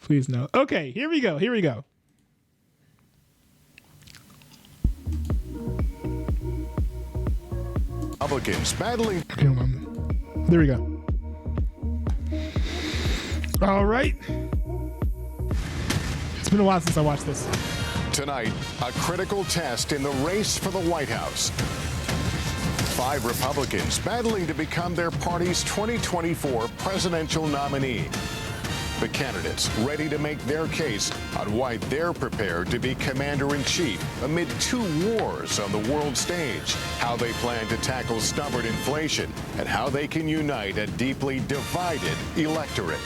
Please no. Okay, here we go. Republicans battling. Okay, there we go. All right. It's been a while since I watched this. Tonight, a critical test in the race for the White House. 5 Republicans battling to become their party's 2024 presidential nominee. The candidates ready to make their case on why they're prepared to be commander-in-chief amid 2 wars on the world stage, how they plan to tackle stubborn inflation, and how they can unite a deeply divided electorate.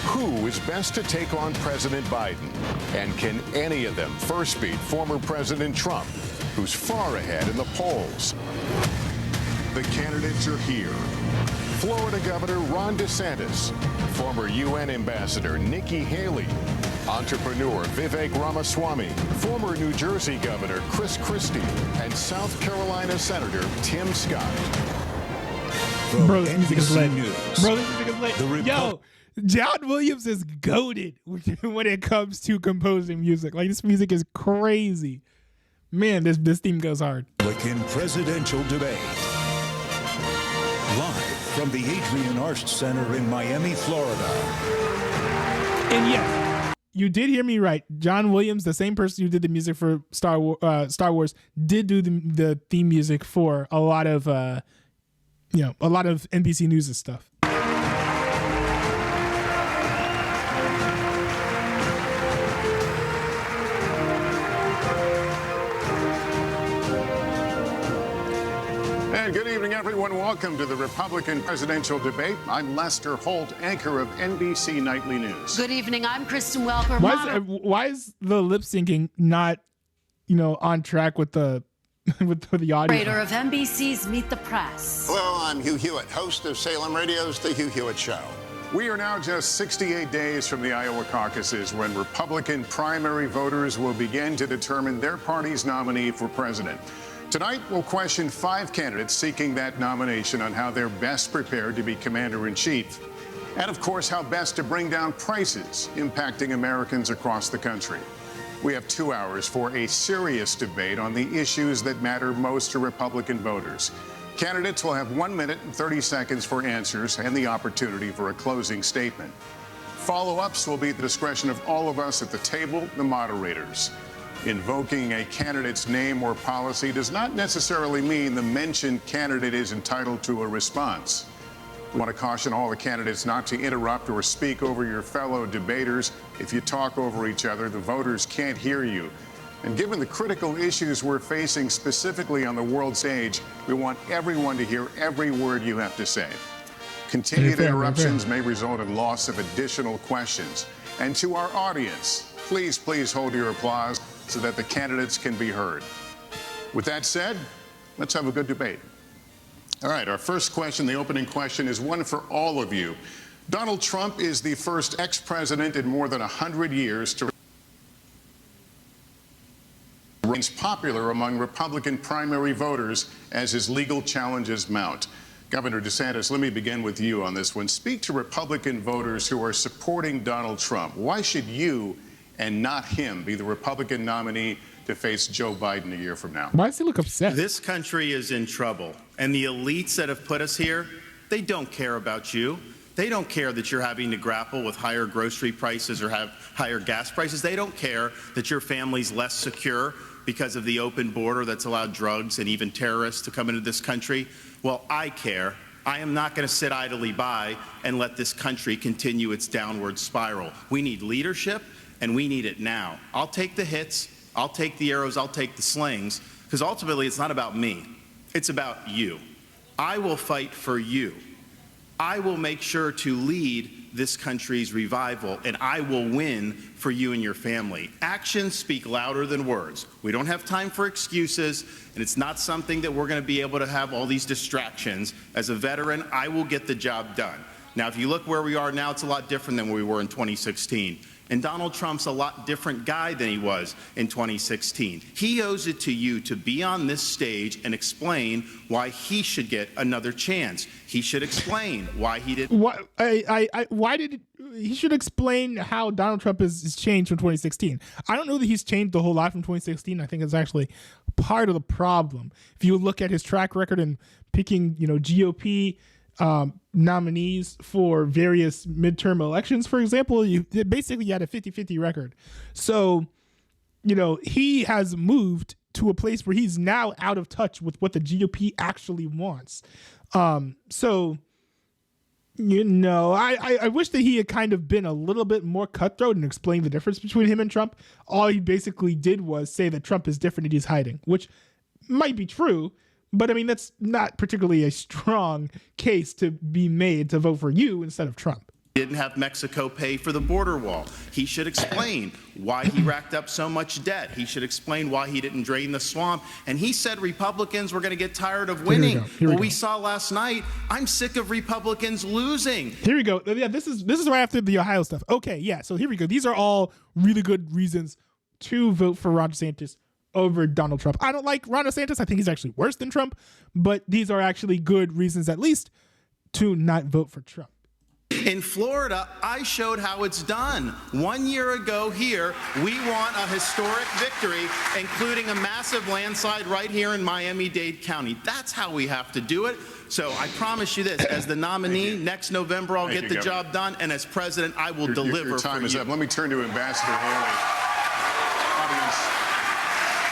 Who is best to take on President Biden? And can any of them first beat former President Trump, who's far ahead in the polls? The candidates are here. Florida Governor Ron DeSantis, former UN Ambassador Nikki Haley, entrepreneur Vivek Ramaswamy, former New Jersey Governor Chris Christie, and South Carolina Senator Tim Scott. Bro, this music is lit. Bro, this music is lit. Yo, John Williams is goated when it comes to composing music. Like, this music is crazy. Man, this theme goes hard. Republican presidential debate. Live from the Adrian Arst Center in Miami, Florida. And yes, you did hear me right. John Williams, the same person who did the music for Star Wars, did do the theme music for a lot of NBC News and stuff. And good evening, everyone. Welcome to the Republican presidential debate. I'm Lester Holt, anchor of NBC Nightly News. Good evening. I'm Kristen Welker. Why is the lip syncing not, on track with the audio? Moderator of NBC's Meet the Press. Hello, I'm Hugh Hewitt, host of Salem Radio's The Hugh Hewitt Show. We are now just 68 days from the Iowa caucuses when Republican primary voters will begin to determine their party's nominee for president. Tonight, we'll question 5 candidates seeking that nomination on how they're best prepared to be commander-in-chief. And, of course, how best to bring down prices impacting Americans across the country. We have 2 hours for a serious debate on the issues that matter most to Republican voters. Candidates will have 1 minute and 30 seconds for answers and the opportunity for a closing statement. Follow-ups will be at the discretion of all of us at the table, the moderators. Invoking a candidate's name or policy does not necessarily mean the mentioned candidate is entitled to a response. We want to caution all the candidates not to interrupt or speak over your fellow debaters. If you talk over each other, the voters can't hear you. And given the critical issues we're facing specifically on the world stage, we want everyone to hear every word you have to say. Continued interruptions may result in loss of additional questions. And to our audience, please hold your applause so that the candidates can be heard. With that said, let's have a good debate. All right, our first question, the opening question, is one for all of you. Donald Trump is the first ex-president in more than 100 years to remain popular among Republican primary voters as his legal challenges mount. Governor DeSantis, let me begin with you on this one. Speak to Republican voters who are supporting Donald Trump. Why should you and not him be the Republican nominee to face Joe Biden a year from now? Why does he look upset? This country is in trouble, and the elites that have put us here, they don't care about you. They don't care that you're having to grapple with higher grocery prices or have higher gas prices. They don't care that your family's less secure because of the open border that's allowed drugs and even terrorists to come into this country. Well, I care. I am not going to sit idly by and let this country continue its downward spiral. We need leadership, and we need it now. I'll take the hits, I'll take the arrows, I'll take the slings, because ultimately it's not about me. It's about you. I will fight for you. I will make sure to lead this country's revival, and I will win for you and your family. Actions speak louder than words. We don't have time for excuses, and it's not something that we're going to be able to have all these distractions. As a veteran, I will get the job done. Now, if you look where we are now, it's a lot different than we were in 2016. And Donald Trump's a lot different guy than he was in 2016. He owes it to you to be on this stage and explain why he should get another chance. He should explain why he didn't. He should explain how Donald Trump is changed from 2016. I don't know that he's changed the whole lot from 2016. I think it's actually part of the problem. If you look at his track record in picking, GOP nominees for various midterm elections, for example, you basically had a 50-50 record. So, he has moved to a place where he's now out of touch with what the GOP actually wants. I wish that he had kind of been a little bit more cutthroat and explained the difference between him and Trump. All he basically did was say that Trump is different and he's hiding, which might be true. But I mean, that's not particularly a strong case to be made to vote for you instead of Trump. Didn't have Mexico pay for the border wall. He should explain why he racked up so much debt. He should explain why he didn't drain the swamp. And he said Republicans were going to get tired of winning. We saw last night, I'm sick of Republicans losing. Here we go. Yeah, this is right after the Ohio stuff. Okay, yeah, so here we go. These are all really good reasons to vote for Ron DeSantis over Donald Trump. I don't like Ron DeSantis. I think he's actually worse than Trump, but these are actually good reasons, at least, to not vote for Trump. In Florida, I showed how it's done. 1 year ago here, we won a historic victory, including a massive landslide right here in Miami-Dade County. That's how we have to do it. So I promise you this, as the nominee, next November, I'll get the job done, and as president, I will deliver your time for is you. up. Let me turn to Ambassador Haley. Audience,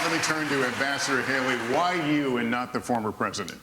let me turn to Ambassador Haley. Why you and not the former president?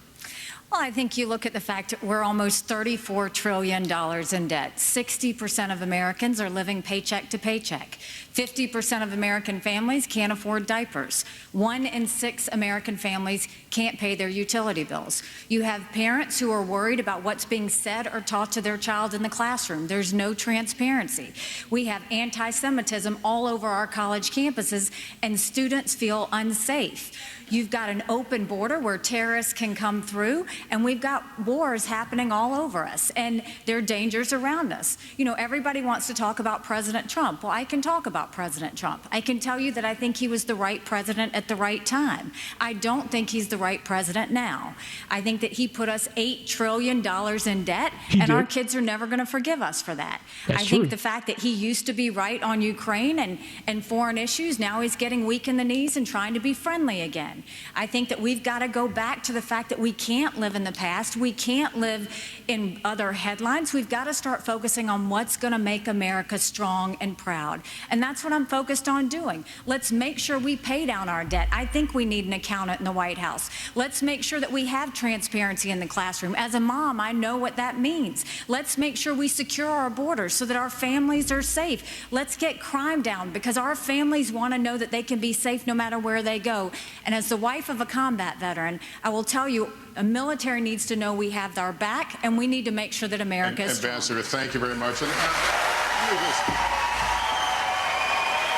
Well, I think you look at the fact that we're almost $34 trillion in debt. 60% of Americans are living paycheck to paycheck. 50% of American families can't afford diapers. 1 in 6 American families can't pay their utility bills. You have parents who are worried about what's being said or taught to their child in the classroom. There's no transparency. We have anti-Semitism all over our college campuses, and students feel unsafe. You've got an open border where terrorists can come through, and we've got wars happening all over us, and there are dangers around us. Everybody wants to talk about President Trump. Well, I can talk about President Trump. I can tell you that I think he was the right president at the right time. I don't think he's the right president now. I think that he put us $8 trillion in debt, and our kids are never going to forgive us for that. I think the fact that he used to be right on Ukraine and foreign issues, now he's getting weak in the knees and trying to be friendly again. I think that we've got to go back to the fact that we can't live in the past. We can't live in other headlines. We've got to start focusing on what's going to make America strong and proud. And that's what I'm focused on doing. Let's make sure we pay down our debt. I think we need an accountant in the White House. Let's make sure that we have transparency in the classroom. As a mom, I know what that means. Let's make sure we secure our borders so that our families are safe. Let's get crime down, because our families want to know that they can be safe no matter where they go. And as the wife of a combat veteran, I will tell you, a military needs to know we have our back, and we need to make sure that America is strong. Ambassador, thank you very much. And,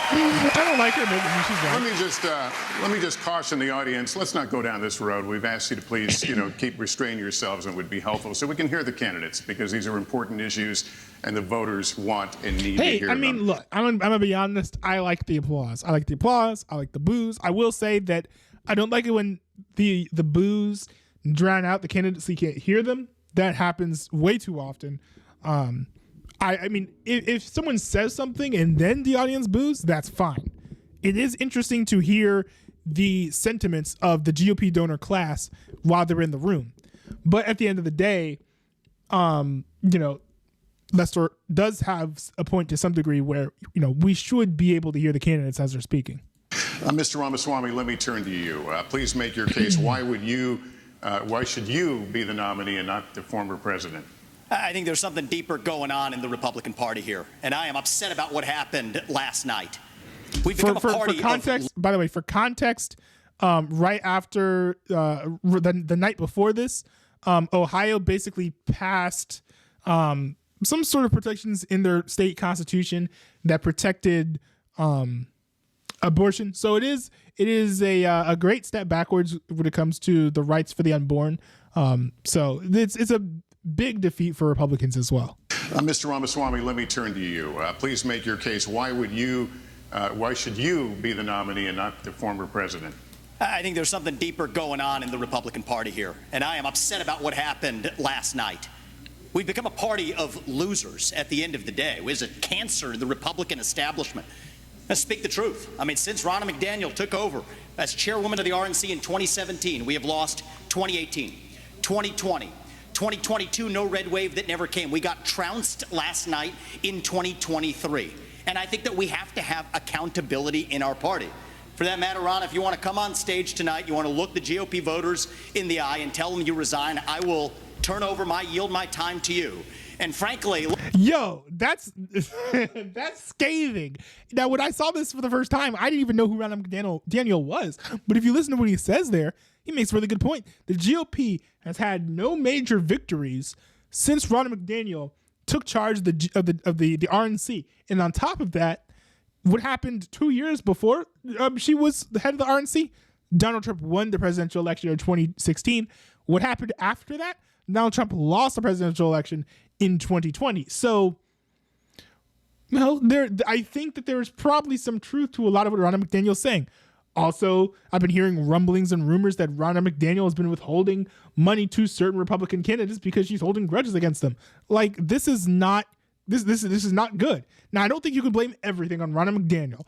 I don't like her, but let me just caution the audience. Let's not go down this road. We've asked you to please, keep restraining yourselves, and it would be helpful so we can hear the candidates, because these are important issues and the voters want and need to hear them. Look, I'm gonna be honest. I like the applause. I like the applause. I like the boos. I will say that I don't like it when the boos drown out the candidates so you can't hear them. That happens way too often. I mean, if someone says something and then the audience boos, that's fine. It is interesting to hear the sentiments of the GOP donor class while they're in the room. But at the end of the day, Lester does have a point to some degree where, we should be able to hear the candidates as they're speaking. Mr. Ramaswamy, let me turn to you. Please make your case. Why should you be the nominee and not the former president? I think there's something deeper going on in the Republican Party here, and I am upset about what happened last night. We've become a party for context, by the way, right after the night before this, Ohio basically passed some sort of protections in their state constitution that protected abortion. So it is a great step backwards when it comes to the rights for the unborn. So it's a big defeat for Republicans as well. Mr. Ramaswamy, let me turn to you. Please make your case. Why should you be the nominee and not the former president? I think there's something deeper going on in the Republican Party here, and I am upset about what happened last night. We've become a party of losers at the end of the day. It is a cancer in the Republican establishment. Let's speak the truth. I mean, since Ronna McDaniel took over as chairwoman of the RNC in 2017, we have lost 2018, 2020, 2022, no red wave that never came. We got trounced last night in 2023. And I think that we have to have accountability in our party. For that matter, Ron, if you want to come on stage tonight, you want to look the GOP voters in the eye and tell them you resign, I will yield my time to you. And frankly, yo, that's scathing. Now, when I saw this for the first time, I didn't even know who Ronna McDaniel was. But if you listen to what he says there, he makes a really good point. The GOP has had no major victories since Ronna McDaniel took charge of the RNC. And on top of that, what happened 2 years before she was the head of the RNC? Donald Trump won the presidential election in 2016. What happened after that? Donald Trump lost the presidential election in 2020. So, well, I think that there is probably some truth to a lot of what Ronna McDaniel's saying. Also, I've been hearing rumblings and rumors that Ronna McDaniel has been withholding money to certain Republican candidates because she's holding grudges against them. Like, this is not good. Now, I don't think you can blame everything on Ronna McDaniel.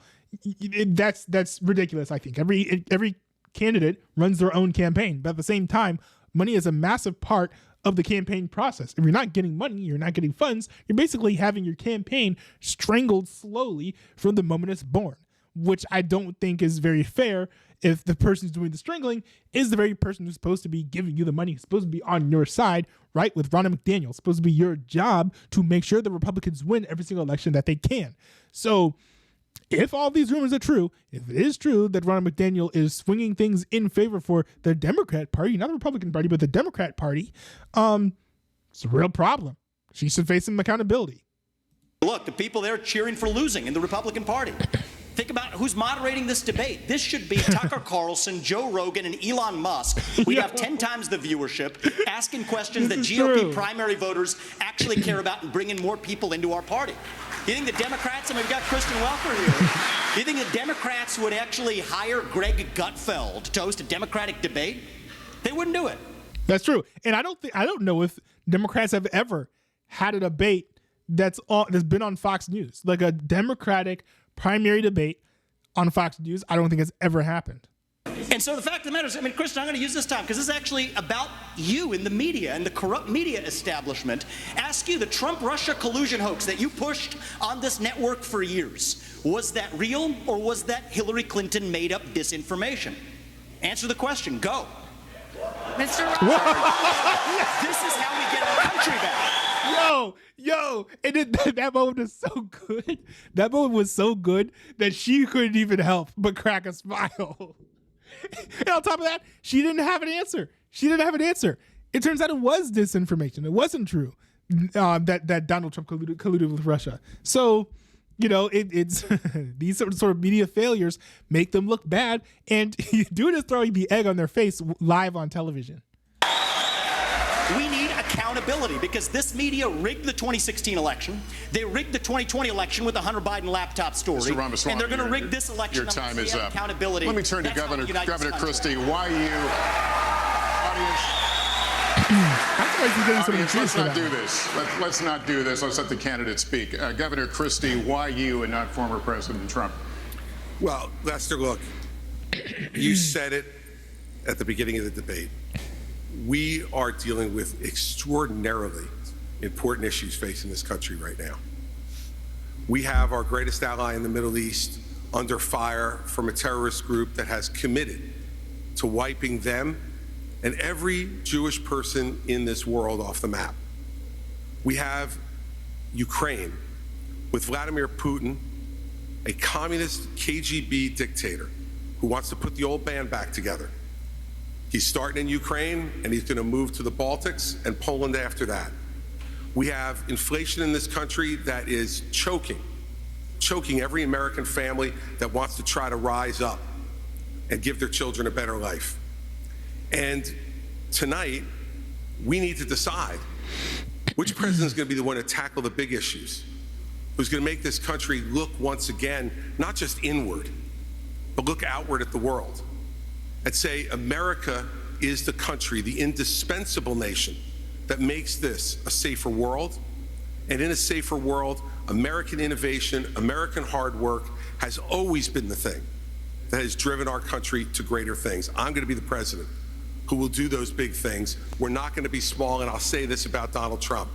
That's ridiculous. I think every candidate runs their own campaign, but at the same time, money is a massive part of the campaign process. If you're not getting money, you're not getting funds, you're basically having your campaign strangled slowly from the moment it's born, which I don't think is very fair if the person who's doing the strangling is the very person who's supposed to be giving you the money, who's supposed to be on your side, right? With Ronna McDaniel, it's supposed to be your job to make sure the Republicans win every single election that they can. So if all these rumors are true, if it is true that Ronna McDaniel is swinging things in favor for the Democrat Party, not the Republican Party, but the Democrat Party, it's a real problem. She should face some accountability. Look, the people there cheering for losing in the Republican Party. Think about who's moderating this debate. This should be Tucker Carlson, Joe Rogan, and Elon Musk. We'd have 10 times the viewership, asking questions that GOP primary voters actually care about and bringing more people into our party. Do you think the Democrats, and we've got Kristen Welker here, do you think the Democrats would actually hire Greg Gutfeld to host a Democratic debate? They wouldn't do it. That's true. And I don't know if Democrats have ever had a debate that's been on Fox News. Like a Democratic primary debate on Fox News, I don't think has ever happened. And so the fact of the matter is, I mean, Kristen, I'm going to use this time because this is actually about you in the media and the corrupt media establishment. Ask you, the Trump-Russia collusion hoax that you pushed on this network for years, was that real or was that Hillary Clinton made up disinformation? Answer the question. Go. Mr. This is how we get our country back. Yo, and that moment was so good. That moment was so good that she couldn't even help but crack a smile. And on top of that, she didn't have an answer. It turns out it was disinformation. It wasn't true that Donald Trump colluded with Russia. So, it's these sort of media failures make them look bad, and doing is throwing the egg on their face live on television. We need accountability because this media rigged the 2016 election. They rigged the 2020 election with the Hunter Biden laptop story. Mr. Ramaswamy, and they're going to rig this election. Your time is up. Accountability. Let me turn to Governor Christie. Why you, audience, let's not do this. Let's not do this. Let's let the candidate speak. Governor Christie, why you and not former President Trump? Well, Lester, look, you said it at the beginning of the debate. We are dealing with extraordinarily important issues facing this country right now. We have our greatest ally in the Middle East under fire from a terrorist group that has committed to wiping them and every Jewish person in this world off the map. We have Ukraine with Vladimir Putin, a communist KGB dictator who wants to put the old band back together. He's starting in Ukraine, and he's going to move to the Baltics and Poland after that. We have inflation in this country that is choking every American family that wants to try to rise up and give their children a better life. And tonight, we need to decide Which president is going to be the one to tackle the big issues? Who's going to make this country look once again, not just inward, but look outward at the world and say America is the country, the indispensable nation that makes this a safer world. And in a safer world, American innovation, American hard work has always been the thing that has driven our country to greater things. I'm going to be the president who will do those big things. We're not going to be small, and I'll say this about Donald Trump.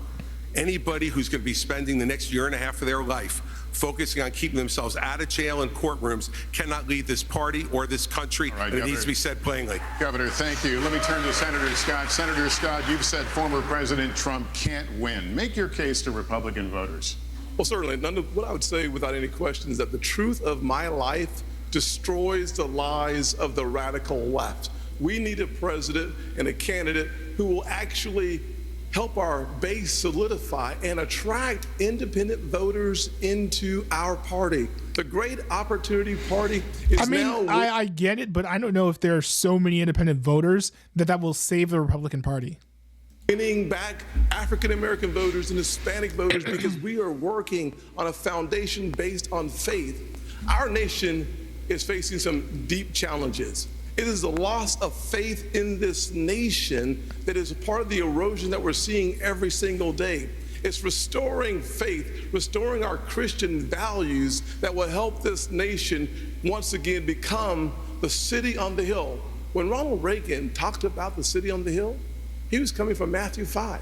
Anybody who's going to be spending the next year and a half of their life focusing on keeping themselves out of jail and courtrooms cannot lead this party or this country, right, and it needs to be said plainly. Governor, thank you. Let me turn to Senator Scott. Senator Scott, you've said former President Trump can't win. Make your case to Republican voters. Well, certainly. What I would say without any question is that the truth of my life destroys the lies of the radical left. We need a president and a candidate who will actually help our base solidify and attract independent voters into our party. The Great Opportunity Party is now... I get it, but I don't know if there are so many independent voters that will save the Republican Party. Winning back African-American voters and Hispanic voters because we are working on a foundation based on faith. Our nation is facing some deep challenges. It is the loss of faith in this nation that is a part of the erosion that we're seeing every single day. It's restoring faith, restoring our Christian values that will help this nation once again become the city on the hill. When Ronald Reagan talked about the city on the hill, he was coming from Matthew 5.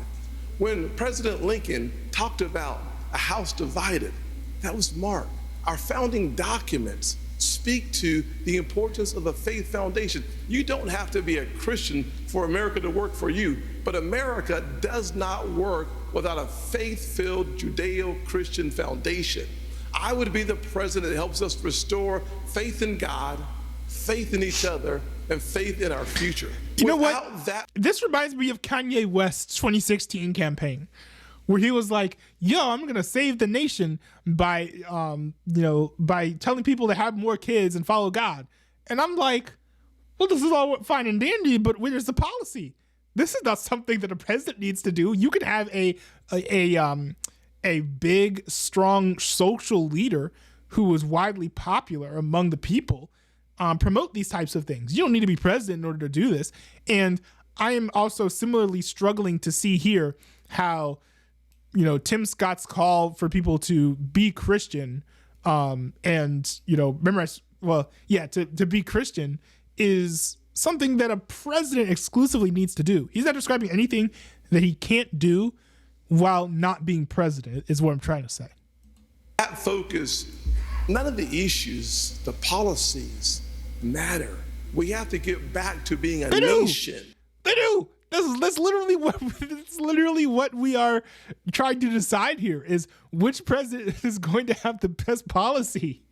When President Lincoln talked about a house divided, that was Mark. Our founding documents speak to the importance of a faith foundation. You don't have to be a Christian for America to work for you, but America does not work without a faith-filled Judeo-Christian foundation. I would be the president that helps us restore faith in God, faith in each other, and faith in our future. You know what? This reminds me of Kanye West's 2016 campaign, where he was like, yo, I'm going to save the nation by telling people to have more kids and follow God. And I'm like, well, this is all fine and dandy, but where's the policy? This is not something that a president needs to do. You can have a big, strong social leader who is widely popular among the people promote these types of things. You don't need to be president in order to do this. And I am also similarly struggling to see here how, Tim Scott's call for people to be Christian to be Christian is something that a president exclusively needs to do. He's not describing anything that he can't do while not being president, is what I'm trying to say. That focus, none of the issues, the policies matter. We have to get back to being a nation. They do. That's literally what we are trying to decide here is which president is going to have the best policy.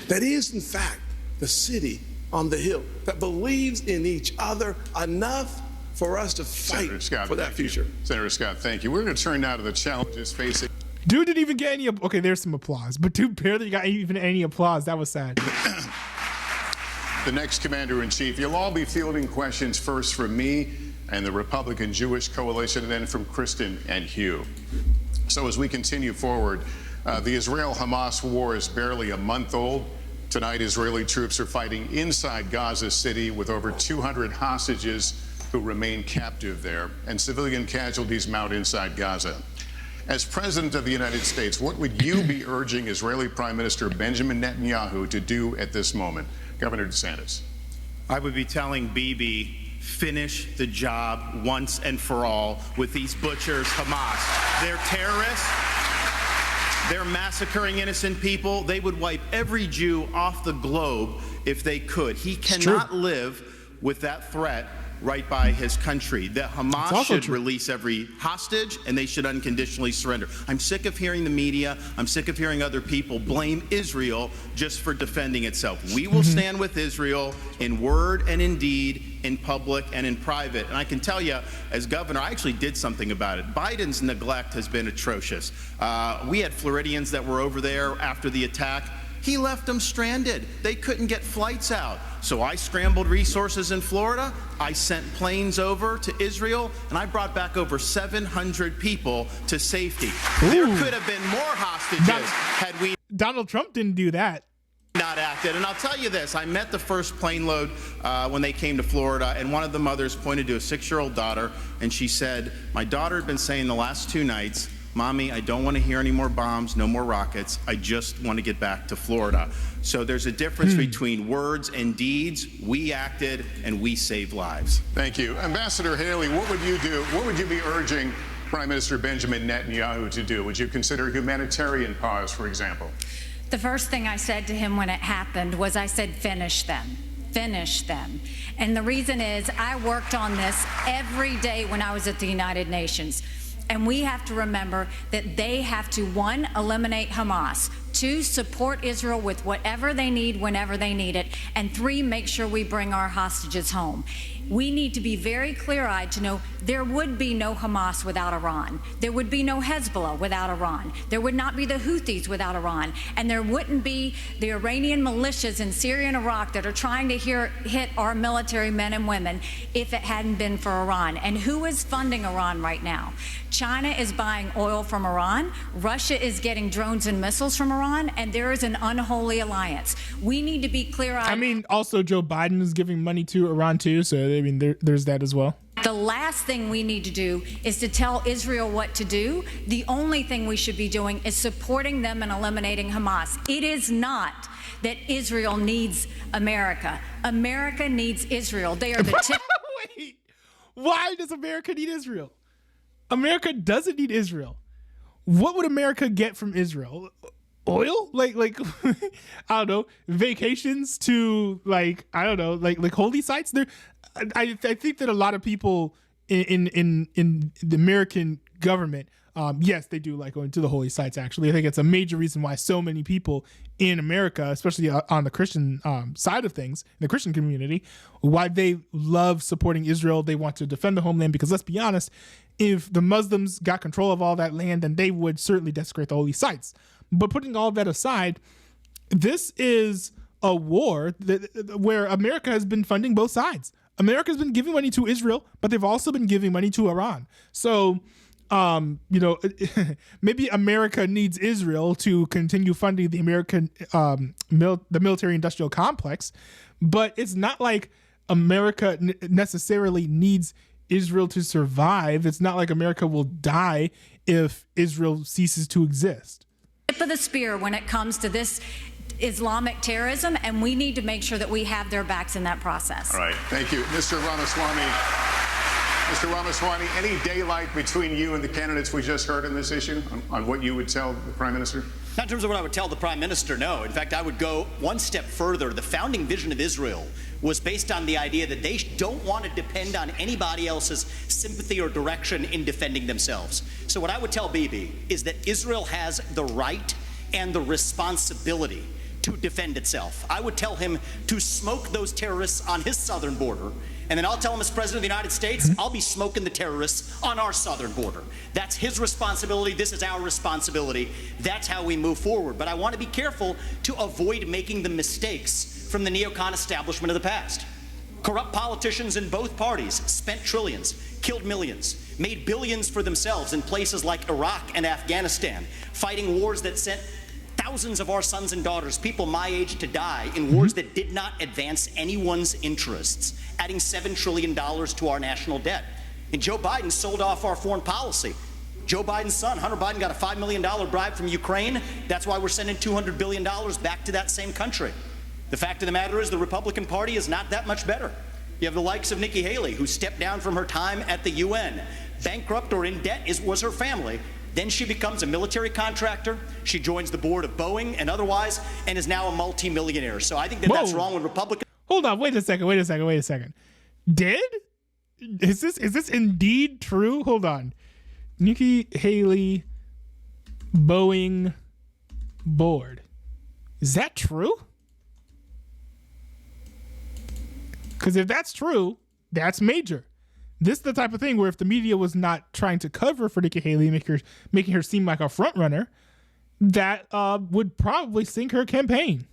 That is, in fact, the city on the hill that believes in each other enough for us to fight for that future. Senator Scott, thank you. We're going to turn now to the challenges facing... Dude didn't even get any... Okay, there's some applause, but dude barely got even any applause. That was sad. The next commander-in-chief. You'll all be fielding questions first from me and the Republican Jewish Coalition, and then from Kristen and Hugh. So as we continue forward, the Israel-Hamas war is barely a month old. Tonight, Israeli troops are fighting inside Gaza City with over 200 hostages who remain captive there, and civilian casualties mount inside Gaza. As President of the United States, what would you be urging Israeli Prime Minister Benjamin Netanyahu to do at this moment? Governor DeSantis. I would be telling Bibi, finish the job once and for all with these butchers, Hamas. They're terrorists. They're massacring innocent people. They would wipe every Jew off the globe if they could. He cannot live with that threat right by his country. That Hamas should release every hostage and they should unconditionally surrender. I'm sick of hearing the media. I'm sick of hearing other people blame Israel just for defending itself. We will stand with Israel in word and in deed, in public and in private. And I can tell you, as governor, I actually did something about it. Biden's neglect has been atrocious. We had Floridians that were over there after the attack. He left them stranded. They couldn't get flights out. So I scrambled resources in Florida. I sent planes over to Israel, and I brought back over 700 people to safety. Ooh. There could have been more hostages had we Donald Trump didn't do that. not acted. And I'll tell you this, I met the first plane load when they came to Florida, and one of the mothers pointed to a 6-year-old daughter, and she said, my daughter had been saying the last 2 nights, Mommy, I don't want to hear any more bombs, no more rockets. I just want to get back to Florida. So there's a difference between words and deeds. We acted and we saved lives. Thank you. Ambassador Haley, what would you do? What would you be urging Prime Minister Benjamin Netanyahu to do? Would you consider humanitarian pause, for example? The first thing I said to him when it happened was I said, finish them. Finish them. And the reason is I worked on this every day when I was at the United Nations. And we have to remember that they have to, 1, eliminate Hamas, 2, support Israel with whatever they need whenever they need it, and 3, make sure we bring our hostages home. We need to be very clear-eyed to know there would be no Hamas without Iran. There would be no Hezbollah without Iran. There would not be the Houthis without Iran. And there wouldn't be the Iranian militias in Syria and Iraq that are trying to hit our military men and women if it hadn't been for Iran. And who is funding Iran right now? China is buying oil from Iran. Russia is getting drones and missiles from Iran. And there is an unholy alliance. We need to be clear-eyed. I mean, also Joe Biden is giving money to Iran too, so I mean, there's that as well. The last thing we need to do is to tell Israel what to do. The only thing we should be doing is supporting them and eliminating Hamas. It is not that Israel needs America. America needs Israel. They are the tip. Wait, why does America need Israel? America doesn't need Israel. What would America get from Israel? Oil? Like I don't know, vacations to like holy sites. There, I think that a lot of people in the American government, yes, they do like going to the holy sites. Actually, I think it's a major reason why so many people in America, especially on the Christian side of things, in the Christian community, why they love supporting Israel. They want to defend the homeland because let's be honest, if the Muslims got control of all that land, then they would certainly desecrate the holy sites. But putting all that aside, this is a war where America has been funding both sides. America's been giving money to Israel, but they've also been giving money to Iran. So, maybe America needs Israel to continue funding the American the military-industrial complex, but it's not like America necessarily needs Israel to survive. It's not like America will die if Israel ceases to exist. Tip of the spear when it comes to this Islamic terrorism, and we need to make sure that we have their backs in that process. All right. Thank you. Mr. Ramaswamy. Mr. Ramaswamy, any daylight between you and the candidates we just heard in this issue on what you would tell the Prime Minister? Not in terms of what I would tell the Prime Minister, no. In fact, I would go one step further. The founding vision of Israel was based on the idea that they don't want to depend on anybody else's sympathy or direction in defending themselves. So what I would tell Bibi is that Israel has the right and the responsibility to defend itself. I would tell him to smoke those terrorists on his southern border, and then I'll tell him as President of the United States, I'll be smoking the terrorists on our southern border. That's his responsibility. This is our responsibility. That's how we move forward. But I want to be careful to avoid making the mistakes from the neocon establishment of the past. Corrupt politicians in both parties spent trillions, killed millions, made billions for themselves in places like Iraq and Afghanistan, fighting wars that sent thousands of our sons and daughters, people my age, to die in wars that did not advance anyone's interests, adding $7 trillion to our national debt. And Joe Biden sold off our foreign policy. Joe Biden's son, Hunter Biden, got a $5 million bribe from Ukraine. That's why we're sending $200 billion back to that same country. The fact of the matter is the Republican Party is not that much better. You have the likes of Nikki Haley, who stepped down from her time at the UN. Bankrupt or in debt was her family. Then she becomes a military contractor. She joins the board of Boeing and otherwise, and is now a multimillionaire. So I think that that's wrong when Republicans. Hold on, wait a second. Is this indeed true? Hold on. Nikki Haley, Boeing board. Is that true? Because if that's true, that's major. This is the type of thing where if the media was not trying to cover for Nikki Haley, making her seem like a front runner, that would probably sink her campaign.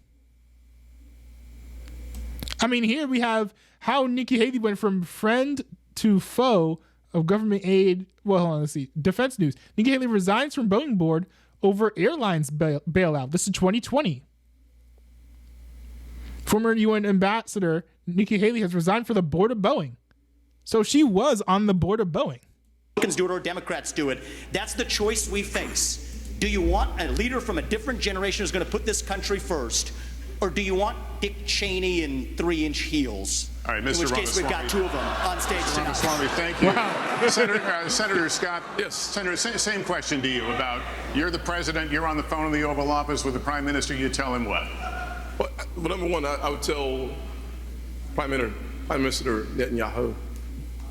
I mean, here we have how Nikki Haley went from friend to foe of government aid. Well, hold on, let's see. Defense news. Nikki Haley resigns from Boeing board over airlines bailout. This is 2020. Former UN ambassador Nikki Haley has resigned for the board of Boeing. So she was on the board of Boeing. Republicans do it or Democrats do it. That's the choice we face. Do you want a leader from a different generation who's going to put this country first? Or do you want Dick Cheney in 3-inch heels? All right, Mr. In which case, we've got two of them on stage tonight. Ramaswamy, thank you. Wow. Senator Scott, Yes. Senator, same question to you about you're the president, you're on the phone in the Oval Office with the Prime Minister, you tell him what? Well, number one, I would tell Prime Minister Netanyahu,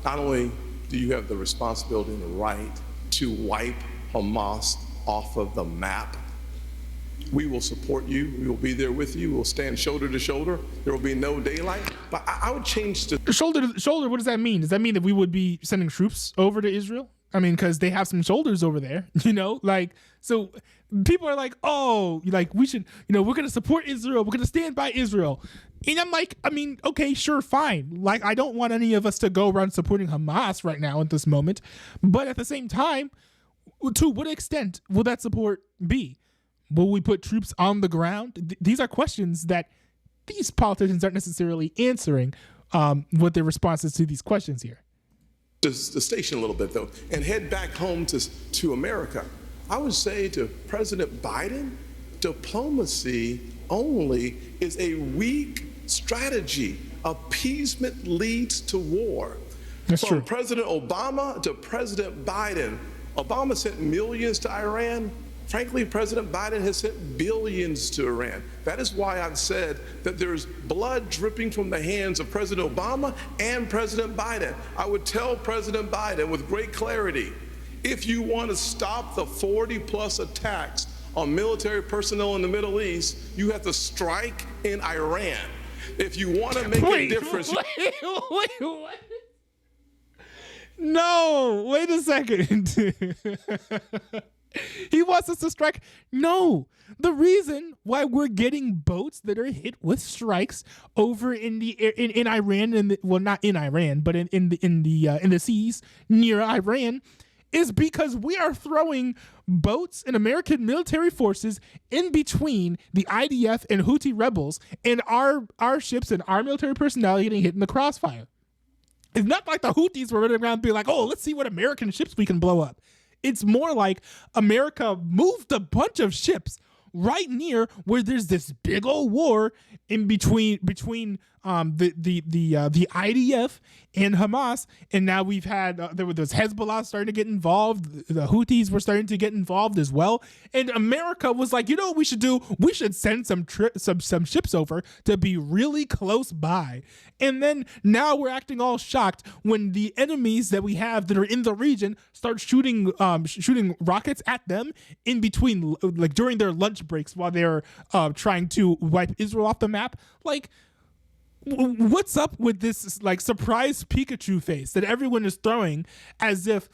not only do you have the responsibility and the right to wipe Hamas off of the map, we will support you. We will be there with you. We'll stand shoulder to shoulder. There will be no daylight. But I would change the Shoulder to shoulder, what does that mean? Does that mean that we would be sending troops over to Israel? I mean, because they have some shoulders over there, like, so people are like, oh, like we should, we're going to support Israel. We're going to stand by Israel. And I'm like, I mean, okay, sure, fine. Like, I don't want any of us to go around supporting Hamas right now at this moment. But at the same time, to what extent will that support be? Will we put troops on the ground? These are questions that these politicians aren't necessarily answering with their responses to these questions here. the station a little bit, though, and head back home to America. I would say to President Biden, diplomacy only is a weak strategy. Appeasement leads to war. That's From true. President Obama to President Biden, Obama sent millions to Iran. Frankly, President Biden has sent billions to Iran. That is why I've said that there's blood dripping from the hands of President Obama and President Biden. I would tell President Biden with great clarity, if you want to stop the 40-plus attacks on military personnel in the Middle East, you have to strike in Iran. If you want to make a difference... Wait. No, wait a second. He wants us to strike. No, the reason why we're getting boats that are hit with strikes over in Iran, not in Iran, but in the seas near Iran, is because we are throwing boats and American military forces in between the IDF and Houthi rebels, and our ships and our military personnel getting hit in the crossfire. It's not like the Houthis were running around being like, oh, let's see what American ships we can blow up. It's more like America moved a bunch of ships right near where there's this big old war in between the IDF and Hamas, and now we've had there's Hezbollah starting to get involved. The Houthis were starting to get involved as well, and America was like, you know what we should do? We should send some ships over to be really close by. And then now we're acting all shocked when the enemies that we have that are in the region start shooting rockets at them in between, like during their lunch breaks while they're trying to wipe Israel off the map. Like, what's up with this like surprise Pikachu face that everyone is throwing as if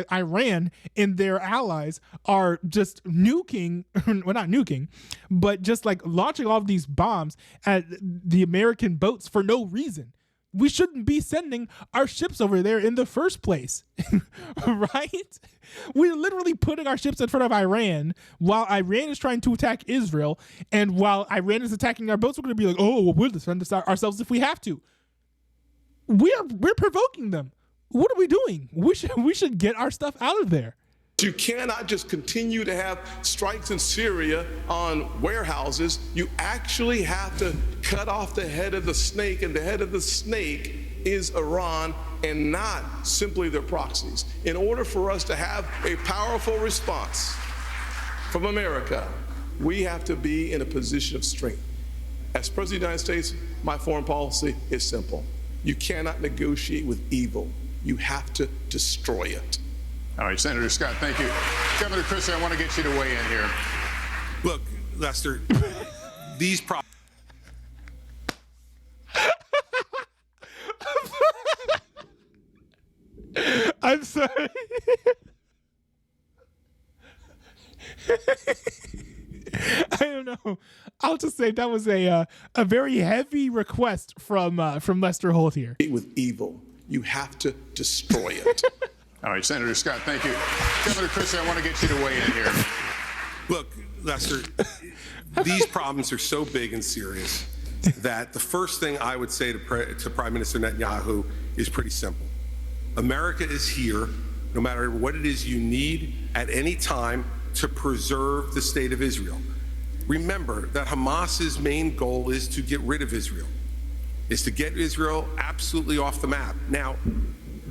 Iran and their allies are just nuking, well, not nuking, but just like launching all of these bombs at the American boats for no reason. We shouldn't be sending our ships over there in the first place, right? We're literally putting our ships in front of Iran while Iran is trying to attack Israel, and while Iran is attacking our boats, we're going to be like, oh, well, we'll defend ourselves if we have to. We're provoking them. What are we doing? We should get our stuff out of there. You cannot just continue to have strikes in Syria on warehouses. You actually have to cut off the head of the snake, and the head of the snake is Iran and not simply their proxies. In order for us to have a powerful response from America, we have to be in a position of strength. As President of the United States, my foreign policy is simple. You cannot negotiate with evil. You have to destroy it. All right, Senator Scott, thank you. Governor Christie, I want to get you to weigh in here. Look, Lester, these problems. I'm sorry. don't know. I'll just say that was a very heavy request from Lester Holt here. With evil, you have to destroy it. All right, Senator Scott, thank you. Governor Christie, I want to get you to weigh in here. Look, Lester, these problems are so big and serious that the first thing I would say to Prime Minister Netanyahu is pretty simple. America is here, no matter what it is you need at any time, to preserve the state of Israel. Remember that Hamas's main goal is to get rid of Israel, is to get Israel absolutely off the map. Now,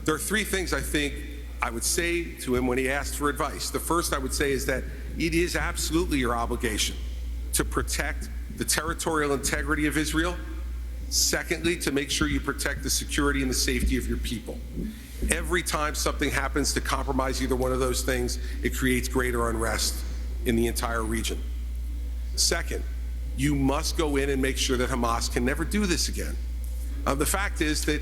there are three things I think I would say to him when he asked for advice. The first I would say is that it is absolutely your obligation to protect the territorial integrity of Israel. Secondly, to make sure you protect the security and the safety of your people. Every time something happens to compromise either one of those things, it creates greater unrest in the entire region. Second, you must go in and make sure that Hamas can never do this again. The fact is that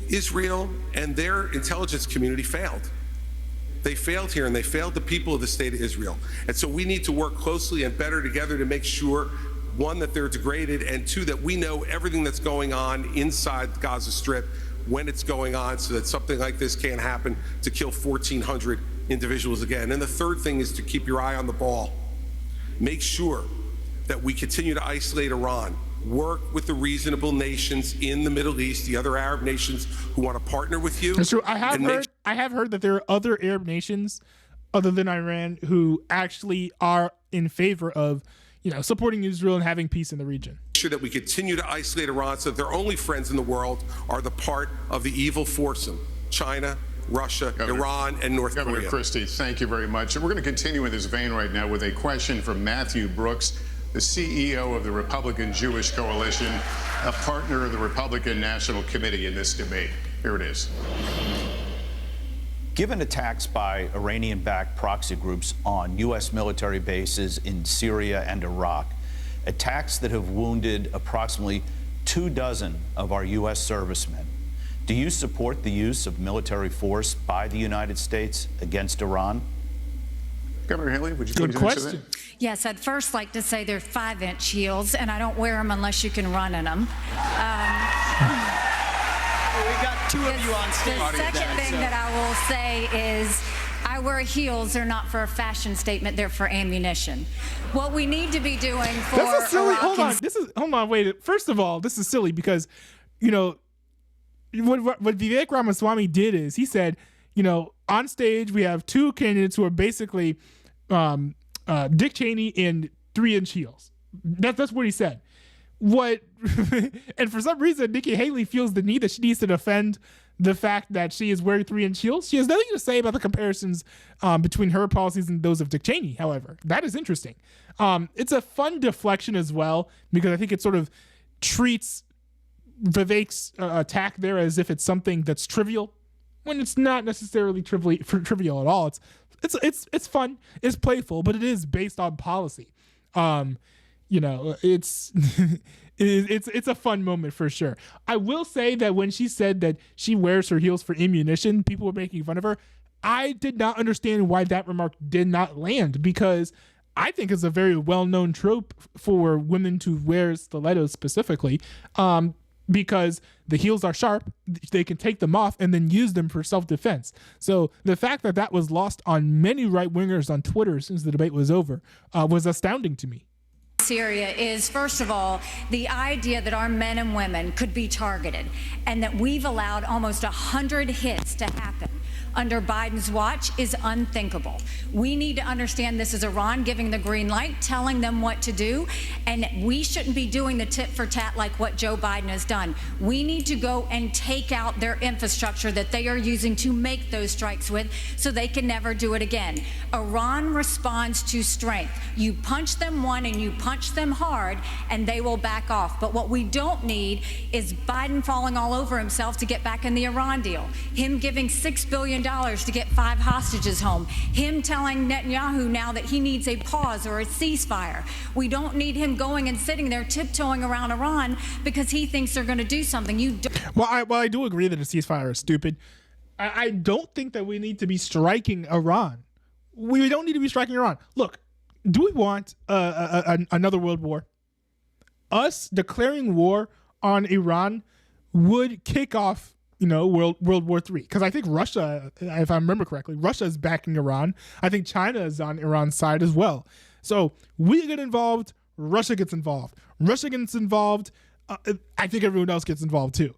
Israel and their intelligence community failed. They failed here, and they failed the people of the state of Israel. And so we need to work closely and better together to make sure, one, that they're degraded, and two, that we know everything that's going on inside the Gaza Strip when it's going on, so that something like this can't happen to kill 1,400 individuals again. And the third thing is to keep your eye on the ball. Make sure that we continue to isolate Iran. Work with the reasonable nations in the Middle East, the other Arab nations who want to partner with you. That's true. I have heard that there are other Arab nations other than Iran who actually are in favor of, supporting Israel and having peace in the region. Sure that we continue to isolate Iran so that their only friends in the world are the part of the evil foursome: China, Russia, Iran, and North Korea. Governor Christie, thank you very much. And we're going to continue in this vein right now with a question from Matthew Brooks, the CEO of the Republican Jewish Coalition, a partner of the Republican National Committee in this debate. Here it is. Given attacks by Iranian-backed proxy groups on U.S. military bases in Syria and Iraq, attacks that have wounded approximately 24 of our U.S. servicemen, do you support the use of military force by the United States against Iran? Governor Haley, would you Good please question. answer that? Yes, I'd first like to say they're 5-inch heels, and I don't wear them unless you can run in them. We've got two of you on stage. The second thing that I will say is I wear heels. They're not for a fashion statement. They're for ammunition. What we need to be doing for This is silly. Iraq Hold on. Wait. First of all, this is silly because, what Vivek Ramaswamy did is he said, on stage we have two candidates who are basically Dick Cheney in 3-inch heels. That's what he said. And for some reason, Nikki Haley feels the need that she needs to defend the fact that she is wearing 3-inch heels. She has nothing to say about the comparisons between her policies and those of Dick Cheney, however. That is interesting. It's a fun deflection as well, because I think it sort of treats Vivek's attack there as if it's something that's trivial, when it's not necessarily trivial at all. It's fun, it's playful, but it is based on policy. It's it's a fun moment for sure. I will say that when she said that she wears her heels for ammunition, people were making fun of her. I did not understand why that remark did not land, because I think it's a very well-known trope for women to wear stilettos specifically, because the heels are sharp, they can take them off and then use them for self-defense. So the fact that that was lost on many right-wingers on Twitter since the debate was over was astounding to me. Syria is, first of all, the idea that our men and women could be targeted and that we've allowed almost 100 hits to happen under Biden's watch is unthinkable. We need to understand this is Iran giving the green light, telling them what to do, and we shouldn't be doing the tit for tat like what Joe Biden has done. We need to go and take out their infrastructure that they are using to make those strikes with so they can never do it again. Iran responds to strength. You punch them one and you punch them hard and they will back off. But what we don't need is Biden falling all over himself to get back in the Iran deal, him giving $6 billion to get 5 hostages home, him telling Netanyahu now that he needs a pause or a ceasefire. We don't need him going and sitting there tiptoeing around Iran because he thinks they're going to do something. I do agree that a ceasefire is stupid. I don't think that we need to be striking Iran. We don't need to be striking Iran. Look, do we want another world war? Us declaring war on Iran would kick off, World War III. Because I think Russia, if I remember correctly, Russia is backing Iran. I think China is on Iran's side as well. So we get involved, Russia gets involved. Russia gets involved, I think everyone else gets involved too.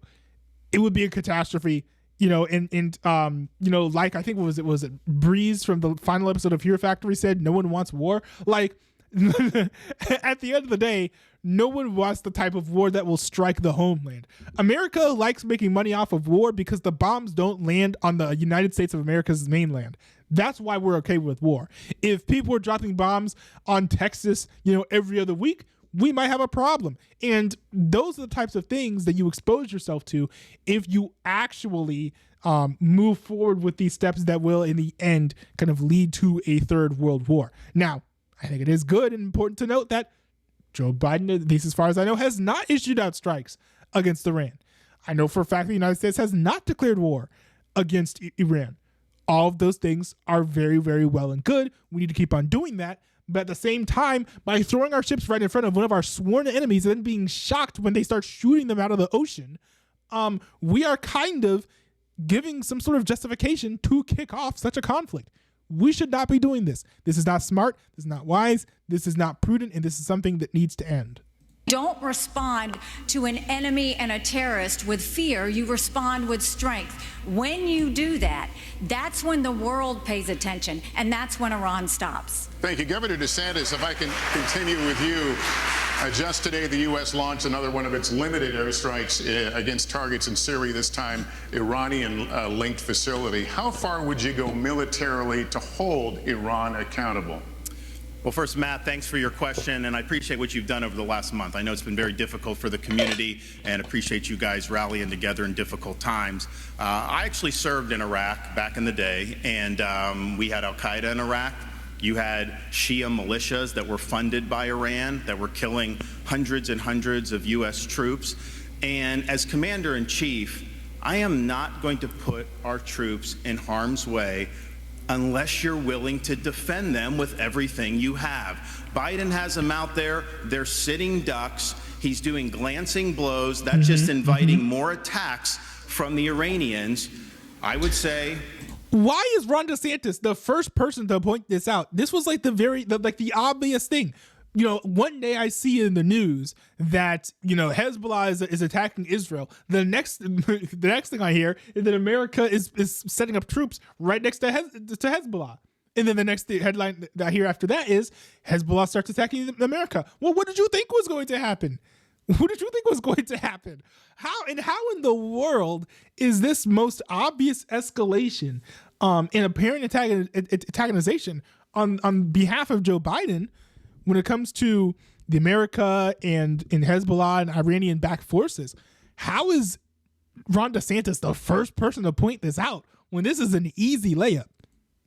It would be a catastrophe, like I think was it Breeze from the final episode of Fear Factory said, no one wants war. Like at the end of the day, no one wants the type of war that will strike the homeland. America likes making money off of war because the bombs don't land on the United States of America's mainland. That's why we're okay with war. If people were dropping bombs on Texas, every other week, we might have a problem. And those are the types of things that you expose yourself to if you actually move forward with these steps that will, in the end, kind of lead to a third world war. Now, I think it is good and important to note that Joe Biden, at least as far as I know, has not issued out strikes against Iran. I know for a fact the United States has not declared war against Iran. All of those things are very, very well and good. We need to keep on doing that. But at the same time, by throwing our ships right in front of one of our sworn enemies and then being shocked when they start shooting them out of the ocean, we are kind of giving some sort of justification to kick off such a conflict. We should not be doing this. This is not smart. This is not wise. This is not prudent. And this is something that needs to end. Don't respond to an enemy and a terrorist with fear. You respond with strength. When you do that, that's when the world pays attention, and that's when Iran stops. Thank you. Governor DeSantis, if I can continue with you. Just today, the U.S. launched another one of its limited airstrikes against targets in Syria, this time Iranian-linked facility. How far would you go militarily to hold Iran accountable? Well, first, Matt, thanks for your question, and I appreciate what you've done over the last month. I know it's been very difficult for the community, and appreciate you guys rallying together in difficult times. I actually served in Iraq back in the day, and we had al-Qaeda in Iraq. You had Shia militias that were funded by Iran that were killing hundreds and hundreds of U.S. troops. And as Commander-in-Chief, I am not going to put our troops in harm's way unless you're willing to defend them with everything you have. Biden has them out there. They're sitting ducks. He's doing glancing blows. That's just inviting more attacks from the Iranians. I would say... Why is Ron DeSantis the first person to point this out? This was like the obvious thing. One day I see in the news that, Hezbollah is attacking Israel. The next thing I hear is that America is setting up troops right next to Hezbollah. And then the next headline that I hear after that is Hezbollah starts attacking America. Well, what did you think was going to happen? What did you think was going to happen? How in the world is this most obvious escalation and apparent antagonization on behalf of Joe Biden when it comes to the America and Hezbollah and Iranian-backed forces? How is Ron DeSantis the first person to point this out when this is an easy layup?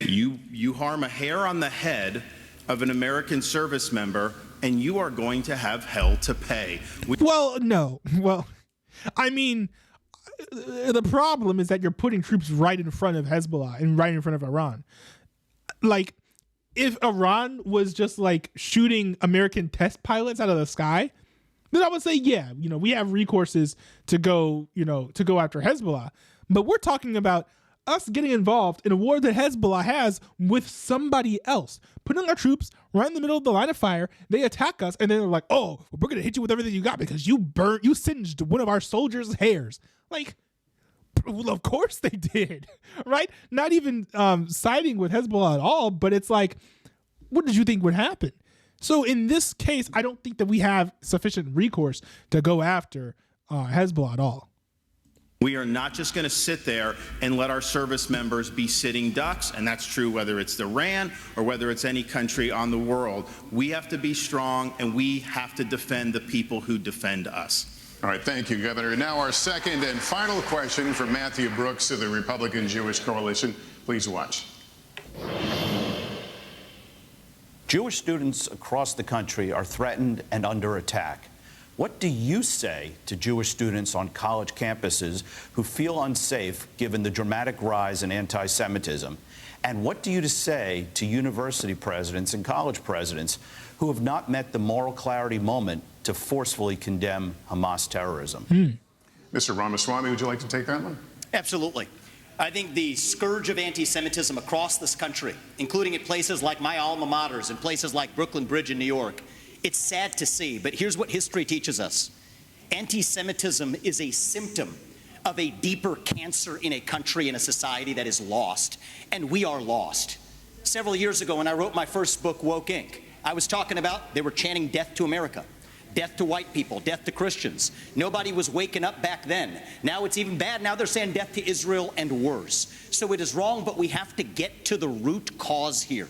You harm a hair on the head of an American service member, and you are going to have hell to pay. No. Well, I mean, the problem is that you're putting troops right in front of Hezbollah and right in front of Iran. Like, if Iran was just like shooting American test pilots out of the sky, then I would say, yeah, we have recourses to go after Hezbollah. But we're talking about us getting involved in a war that Hezbollah has with somebody else, putting our troops right in the middle of the line of fire. They attack us, and then they're like, "Oh, we're gonna hit you with everything you got because you singed one of our soldiers' hairs." Like, well, of course they did, right? Not even siding with Hezbollah at all, but it's like, what did you think would happen? So in this case, I don't think that we have sufficient recourse to go after Hezbollah at all. We are not just going to sit there and let our service members be sitting ducks, and that's true whether it's Iran or whether it's any country on the world. We have to be strong, and we have to defend the people who defend us. All right, thank you, Governor. Now our second and final question from Matthew Brooks of the Republican Jewish Coalition. Please watch. Jewish students across the country are threatened and under attack. What do you say to Jewish students on college campuses who feel unsafe given the dramatic rise in anti-Semitism? And what do you say to university presidents and college presidents who have not met the moral clarity moment to forcefully condemn Hamas terrorism? Mr. Ramaswamy, would you like to take that one? Absolutely. I think the scourge of anti-Semitism across this country, including at places like my alma maters and places like Brooklyn Bridge in New York, it's sad to see, but here's what history teaches us. Anti-Semitism is a symptom of a deeper cancer in a country and a society that is lost, and we are lost. Several years ago when I wrote my first book, Woke Inc., I was talking about they were chanting death to America, death to white people, death to Christians. Nobody was waking up back then. Now it's even bad. Now they're saying death to Israel and worse. So it is wrong, but we have to get to the root cause here.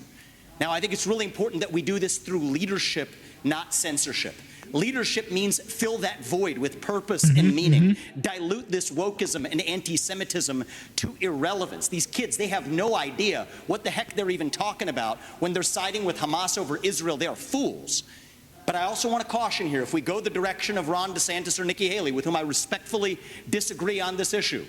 Now, I think it's really important that we do this through leadership, not censorship. Leadership means fill that void with purpose and meaning. Dilute this wokeism and anti-Semitism to irrelevance. These kids, they have no idea what the heck they're even talking about when they're siding with Hamas over Israel. They are fools. But I also want to caution here, if we go the direction of Ron DeSantis or Nikki Haley, with whom I respectfully disagree on this issue,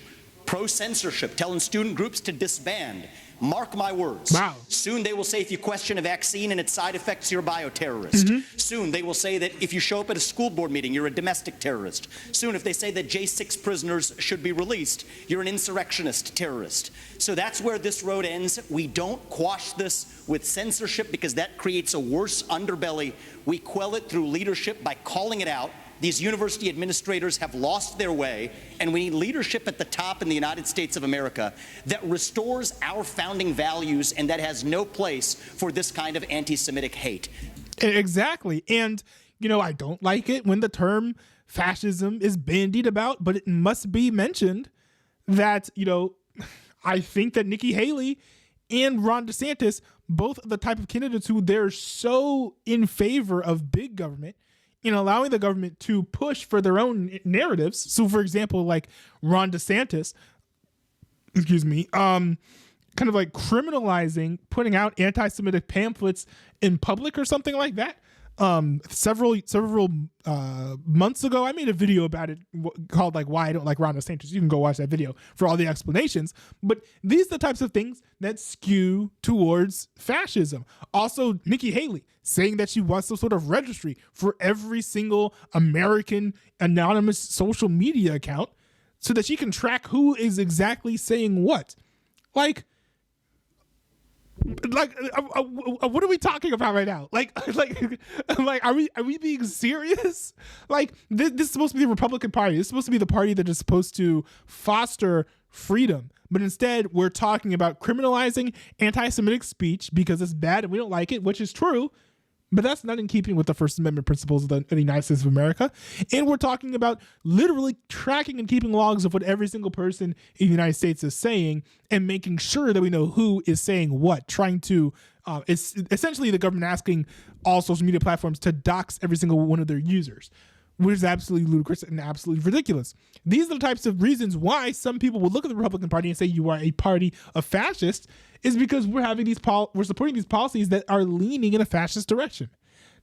pro-censorship, telling student groups to disband, mark my words. Wow. Soon they will say if you question a vaccine and its side effects, you're a bioterrorist. Soon they will say that if you show up at a school board meeting, you're a domestic terrorist. Soon if they say that J6 prisoners should be released, you're an insurrectionist terrorist. So that's where this road ends. We don't quash this with censorship because that creates a worse underbelly. We quell it through leadership by calling it out. These university administrators have lost their way, and we need leadership at the top in the United States of America that restores our founding values and that has no place for this kind of anti-Semitic hate. Exactly. And, you know, I don't like it when the term fascism is bandied about, but it must be mentioned that, you know, I think that Nikki Haley and Ron DeSantis, both the type of candidates who they're so in favor of big government, in allowing the government to push for their own narratives. So, for example, like Ron DeSantis, kind of like criminalizing putting out anti-Semitic pamphlets in public or something like that. Several months ago, I made a video about it called like Why I Don't Like Ron DeSantis. You can go watch that video for all the explanations. But these are the types of things that skew towards fascism. Also, Nikki Haley saying that she wants some sort of registry for every single American anonymous social media account so that she can track who is exactly saying what. Like, what are we talking about right now? Like, are we being serious? Like, this is supposed to be the Republican Party. This is supposed to be the party that is supposed to foster freedom. But instead, we're talking about criminalizing anti-Semitic speech because it's bad and we don't like it, which is true. But that's not in keeping with the First Amendment principles of the United States of America. And we're talking about literally tracking and keeping logs of what every single person in the United States is saying and making sure that we know who is saying what, trying to, it's essentially the government asking all social media platforms to dox every single one of their users, which is absolutely ludicrous and absolutely ridiculous. These are the types of reasons why some people will look at the Republican Party and say you are a party of fascists, is because we're having we're supporting these policies that are leaning in a fascist direction.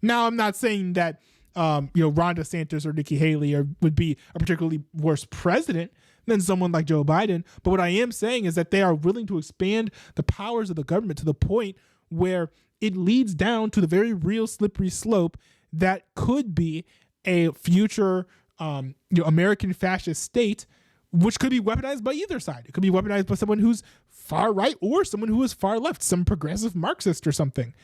Now, I'm not saying that Ron DeSantis or Nikki Haley would be a particularly worse president than someone like Joe Biden, but what I am saying is that they are willing to expand the powers of the government to the point where it leads down to the very real slippery slope that could be a future American fascist state, which could be weaponized by either side. It could be weaponized by someone who's far right or someone who is far left, some progressive Marxist or something.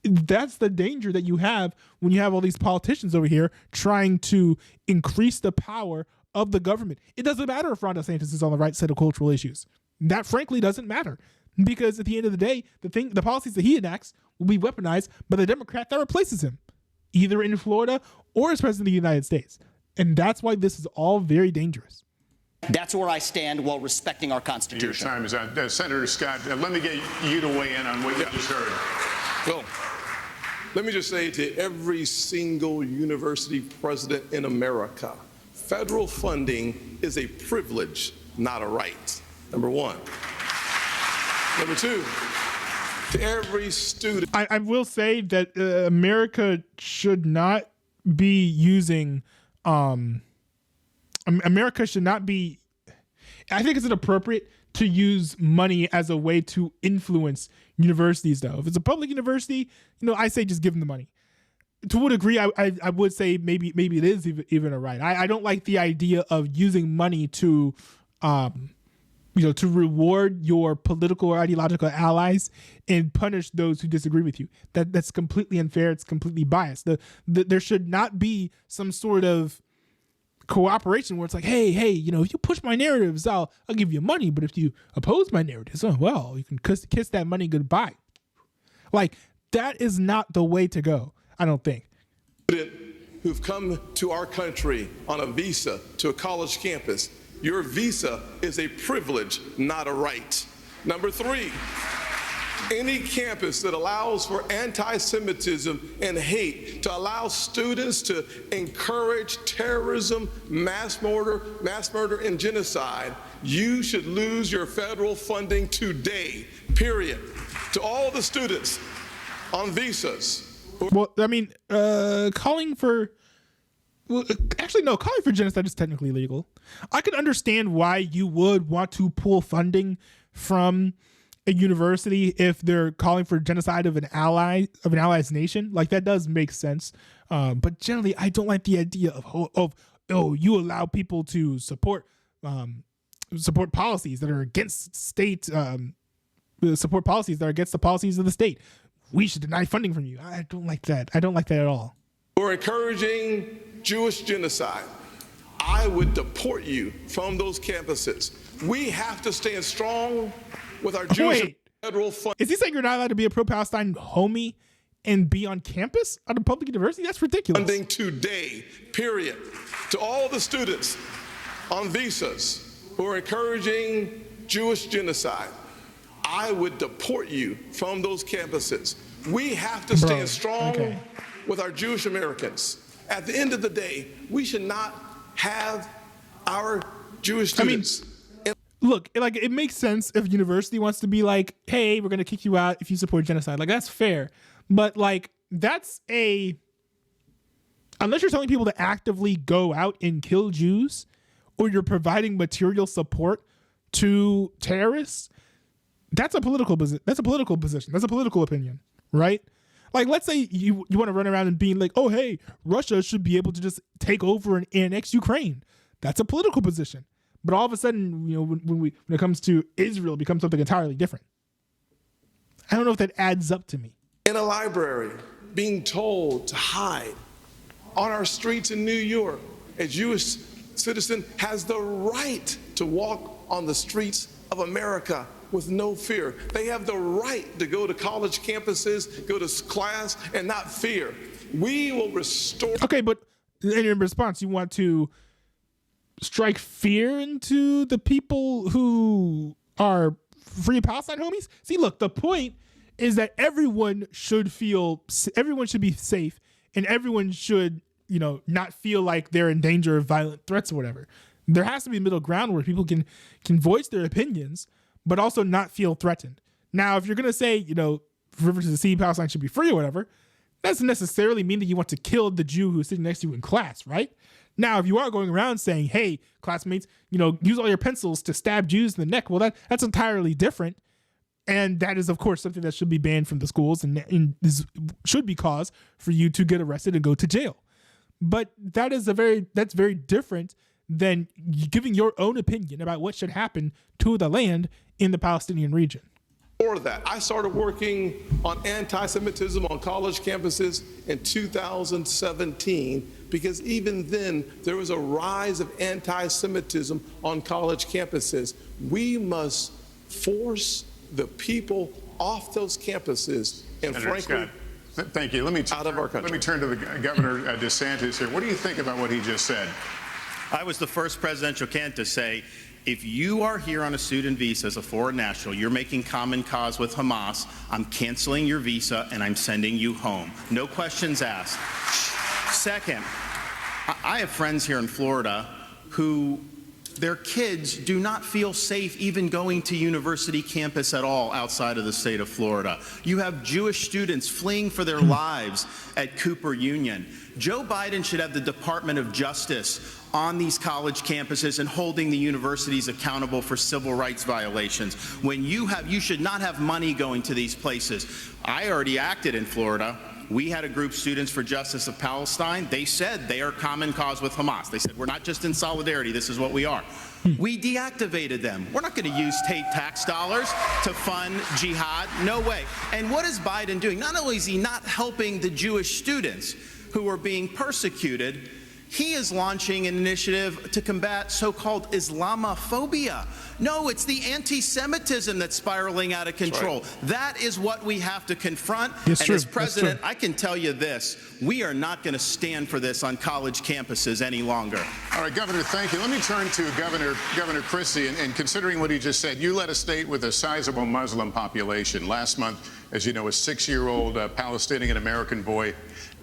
That's the danger that you have when you have all these politicians over here trying to increase the power of the government. It doesn't matter if Ron DeSantis is on the right side of cultural issues. That frankly doesn't matter, because at the end of the day, the policies that he enacts will be weaponized by the Democrat that replaces him, either in Florida or as president of the United States. And that's why this is all very dangerous. That's where I stand while respecting our Constitution. Your time is out. Senator Scott, let me get you to weigh in on what you just heard. Well, let me just say to every single university president in America, federal funding is a privilege, not a right. Number one. Number two, to every student. I will say that America should not be using, America should not be, I think it's inappropriate to use money as a way to influence universities, though. If it's a public university, I say just give them the money. To what degree, I would say maybe it is even a right. I don't like the idea of using money to, to reward your political or ideological allies and punish those who disagree with you. That's completely unfair. It's completely biased. There should not be some sort of cooperation where it's like, hey, if you push my narratives, I'll give you money. But if you oppose my narratives, well, you can kiss that money goodbye. Like, that is not the way to go, I don't think. Who've come to our country on a visa to a college campus, your visa is a privilege, not a right. Number 3, any campus that allows for anti-Semitism and hate, to allow students to encourage terrorism, mass murder, and genocide, you should lose your federal funding today, period. To all the students on visas. Well, I mean, calling for genocide is technically illegal. I can understand why you would want to pull funding from a university if they're calling for genocide of an ally's nation. Like, that does make sense. But generally, I don't like the idea of you allow people to support policies that are against state, support policies that are against the policies of the state. We should deny funding from you. I don't like that. I don't like that at all. Or encouraging Jewish genocide. I would deport you from those campuses. We have to stand strong with our Jewish federal funding. Is he saying you're not allowed to be a pro-Palestine homie and be on campus at a public university? That's ridiculous. Funding today, period. To all the students on visas who are encouraging Jewish genocide, I would deport you from those campuses. We have to stand strong with our Jewish Americans. At the end of the day, we should not have our Jewish students. Look, like, it makes sense if a university wants to be like, hey, we're going to kick you out if you support genocide. Like, that's fair. But, like, unless you're telling people to actively go out and kill Jews, or you're providing material support to terrorists, that's a political position. That's a political opinion, right? Like, let's say you want to run around and being like, oh, hey, Russia should be able to just take over and annex Ukraine. That's a political position. But all of a sudden, when it comes to Israel, it becomes something entirely different. I don't know if that adds up to me. In a library, being told to hide on our streets in New York, a Jewish citizen has the right to walk on the streets of America with no fear. They have the right to go to college campuses, go to class, and not fear. We will restore. Okay, but in response, you want to strike fear into the people who are Free Palestine homies? See, look, the point is that everyone should be safe, and everyone should, not feel like they're in danger of violent threats or whatever. There has to be a middle ground where people can voice their opinions, but also not feel threatened. Now, if you're going to say, River to the Sea, Palestine should be free or whatever, that doesn't necessarily mean that you want to kill the Jew who's sitting next to you in class, right? Now, if you are going around saying, hey, classmates, use all your pencils to stab Jews in the neck, well, that's entirely different. And that is, of course, something that should be banned from the schools and should be cause for you to get arrested and go to jail. But that's very different than giving your own opinion about what should happen to the land in the Palestinian region. For that, I started working on anti-Semitism on college campuses in 2017 because even then there was a rise of anti-Semitism on college campuses. We must force the people off those campuses and Senator frankly, Scott, thank you. Let me turn to the Governor DeSantis here. What do you think about what he just said? I was the first presidential candidate to say, if you are here on a student visa as a foreign national, you're making common cause with Hamas, I'm canceling your visa and I'm sending you home. No questions asked. Second, I have friends here in Florida who their kids do not feel safe even going to university campus at all outside of the state of Florida. You have Jewish students fleeing for their lives at Cooper Union. Joe Biden should have the Department of Justice on these college campuses and holding the universities accountable for civil rights violations. When you should not have money going to these places. I already acted in Florida. We had a group, Students for Justice of Palestine. They said they are common cause with Hamas. They said, we're not just in solidarity, this is what we are. We deactivated them. We're not going to use state tax dollars to fund jihad. No way. And what is Biden doing? Not only is he not helping the Jewish students who are being persecuted, he is launching an initiative to combat so-called Islamophobia. No, it's the anti-Semitism that's spiraling out of control. Right. That is what we have to confront. It's and true. as president, I can tell you this, we are not going to stand for this on college campuses any longer. All right, Governor, thank you. Let me turn to Governor Christie, and considering what he just said, you led a state with a sizable Muslim population. Last month, as you know, a 6-year-old Palestinian-American boy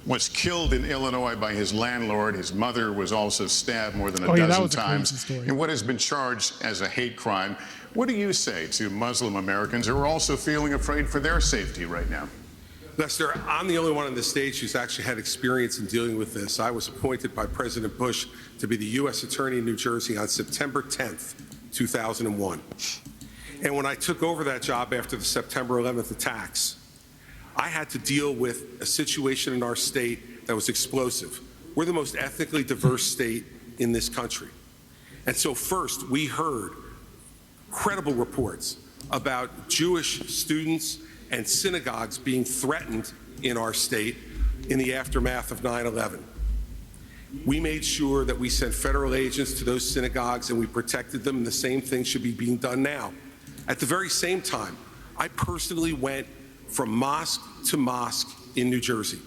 was killed in Illinois by his landlord. His mother was also stabbed more than a dozen times in what has been charged as a hate crime. What do you say to Muslim Americans who are also feeling afraid for their safety right now? Lester, I'm the only one on the stage who's actually had experience in dealing with this. I was appointed by President Bush to be the U.S. Attorney in New Jersey on September 10th, 2001. And when I took over that job after the September 11th attacks, I had to deal with a situation in our state that was explosive. We're the most ethnically diverse state in this country. And so first, we heard credible reports about Jewish students and synagogues being threatened in our state in the aftermath of 9/11. We made sure that we sent federal agents to those synagogues and we protected them, and the same thing should be being done now. At the very same time, I personally went from mosque to mosque in New Jersey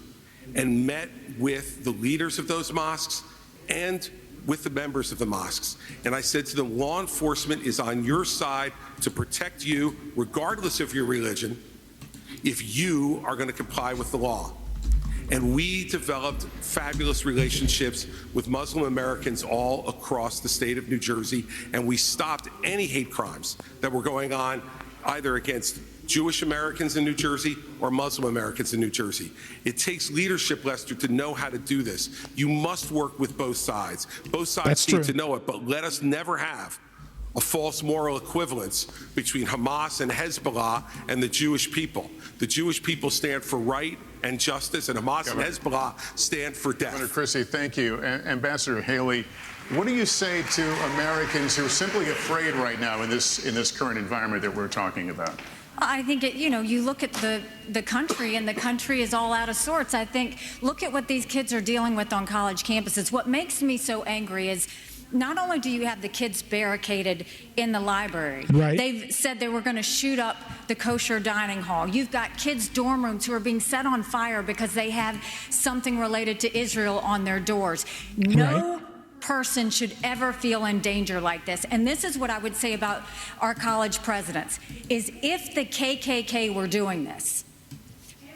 and met with the leaders of those mosques and with the members of the mosques. And I said to them, law enforcement is on your side to protect you, regardless of your religion, if you are going to comply with the law. And we developed fabulous relationships with Muslim Americans all across the state of New Jersey, and we stopped any hate crimes that were going on either against Jewish Americans in New Jersey or Muslim Americans in New Jersey. It takes leadership, Lester, to know how to do this. You must work with both sides. Both sides need to know it, but let us never have a false moral equivalence between Hamas and Hezbollah and the Jewish people. The Jewish people stand for right and justice, and Hamas and Hezbollah stand for death. Governor Christie, thank you. Ambassador Haley, what do you say to Americans who are simply afraid right now in this current environment that we're talking about? I think, you look at the country, and the country is all out of sorts. I think, look at what these kids are dealing with on college campuses. What makes me so angry is not only do you have the kids barricaded in the library, they've said they were going to shoot up the kosher dining hall. You've got kids' dorm rooms who are being set on fire because they have something related to Israel on their doors. No person should ever feel in danger like this. And this is what I would say about our college presidents, is if the KKK were doing this,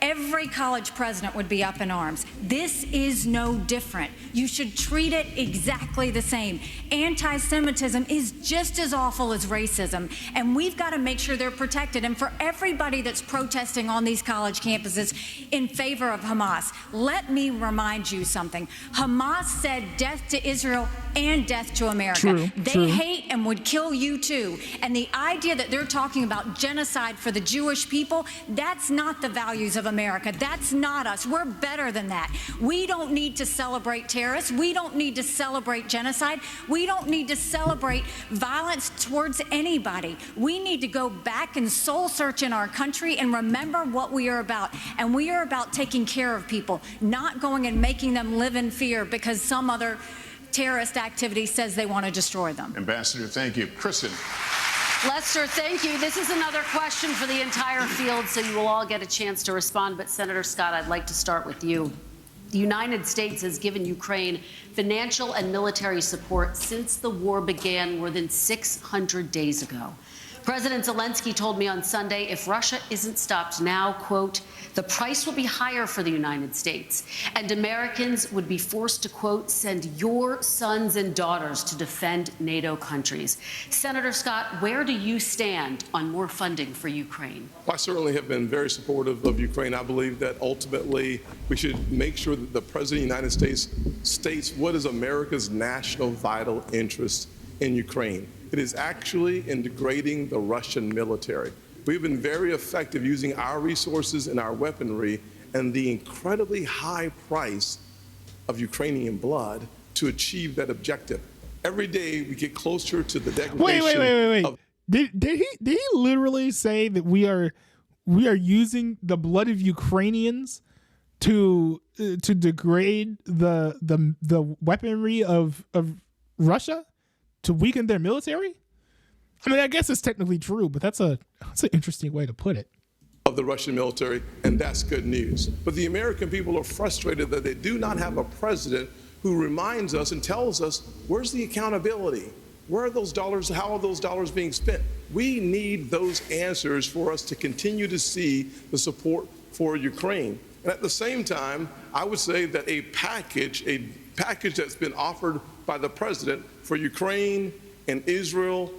every college president would be up in arms. This is no different. You should treat it exactly the same. Anti-Semitism is just as awful as racism, and we've got to make sure they're protected. And for everybody that's protesting on these college campuses in favor of Hamas, let me remind you something. Hamas said death to Israel and death to America. They hate and would kill you too. And the idea that they're talking about genocide for the Jewish people, that's not the values of America. That's not us. We're better than that. We don't need to celebrate terrorists. We don't need to celebrate genocide. We don't need to celebrate violence towards anybody. We need to go back and soul search in our country and remember what we are about. And we are about taking care of people, not going and making them live in fear because some other terrorist activity says they want to destroy them. Ambassador, thank you. Kristen. Lester, thank you. This is another question for the entire field, so you will all get a chance to respond. But Senator Scott, I'd like to start with you. The United States has given Ukraine financial and military support since the war began more than 600 days ago. President Zelensky told me on Sunday if Russia isn't stopped now, quote, the price will be higher for the United States, and Americans would be forced to, quote, send your sons and daughters to defend NATO countries. Senator Scott, where do you stand on more funding for Ukraine? I certainly have been very supportive of Ukraine. I believe that ultimately we should make sure that the President of the United States states what is America's national vital interest in Ukraine. It is actually in degrading the Russian military. We've been very effective using our resources and our weaponry and the incredibly high price of Ukrainian blood to achieve that objective. Every day we get closer to the degradation. Wait. Did he literally say that we are using the blood of Ukrainians to degrade the weaponry of Russia to weaken their military? I mean, I guess it's technically true, but that's an interesting way to put it. Of the Russian military, and that's good news. But the American people are frustrated that they do not have a president who reminds us and tells us, where's the accountability? Where are those dollars? How are those dollars being spent? We need those answers for us to continue to see the support for Ukraine. And at the same time, I would say that a package that's been offered by the president for Ukraine and Israel,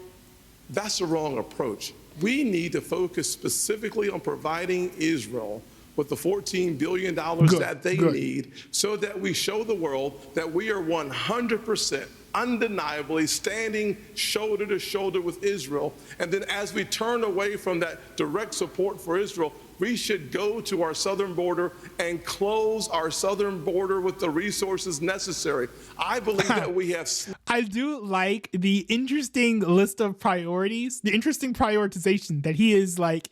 that's the wrong approach. We need to focus specifically on providing Israel with the $14 billion that they need so that we show the world that we are 100% undeniably standing shoulder to shoulder with Israel. And then as we turn away from that direct support for Israel, we should go to our southern border and close our southern border with the resources necessary. I believe that we have... I do like the interesting list of priorities, the interesting prioritization that he is like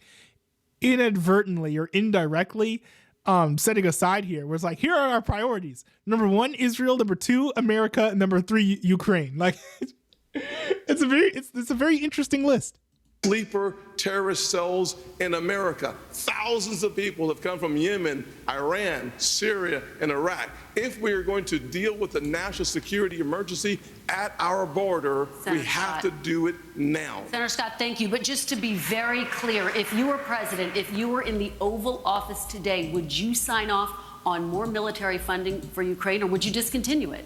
inadvertently or indirectly setting aside here, where it's like, here are our priorities. Number 1, Israel. Number 2, America. And number 3, Ukraine. Like, it's a very interesting list. Sleeper terrorist cells in America. Thousands of people have come from Yemen, Iran, Syria, and Iraq. If we are going to deal with the national security emergency at our border, we have to do it now. Senator Scott, thank you. But just to be very clear, if you were president, if you were in the Oval Office today, would you sign off on more military funding for Ukraine, or would you discontinue it?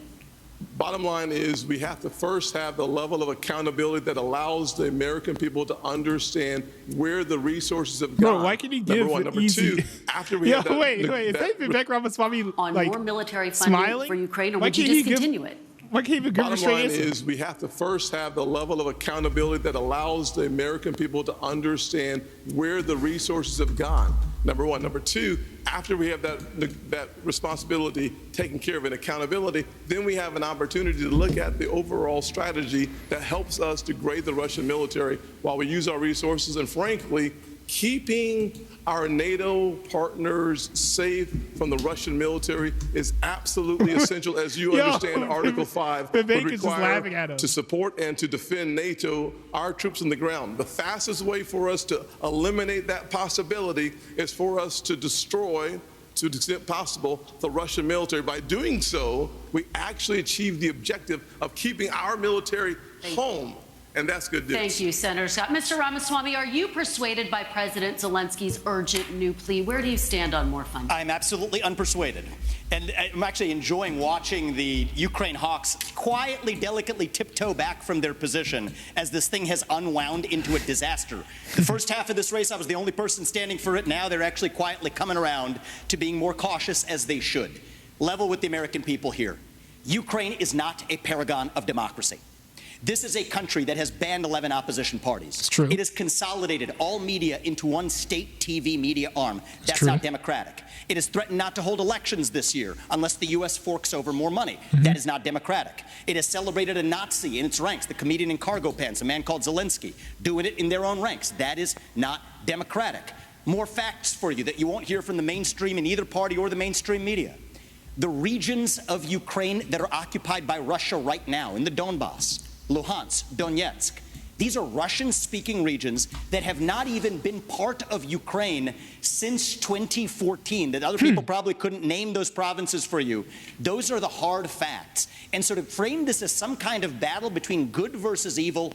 Bottom line is we have to first have the level of accountability that allows the American people to understand where the resources have gone. Bro, why can you give Number 1. Number easy... 2, after we have that... Wait. Is that Vivek Ramaswamy on like, more military funding smiling? For Ukraine, or would you discontinue it? Why can't you give a straight answer? Bottom line is we have to first have the level of accountability that allows the American people to understand where the resources have gone. Number 1. Number 2, after we have that responsibility taken care of and accountability, then we have an opportunity to look at the overall strategy that helps us degrade the Russian military while we use our resources and, frankly, keeping our NATO partners safe from the Russian military is absolutely essential, as you understand Article 5 would require to support and to defend NATO, our troops on the ground. The fastest way for us to eliminate that possibility is for us to destroy, to the extent possible, the Russian military. By doing so, we actually achieve the objective of keeping our military home. And that's good news. Thank you, Senator Scott. Mr. Ramaswamy, are you persuaded by President Zelensky's urgent new plea? Where do you stand on more funding? I'm absolutely unpersuaded. And I'm actually enjoying watching the Ukraine hawks quietly, delicately tiptoe back from their position as this thing has unwound into a disaster. The first half of this race, I was the only person standing for it. Now they're actually quietly coming around to being more cautious, as they should. Level with the American people here. Ukraine is not a paragon of democracy. This is a country that has banned 11 opposition parties. It's true. It has consolidated all media into one state TV media arm. That's not democratic. It has threatened not to hold elections this year unless the U.S. forks over more money. That is not democratic. It has celebrated a Nazi in its ranks, the comedian in cargo pants, a man called Zelensky, doing it in their own ranks. That is not democratic. More facts for you that you won't hear from the mainstream in either party or the mainstream media. The regions of Ukraine that are occupied by Russia right now in the Donbass, Luhansk, Donetsk. These are Russian-speaking regions that have not even been part of Ukraine since 2014, that other people probably couldn't name those provinces for you. Those are the hard facts. And so to frame this as some kind of battle between good versus evil,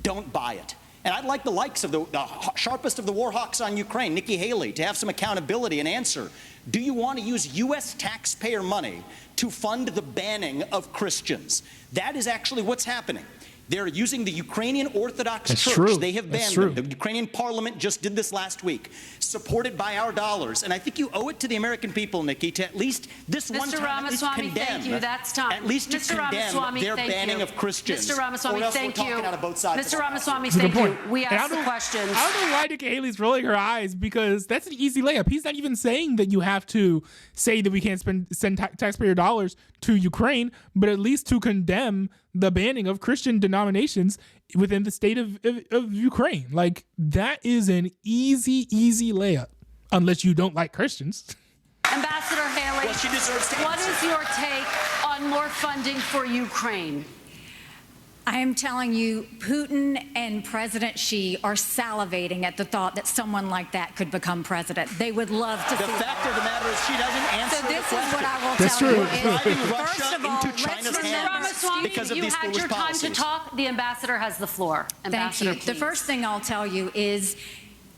don't buy it. And I'd like the likes of the sharpest of the war hawks on Ukraine, Nikki Haley, to have some accountability and answer. Do you want to use U.S. taxpayer money to fund the banning of Christians? That is actually what's happening. They're using the Ukrainian Orthodox Church. True. They have banned them. The Ukrainian parliament just did this last week, supported by our dollars. And I think you owe it to the American people, Nikki, to at least this one time at least condemn. Thank you. That's time. At least to condemn their banning of Christians. Mr. Ramaswamy, thank you. Out of both sides Mr. Ramaswamy, That's a thank good you. point. We And asked the questions. I don't know why Nikki Haley's rolling her eyes, because that's an easy layup. He's not even saying that you have to say that we can't send taxpayer dollars to Ukraine, but at least to condemn the banning of Christian denominations within the state of Ukraine. Like, that is an easy layup, unless you don't like Christians. Ambassador Haley, well, she deserves to what answer. is your take on more funding for Ukraine? I am telling you, Putin and President Xi are salivating at the thought that someone like that could become president. They would love to see The fact of the matter is she doesn't answer So this the is question. what I will That's tell true. you. We're driving First Russia of all, into let's China's Mr. hands Ramaswamy, because of you these had foolish your time policies. to talk. The ambassador has the floor. Thank Ambassador, you. The please. first thing I'll tell you is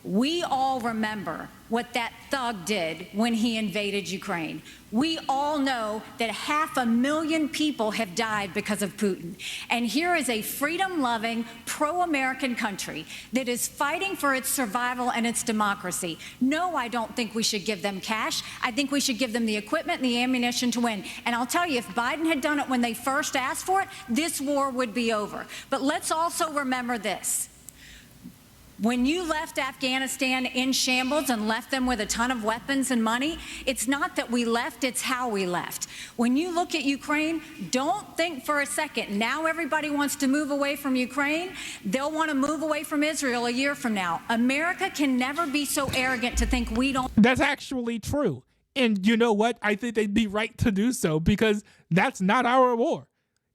we all remember what that thug did when he invaded Ukraine. We all know that 500,000 people have died because of Putin. And here is a freedom-loving, pro-American country that is fighting for its survival and its democracy. No, I don't think we should give them cash. I think we should give them the equipment and the ammunition to win. And I'll tell you, if Biden had done it when they first asked for it, this war would be over. But let's also remember this. When you left Afghanistan in shambles and left them with a ton of weapons and money, it's not that we left, it's how we left. When you look at Ukraine, don't think for a second, now everybody wants to move away from Ukraine. They'll want to move away from Israel a year from now. America can never be so arrogant to think we don't. That's actually true. And you know what? I think they'd be right to do so, because that's not our war.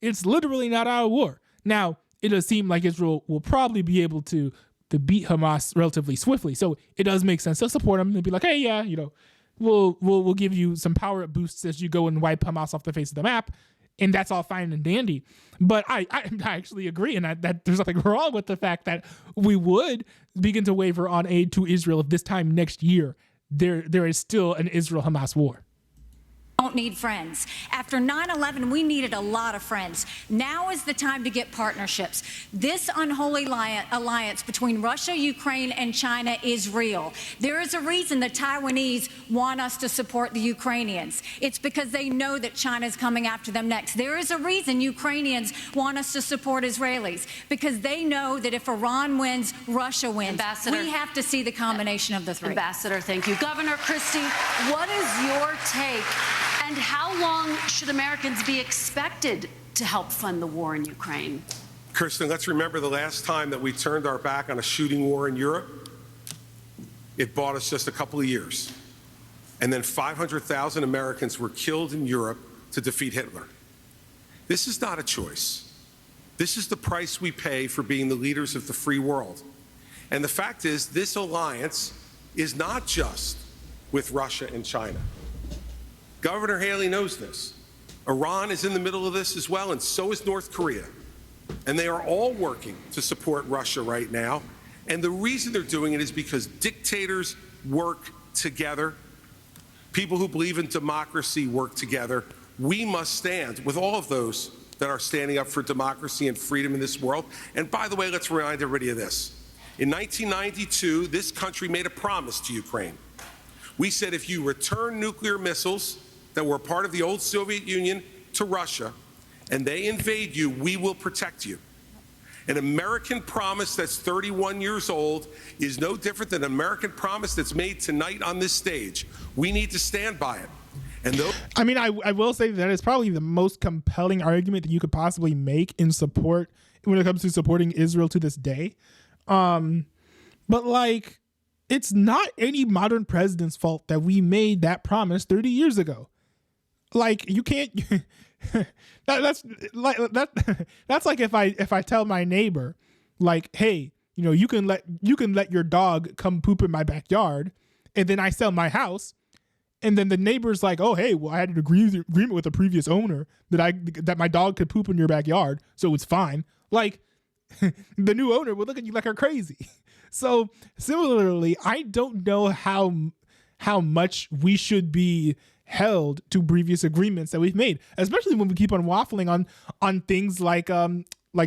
It's literally not our war. Now, it does seem like Israel will probably be able to beat Hamas relatively swiftly. So it does make sense to support them and be like, hey, yeah, we'll give you some power up boosts as you go and wipe Hamas off the face of the map. And that's all fine and dandy. But I actually agree, and that there's nothing wrong with the fact that we would begin to waver on aid to Israel if this time next year there is still an Israel-Hamas war. Don't need friends. After 9/11, we needed a lot of friends. Now is the time to get partnerships. This unholy alliance between Russia, Ukraine, and China is real. There is a reason the Taiwanese want us to support the Ukrainians. It's because they know that China is coming after them next. There is a reason Ukrainians want us to support Israelis, because they know that if Iran wins, Russia wins. Ambassador, we have to see the combination of the three. Ambassador, thank you. Governor Christie, what is your take? And how long should Americans be expected to help fund the war in Ukraine? Kirsten, let's remember the last time that we turned our back on a shooting war in Europe. It bought us just a couple of years. And then 500,000 Americans were killed in Europe to defeat Hitler. This is not a choice. This is the price we pay for being the leaders of the free world. And the fact is, this alliance is not just with Russia and China. Governor Haley knows this. Iran is in the middle of this as well, and so is North Korea. And they are all working to support Russia right now. And the reason they're doing it is because dictators work together. People who believe in democracy work together. We must stand with all of those that are standing up for democracy and freedom in this world. And by the way, let's remind everybody of this. In 1992, this country made a promise to Ukraine. We said, if you return nuclear missiles that were part of the old Soviet Union to Russia, and they invade you, we will protect you. An American promise that's 31 years old is no different than an American promise that's made tonight on this stage. We need to stand by it. And I mean, I will say that is probably the most compelling argument that you could possibly make in support when it comes to supporting Israel to this day. But like, it's not any modern president's fault that we made that promise 30 years ago. Like, you can't. That's like if I tell my neighbor, like, hey, you can let your dog come poop in my backyard, and then I sell my house, and then the neighbor's like, oh, hey, well, I had an agreement with the previous owner that my dog could poop in your backyard, so it's fine. Like, the new owner would look at you like you're crazy. So similarly, I don't know how much we should be held to previous agreements that we've made, especially when we keep on waffling on things like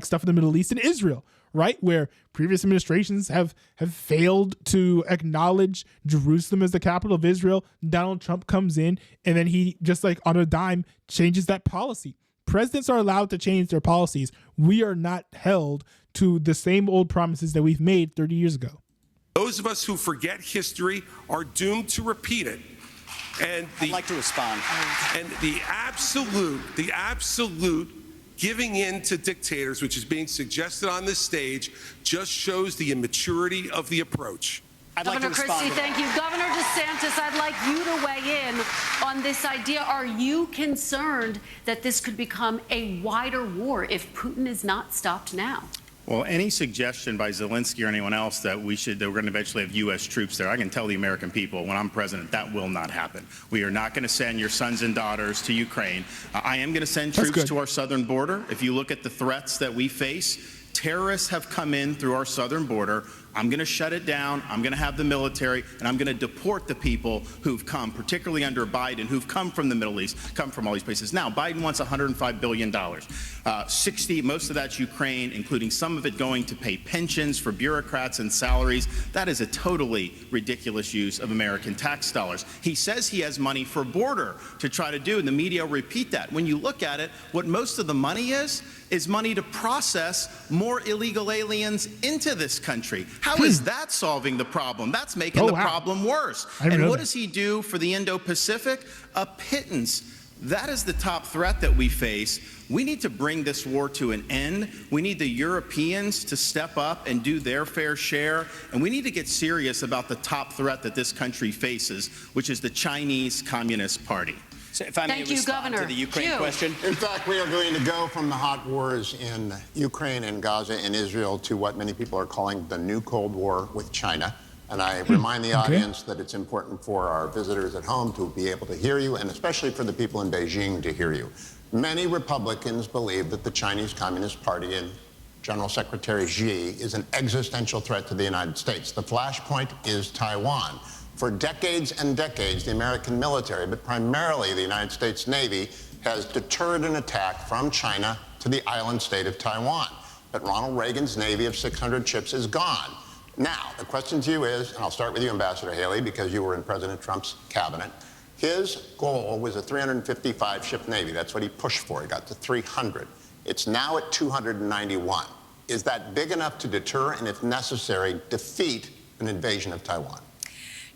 stuff in the Middle East and Israel, right? Where previous administrations have failed to acknowledge Jerusalem as the capital of Israel. Donald Trump comes in and then he just like on a dime changes that policy. Presidents are allowed to change their policies. We are not held to the same old promises that we've made 30 years ago. Those of us who forget history are doomed to repeat it. And I'd like to respond. And the absolute giving in to dictators, which is being suggested on this stage, just shows the immaturity of the approach. Governor Christie, thank you. Governor DeSantis, I'd like you to weigh in on this idea. Are you concerned that this could become a wider war if Putin is not stopped now? Well, any suggestion by Zelensky or anyone else that we're going to eventually have U.S. troops there, I can tell the American people when I'm president that will not happen. We are not going to send your sons and daughters to Ukraine. I am going to send troops to our southern border. If you look at the threats that we face, terrorists have come in through our southern border. I'm going to shut it down. I'm going to have the military, and I'm going to deport the people who've come, particularly under Biden, who've come from the Middle East, come from all these places. Now, Biden wants $105 billion. 60, most of that's Ukraine, including some of it going to pay pensions for bureaucrats and salaries. That is a totally ridiculous use of American tax dollars. He says he has money for border to try to do, and the media repeat that. When you look at it, what most of the money is money to process more illegal aliens into this country. How is that solving the problem? That's making the problem worse. And what does he do for the Indo-Pacific? A pittance. That is the top threat that we face. We need to bring this war to an end. We need the Europeans to step up and do their fair share. And we need to get serious about the top threat that this country faces, which is the Chinese Communist Party. So if I may respond to the Ukraine question. In fact, we are going to go from the hot wars in Ukraine and Gaza and Israel to what many people are calling the new Cold War with China. And I remind the audience that it's important for our visitors at home to be able to hear you, and especially for the people in Beijing to hear you. Many Republicans believe that the Chinese Communist Party and General Secretary Xi is an existential threat to the United States. The flashpoint is Taiwan. For decades and decades, the American military, but primarily the United States Navy, has deterred an attack from China to the island state of Taiwan. But Ronald Reagan's Navy of 600 ships is gone. Now, the question to you is, and I'll start with you, Ambassador Haley, because you were in President Trump's cabinet. His goal was a 355-ship Navy. That's what he pushed for. He got to 300. It's now at 291. Is that big enough to deter and, if necessary, defeat an invasion of Taiwan?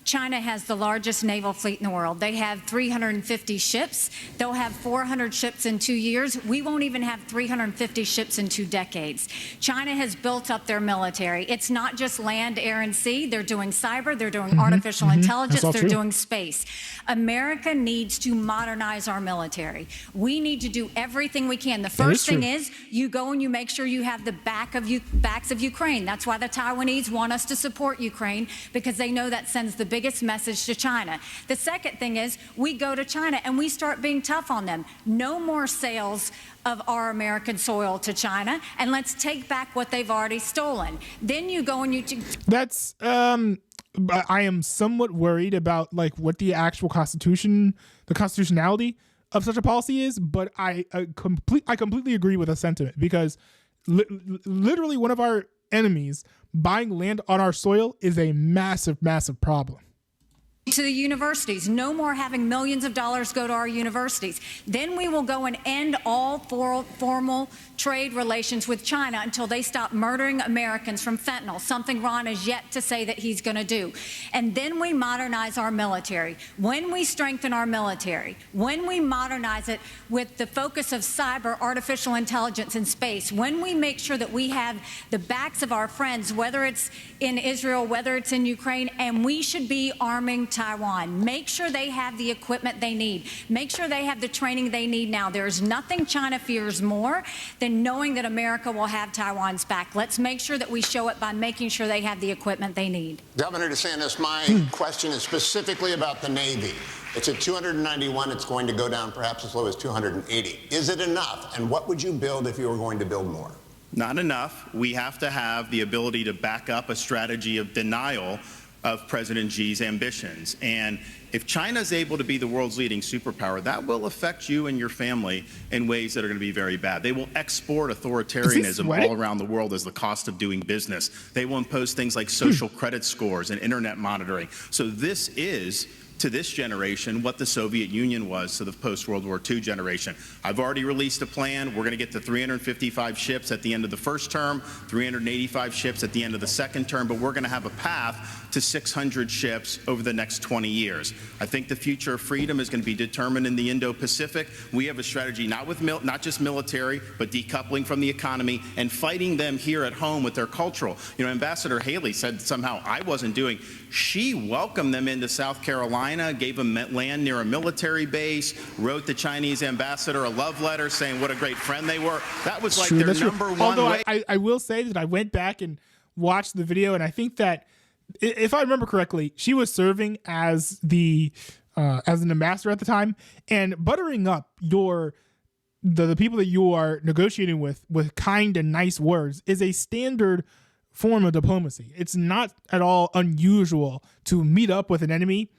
China has the largest naval fleet in the world. They have 350 ships. They'll have 400 ships in 2 years. We won't even have 350 ships in 2 decades. China has built up their military. It's not just land, air, and sea. They're doing cyber. They're doing artificial intelligence. They're doing space. America needs to modernize our military. We need to do everything we can. The first thing is you go and you make sure you have the backs of Ukraine. That's why the Taiwanese want us to support Ukraine, because they know that sends the biggest message to China. The second thing is we go to China and we start being tough on them. No more sales of our American soil to China, and let's take back what they've already stolen. Then you go and you... That's, I am somewhat worried about like what the actual constitutionality of such a policy is, but I completely agree with the sentiment, because literally one of our enemies buying land on our soil is a massive, massive problem. To the universities. No more having millions of dollars go to our universities. Then we will go and end all formal trade relations with China until they stop murdering Americans from fentanyl, something Ron has yet to say that he's going to do. And then we modernize our military. When we strengthen our military, when we modernize it with the focus of cyber, artificial intelligence, and space, when we make sure that we have the backs of our friends, whether it's in Israel, whether it's in Ukraine, and we should be arming Taiwan. Make sure they have the equipment they need. Make sure they have the training they need now. There is nothing China fears more than knowing that America will have Taiwan's back. Let's make sure that we show it by making sure they have the equipment they need. Governor DeSantis, my question is specifically about the Navy. It's at 291. It's going to go down perhaps as low as 280. Is it enough? And what would you build if you were going to build more? Not enough. We have to have the ability to back up a strategy of denial of President Xi's ambitions. And if China is able to be the world's leading superpower, that will affect you and your family in ways that are going to be very bad. They will export authoritarianism all around the world as the cost of doing business. They will impose things like social credit scores and internet monitoring. So this is, to this generation, what the Soviet Union was to the post-World War II generation. I've already released a plan. We're going to get to 355 ships at the end of the first term, 385 ships at the end of the second term, but we're going to have a path to 600 ships over the next 20 years. I think the future of freedom is going to be determined in the Indo-Pacific. We have a strategy not just military, but decoupling from the economy and fighting them here at home with their cultural. You know, Ambassador Haley said somehow I wasn't doing. She welcomed them into South Carolina, gave them land near a military base, wrote the Chinese ambassador a love letter saying what a great friend they were. That was like their number one Although way. I will say that I went back and watched the video, and I think that if I remember correctly, she was serving as an ambassador at the time, and buttering up the people that you are negotiating with kind and nice words is a standard form of diplomacy. It's not at all unusual to meet up with an enemy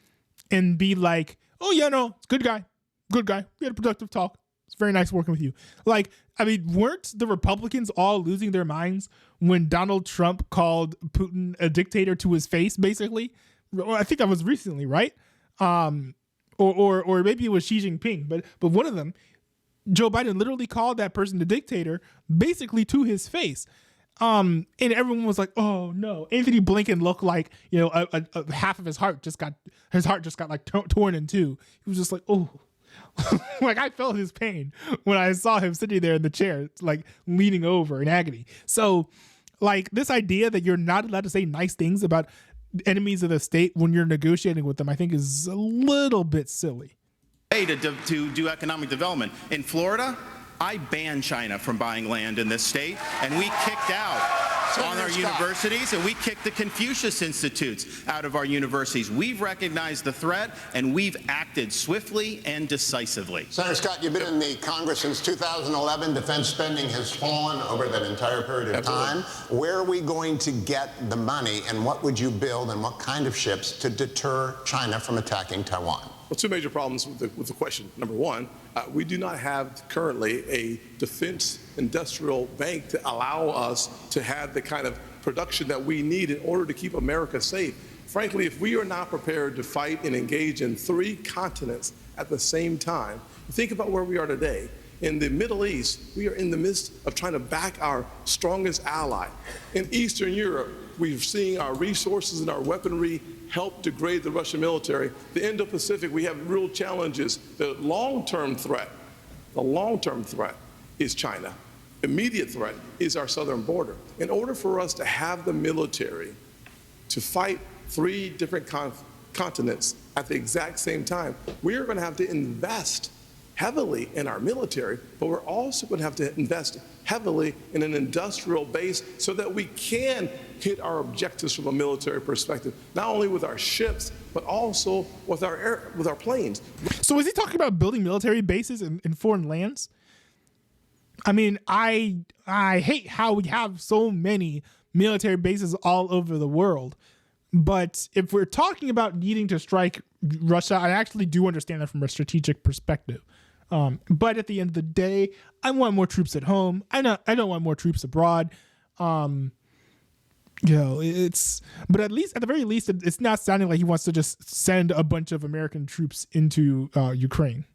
and be like, oh yeah, no, it's good guy. We had a productive talk. It's very nice working with you. Like, I mean, weren't the Republicans all losing their minds when Donald Trump called Putin a dictator to his face, basically? Well, I think that was recently, right? Or maybe it was Xi Jinping, but one of them, Joe Biden literally called that person a dictator, basically to his face. And everyone was like, "Oh no!" Anthony Blinken looked like, you know, a half of his heart just got like torn in two. He was just like, "Oh." Like, I felt his pain when I saw him sitting there in the chair, like leaning over in agony. So, like, this idea that you're not allowed to say nice things about enemies of the state when you're negotiating with them, I think is a little bit silly. To do economic development. In Florida, I banned China from buying land in this state, and we kicked out on our universities, and we kicked the Confucius Institutes out of our universities. We've recognized the threat, and we've acted swiftly and decisively. Senator Scott, you've been in the Congress since 2011. Defense spending has fallen over that entire period of time. Where are we going to get the money, and what would you build, and what kind of ships to deter China from attacking Taiwan? Well, two major problems with the question. Number one, we do not have currently a defense industrial bank to allow us to have the kind of production that we need in order to keep America safe. Frankly, if we are not prepared to fight and engage in 3 continents at the same time, think about where we are today. In the Middle East, we are in the midst of trying to back our strongest ally. In Eastern Europe, we're seeing our resources and our weaponry help degrade the Russian military. The Indo-Pacific, we have real challenges. The long-term threat is China. Immediate threat is our southern border. In order for us to have the military to fight 3 different continents at the exact same time, we're going to have to invest heavily in our military, but we're also going to have to invest heavily in an industrial base so that we can hit our objectives from a military perspective, not only with our ships, but also with our planes. So is he talking about building military bases in foreign lands? I mean, I hate how we have so many military bases all over the world. But if we're talking about needing to strike Russia, I actually do understand that from a strategic perspective. But at the end of the day, I want more troops at home. I don't want more troops abroad. You know, but at the very least, it's not sounding like he wants to just send a bunch of American troops into Ukraine.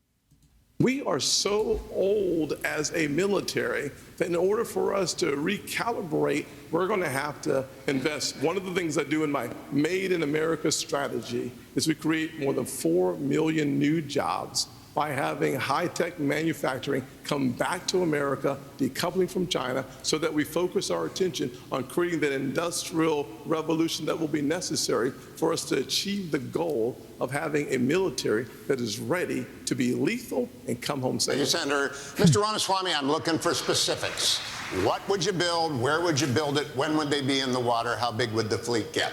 We are so old as a military that in order for us to recalibrate, we're going to have to invest. One of the things I do in my Made in America strategy is we create more than 4 million new jobs by having high-tech manufacturing come back to America, decoupling from China, so that we focus our attention on creating that industrial revolution that will be necessary for us to achieve the goal of having a military that is ready to be lethal and come home safe. Thank you, Senator. Mr. Ramaswamy, I'm looking for specifics. What would you build? Where would you build it? When would they be in the water? How big would the fleet get?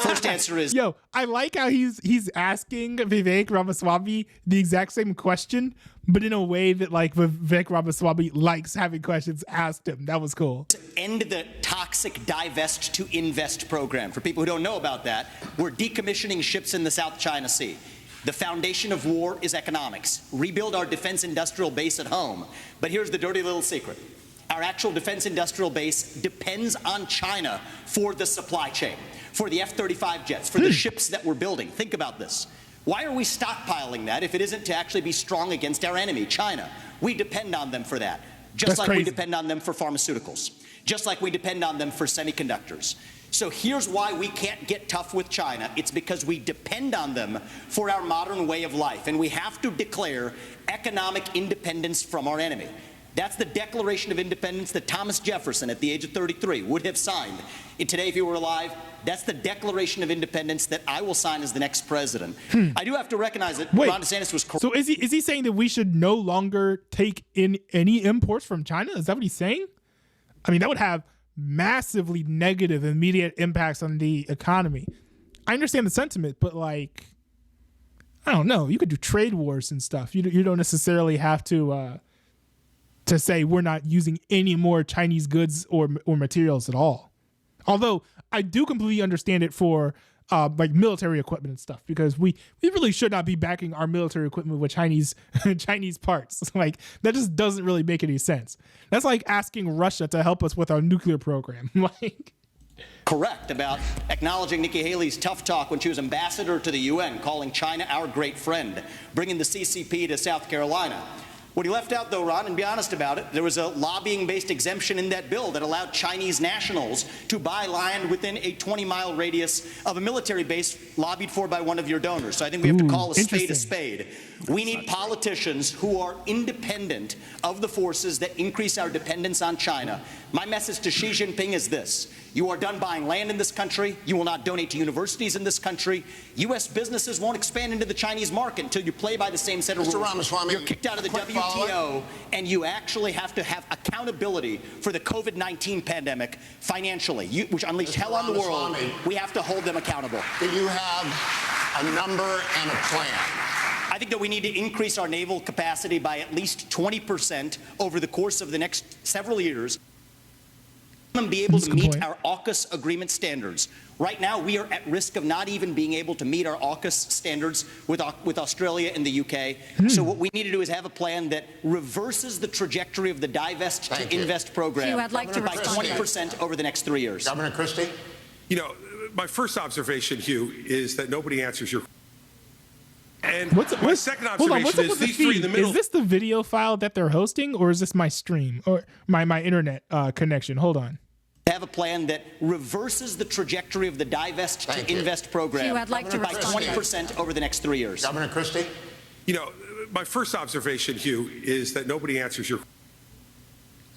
First answer is Yo, I like how he's asking Vivek Ramaswamy the exact same question, but in a way that like Vivek Ramaswamy likes having questions asked him. That was cool. end the toxic divest to invest program. For people who don't know about that, we're decommissioning ships in the South China Sea. The foundation of war is economics. Rebuild our defense industrial base at home. But here's the dirty little secret. Our actual defense industrial base depends on China for the supply chain, for the F-35 jets, for the ships that we're building. Think about this. Why are we stockpiling that if it isn't to actually be strong against our enemy, China? We depend on them for that, just like we depend on them for pharmaceuticals, just like we depend on them for semiconductors. So here's why we can't get tough with China. It's because we depend on them for our modern way of life, and we have to declare economic independence from our enemy. That's the Declaration of Independence that Thomas Jefferson, at the age of 33, would have signed. And today, if he were alive, that's the Declaration of Independence that I will sign as the next president. I do have to recognize that Ron DeSantis was correct. So is he saying that we should no longer take in any imports from China? Is that what he's saying? I mean, that would have massively negative immediate impacts on the economy. I understand the sentiment, but like, I don't know. You could do trade wars and stuff. You don't necessarily have to say we're not using any more Chinese goods or materials at all. Although I do completely understand it for like military equipment and stuff, because we really should not be backing our military equipment with Chinese parts. Like, that just doesn't really make any sense. That's like asking Russia to help us with our nuclear program. Like, correct about acknowledging Nikki Haley's tough talk when she was ambassador to the UN, calling China our great friend, bringing the CCP to South Carolina. What he left out, though, Ron, and be honest about it, there was a lobbying-based exemption in that bill that allowed Chinese nationals to buy land within a 20-mile radius of a military base lobbied for by one of your donors. So I think we have to call a spade a spade. We need politicians who are independent of the forces that increase our dependence on China. My message to Xi Jinping is this. You are done buying land in this country. You will not donate to universities in this country. U.S. businesses won't expand into the Chinese market until you play by the same set of rules. Ramaswamy, you're kicked out of the WTO, and you actually have to have accountability for the COVID-19 pandemic financially, which unleashed hell on the world. We have to hold them accountable. Do you have a number and a plan? I think that we need to increase our naval capacity by at least 20% over the course of the next several years and be able to meet our AUKUS agreement standards. Right now, we are at risk of not even being able to meet our AUKUS standards with Australia and the UK. So what we need to do is have a plan that reverses the trajectory of the divest to invest program I'd like to by 20% over the next 3 years. Governor Christie? You know, my first observation, Hugh, is that nobody answers your and my second observation is these three in the middle. Is this the video file that they're hosting, or is this my stream or my internet connection? Hold on. Have a plan that reverses the trajectory of the divest to invest program I'd like to by 20% over the next 3 years. Governor Christie? You know, my first observation, Hugh, is that nobody answers your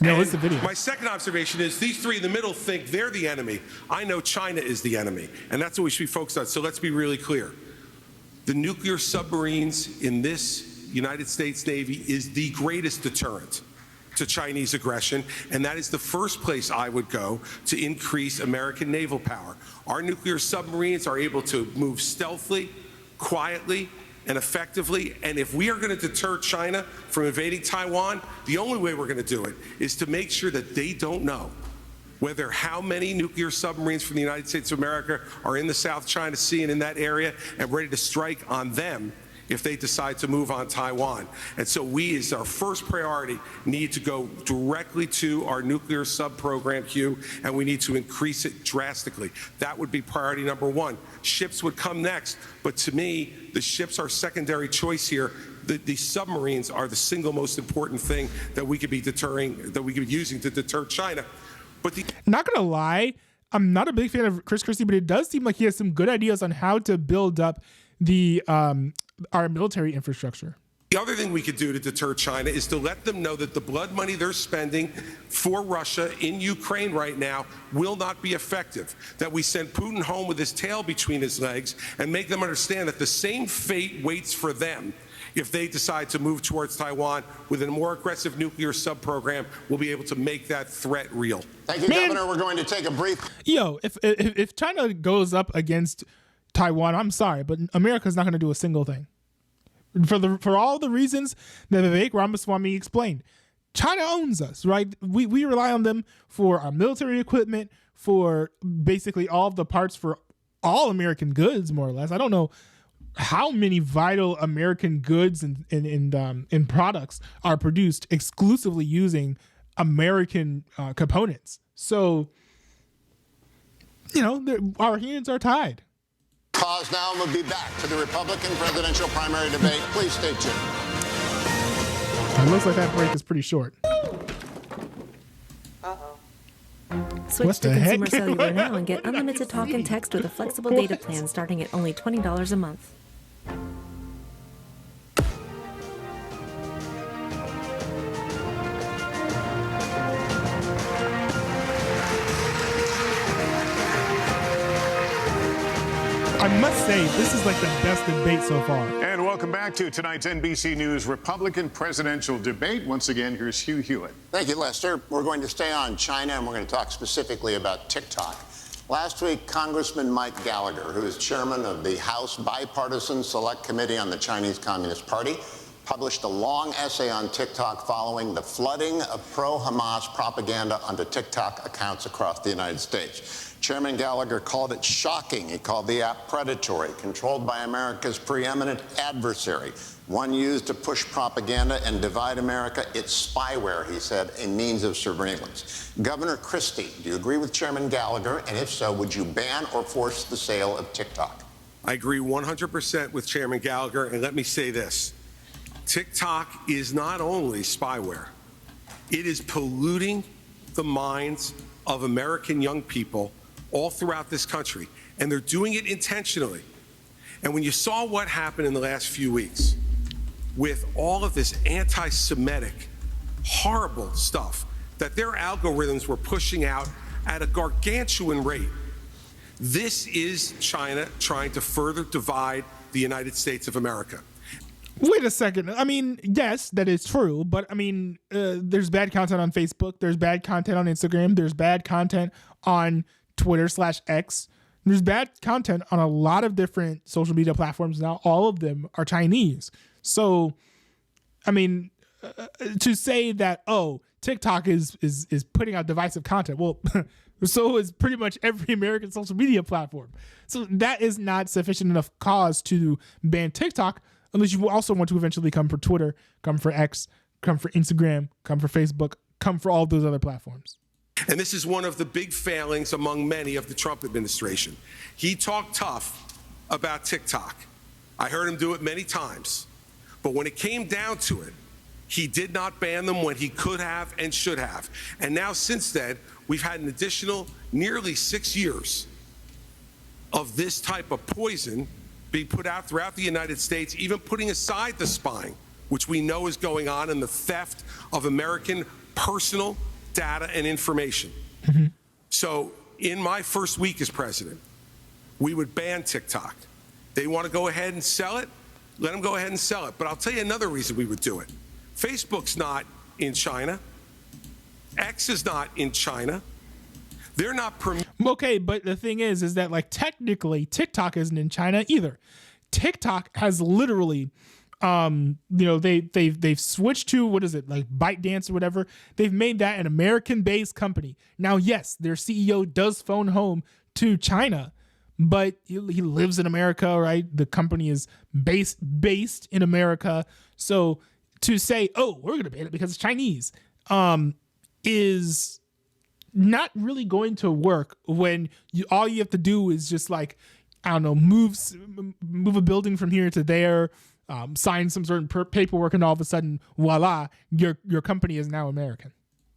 No, it's the video. My second observation is these three in the middle think they're the enemy. I know China is the enemy, and that's what we should be focused on. So let's be really clear. The nuclear submarines in this United States Navy is the greatest deterrent to Chinese aggression, and that is the first place I would go to increase American naval power. Our nuclear submarines are able to move stealthily, quietly, and effectively, and if we are going to deter China from invading Taiwan, the only way we're going to do it is to make sure that they don't know whether how many nuclear submarines from the United States of America are in the South China Sea and in that area and ready to strike on them if they decide to move on Taiwan. And so we, as our first priority, need to go directly to our nuclear sub program, Hugh, and we need to increase it drastically. That would be priority number one. Ships would come next, but to me, the ships are secondary choice here. The submarines are the single most important thing that we could be deterring, that we could be using to deter China. But not gonna lie, I'm not a big fan of Chris Christie, but it does seem like he has some good ideas on how to build up the our military infrastructure. The other thing we could do to deter China is to let them know that the blood money they're spending for Russia in Ukraine right now will not be effective, that we send Putin home with his tail between his legs and make them understand that the same fate waits for them If they decide to move towards Taiwan with a more aggressive nuclear sub-program, we'll be able to make that threat real. Thank you, Governor. We're going to take a brief... Yo, if China goes up against Taiwan, I'm sorry, but America's not going to do a single thing. For all the reasons that Vivek Ramaswamy explained. China owns us, right? We rely on them for our military equipment, for basically all of the parts for all American goods, more or less. I don't know how many vital American goods and products are produced exclusively using American components. So, our hands are tied. Pause now, and we'll be back to the Republican presidential primary debate. Please stay tuned. It looks like that break is pretty short. Switch to Consumer Cellular now and get unlimited talk and text with a flexible data plan starting at only $20 a month. I must say, this is like the best debate so far. And welcome back to tonight's NBC News Republican presidential debate. Once again, here's Hugh Hewitt. Thank you, Lester. We're going to stay on China, and we're going to talk specifically about TikTok. Last week, Congressman Mike Gallagher, who is chairman of the House Bipartisan Select Committee on the Chinese Communist Party, published a long essay on TikTok following the flooding of pro-Hamas propaganda onto TikTok accounts across the United States. Chairman Gallagher called it shocking. He called the app predatory, controlled by America's preeminent adversary, one used to push propaganda and divide America. It's spyware, he said, a means of surveillance. Governor Christie, do you agree with Chairman Gallagher? And if so, would you ban or force the sale of TikTok? I agree 100% with Chairman Gallagher, and let me say this. TikTok is not only spyware, it is polluting the minds of American young people all throughout this country, and they're doing it intentionally. And when you saw what happened in the last few weeks with all of this anti-Semitic, horrible stuff that their algorithms were pushing out at a gargantuan rate, this is China trying to further divide the United States of America. Wait a second. I mean, yes, that is true. But I mean, there's bad content on Facebook. There's bad content on Instagram. There's bad content on Twitter/X. There's bad content on a lot of different social media platforms now. All of them are Chinese. So, I mean, to say that, oh, TikTok is putting out divisive content. Well, so is pretty much every American social media platform. So that is not sufficient enough cause to ban TikTok, unless you also want to eventually come for Twitter, come for X, come for Instagram, come for Facebook, come for all those other platforms. And this is one of the big failings among many of the Trump administration. He talked tough about TikTok. I heard him do it many times. But when it came down to it, he did not ban them when he could have and should have. And now since then, we've had an additional nearly 6 years of this type of poison being put out throughout the United States, even putting aside the spying, which we know is going on, and the theft of American personal data and information. Mm-hmm. So in my first week as president, we would ban TikTok. They want to go ahead and sell it? Let them go ahead and sell it. But I'll tell you another reason we would do it. Facebook's not in China. X is not in China. They're not okay, but the thing is that like technically TikTok isn't in China either. TikTok has literally they've switched to, what is it, like ByteDance or whatever. They've made that an American-based company. Now, yes, their CEO does phone home to China, but he lives in America, right? The company is based in America. So to say, oh, we're going to ban it because it's Chinese, is not really going to work when all you have to do is just like, I don't know, move a building from here to there, sign some certain paperwork, and all of a sudden, voila, your company is now American.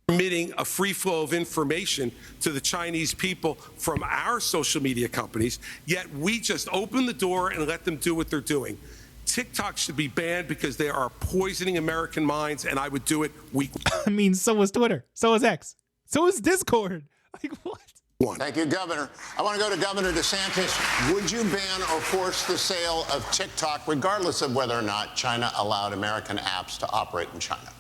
Permitting a free flow of information to the Chinese people from our social media companies, yet we just open the door and let them do what they're doing. TikTok should be banned because they are poisoning American minds, and I would do it weekly. I mean, so is Twitter, so is X, so is Discord. Like, what? Thank you, Governor. I want to go to Governor DeSantis. Would you ban or force the sale of TikTok, regardless of whether or not China allowed American apps to operate in China?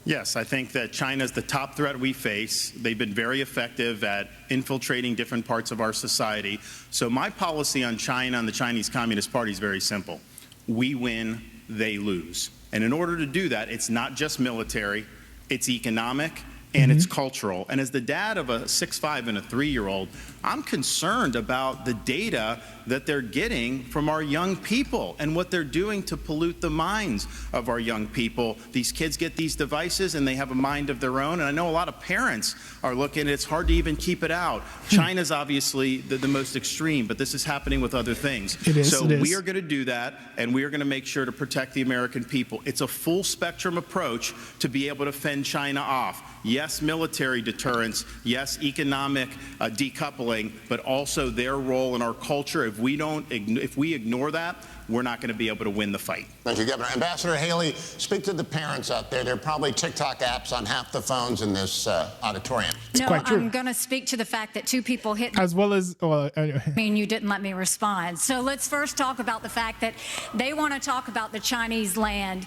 Yes, I think that China is the top threat we face. They've been very effective at infiltrating different parts of our society. So my policy on China and the Chinese Communist Party is very simple. We win, they lose. And in order to do that, it's not just military, it's economic, and it's cultural. And as the dad of a 6'5" and a 3-year-old, I'm concerned about the data that they're getting from our young people and what they're doing to pollute the minds of our young people. These kids get these devices and they have a mind of their own. And I know a lot of parents are looking, it's hard to even keep it out. China's obviously the most extreme, but this is happening with other things. So we are going to do that, and we are going to make sure to protect the American people. It's a full spectrum approach to be able to fend China off. Yes, military deterrence. Yes, economic decoupling, but also their role in our culture. If we ignore that, we're not going to be able to win the fight. Thank you, Governor. Ambassador Haley, speak to the parents out there. There are probably TikTok apps on half the phones in this auditorium. No, I'm going to speak to the fact that 2 people hit me. As well as, I mean, you didn't let me respond. So let's first talk about the fact that they want to talk about the Chinese land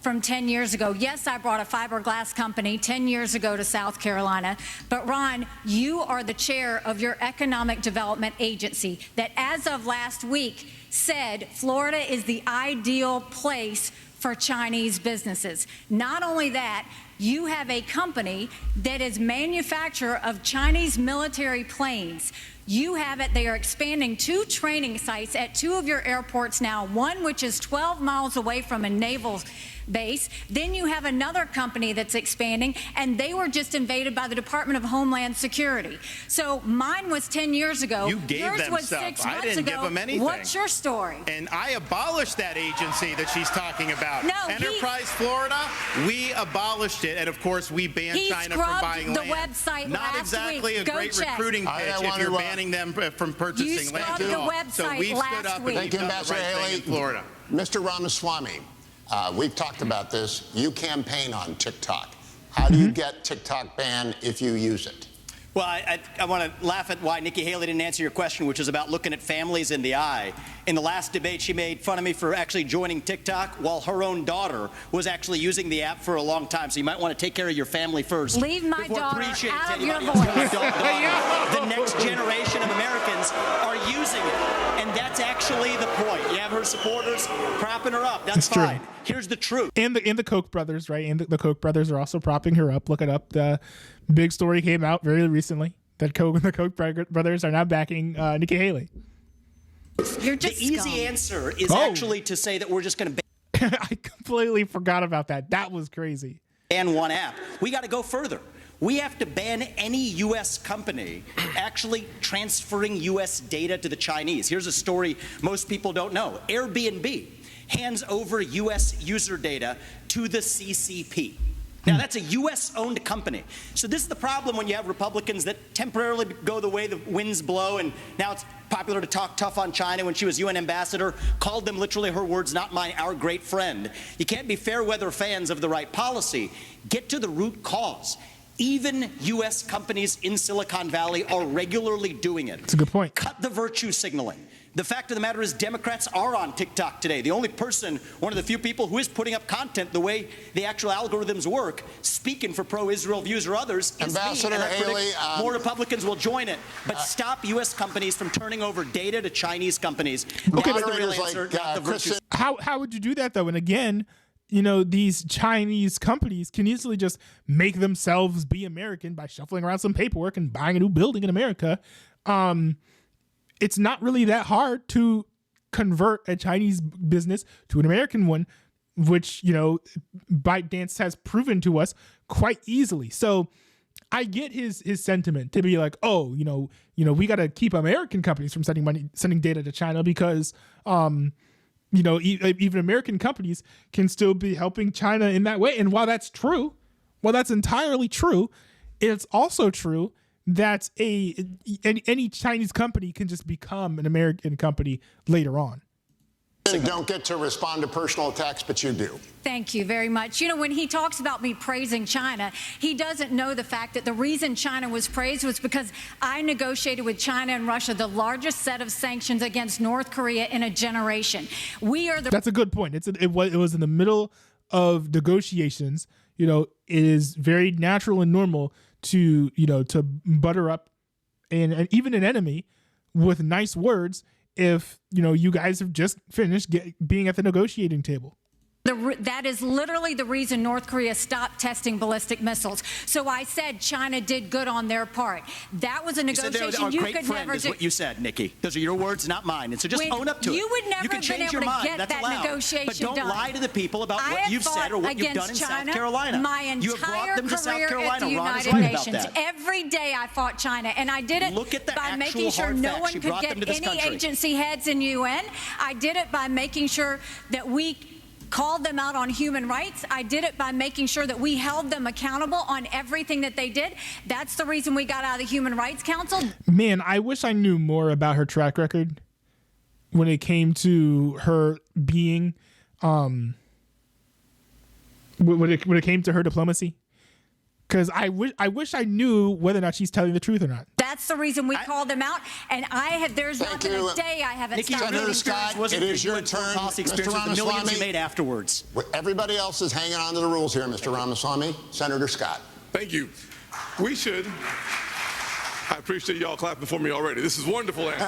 from 10 years ago. Yes, I brought a fiberglass company 10 years ago to South Carolina. But Ron, you are the chair of your economic development agency that as of last week said Florida is the ideal place for Chinese businesses. Not only that, you have a company that is manufacturer of Chinese military planes. You have it. They are expanding 2 training sites at 2 of your airports now, one which is 12 miles away from a naval base. Then you have another company that's expanding, and they were just invaded by the Department of Homeland Security. So mine was 10 years ago. You gave Yours them was stuff. 6 I months didn't ago. give them anything. What's your story? And I abolished that agency that she's talking about. No, Enterprise Florida, we abolished it, and of course we banned China from buying the land. website Not last exactly week. a Go great check. recruiting pitch if you're banning them from purchasing land. You scrubbed the website So we've stood last up week. and we've done the right thing in Florida. Mr. Ramaswamy, we've talked about this. You campaign on TikTok. How do you get TikTok banned if you use it? Well, I want to laugh at why Nikki Haley didn't answer your question, which is about looking at families in the eye. In the last debate, she made fun of me for actually joining TikTok while her own daughter was actually using the app for a long time. So you might want to take care of your family first. Leave my daughter out of your voice. The next generation of Americans are using it. And that's actually the point. You have her supporters propping her up. That's fine. True. Here's the truth. And the Koch brothers, right? And the Koch brothers are also propping her up. Look it up. The big story came out very recently that the Koch brothers are now backing Nikki Haley. You're just the easy answer is actually to say that we're just going to I completely forgot about that. That was crazy. ban one app. We got to go further. We have to ban any U.S. company actually transferring U.S. data to the Chinese. Here's a story most people don't know. Airbnb hands over U.S. user data to the CCP. Now, that's a U.S.-owned company. So this is the problem when you have Republicans that temporarily go the way the winds blow, and now it's popular to talk tough on China. When she was UN ambassador, called them literally, her words, not mine, our great friend. You can't be fair weather fans of the right policy. Get to the root cause. Even U.S. companies in Silicon Valley are regularly doing it. That's a good point. Cut the virtue signaling. The fact of the matter is Democrats are on TikTok today. The only person, one of the few people who is putting up content the way the actual algorithms work, speaking for pro-Israel views or others, is Ambassador me. And I Haley, more Republicans will join it. But stop U.S. companies from turning over data to Chinese companies. Okay, That's the real answer, not the virtue. How would you do that, though? And again, you know, these Chinese companies can easily just make themselves be American by shuffling around some paperwork and buying a new building in America. It's not really that hard to convert a Chinese business to an American one, which, you know, ByteDance has proven to us quite easily. So I get his sentiment to be like, oh, you know, we got to keep American companies from sending data to China because, you know, even American companies can still be helping China in that way. And while that's true, while that's entirely true, it's also true that any Chinese company can just become an American company later on. President don't get to respond to personal attacks, but you do. Thank you very much. You know, when he talks about me praising China, he doesn't know the fact that the reason China was praised was because I negotiated with China and Russia the largest set of sanctions against North Korea in a generation. We are the... That's a good point. It was in the middle of negotiations. You know, it is very natural and normal to, you know, to butter up and even an enemy with nice words if, you know, you guys have just finished being at the negotiating table. That is literally the reason North Korea stopped testing ballistic missiles. So I said China did good on their part. That was a negotiation you could never do. What you said, Nikki. Those are your words, not mine. And so just own up to it. You would never have been able to get that negotiation done. But don't lie to the people about what you've said or what you've done in South Carolina. My entire career at the United Nations. Every day I fought China, and I did it by making sure no one could get any agency heads in UN. I did it by making sure that we called them out on human rights. I did it by making sure that we held them accountable on everything that they did. That's the reason we got out of the Human Rights Council. Man, I wish I knew more about her track record when it came to her being, when it came to her diplomacy. Because I wish I knew whether or not she's telling the truth or not. That's the reason we called them out. And there's not been a day I haven't stopped. Senator Scott, it is your turn. Mr. Ramaswamy, you made afterwards. Everybody else is hanging on to the rules here, Mr. Ramaswamy. Senator Scott. Thank you. We should. I appreciate y'all clapping for me already. This is a wonderful answer.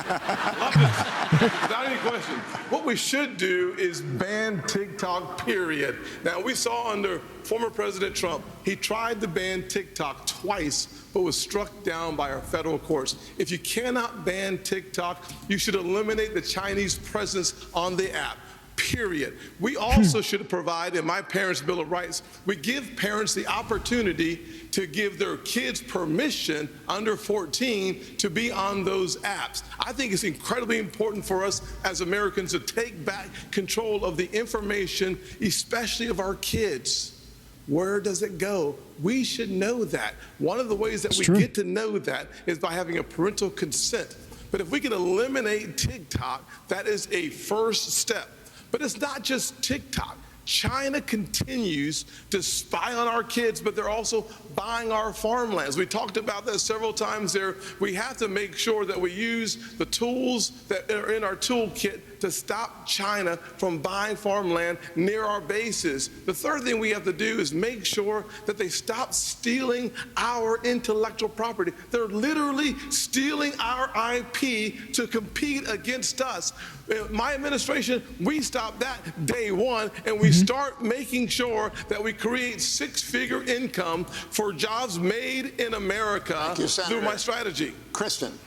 Love this. Without any question. What we should do is ban TikTok, period. Now, we saw under former President Trump, he tried to ban TikTok twice, but was struck down by our federal courts. If you cannot ban TikTok, you should eliminate the Chinese presence on the app. Period. We also should provide, in my parents' Bill of Rights, we give parents the opportunity to give their kids permission under 14 to be on those apps. I think it's incredibly important for us as Americans to take back control of the information, especially of our kids. Where does it go? We should know that. One of the ways that we get to know that is by having a parental consent. But if we can eliminate TikTok, that is a first step. But it's not just TikTok. China continues to spy on our kids, but they're also buying our farmlands. We talked about that several times there. We have to make sure that we use the tools that are in our toolkit to stop China from buying farmland near our bases. The third thing we have to do is make sure that they stop stealing our intellectual property. They're literally stealing our IP to compete against us. My administration, we stopped that day one, and we start making sure that we create six-figure income for jobs made in America through my strategy. Kristen.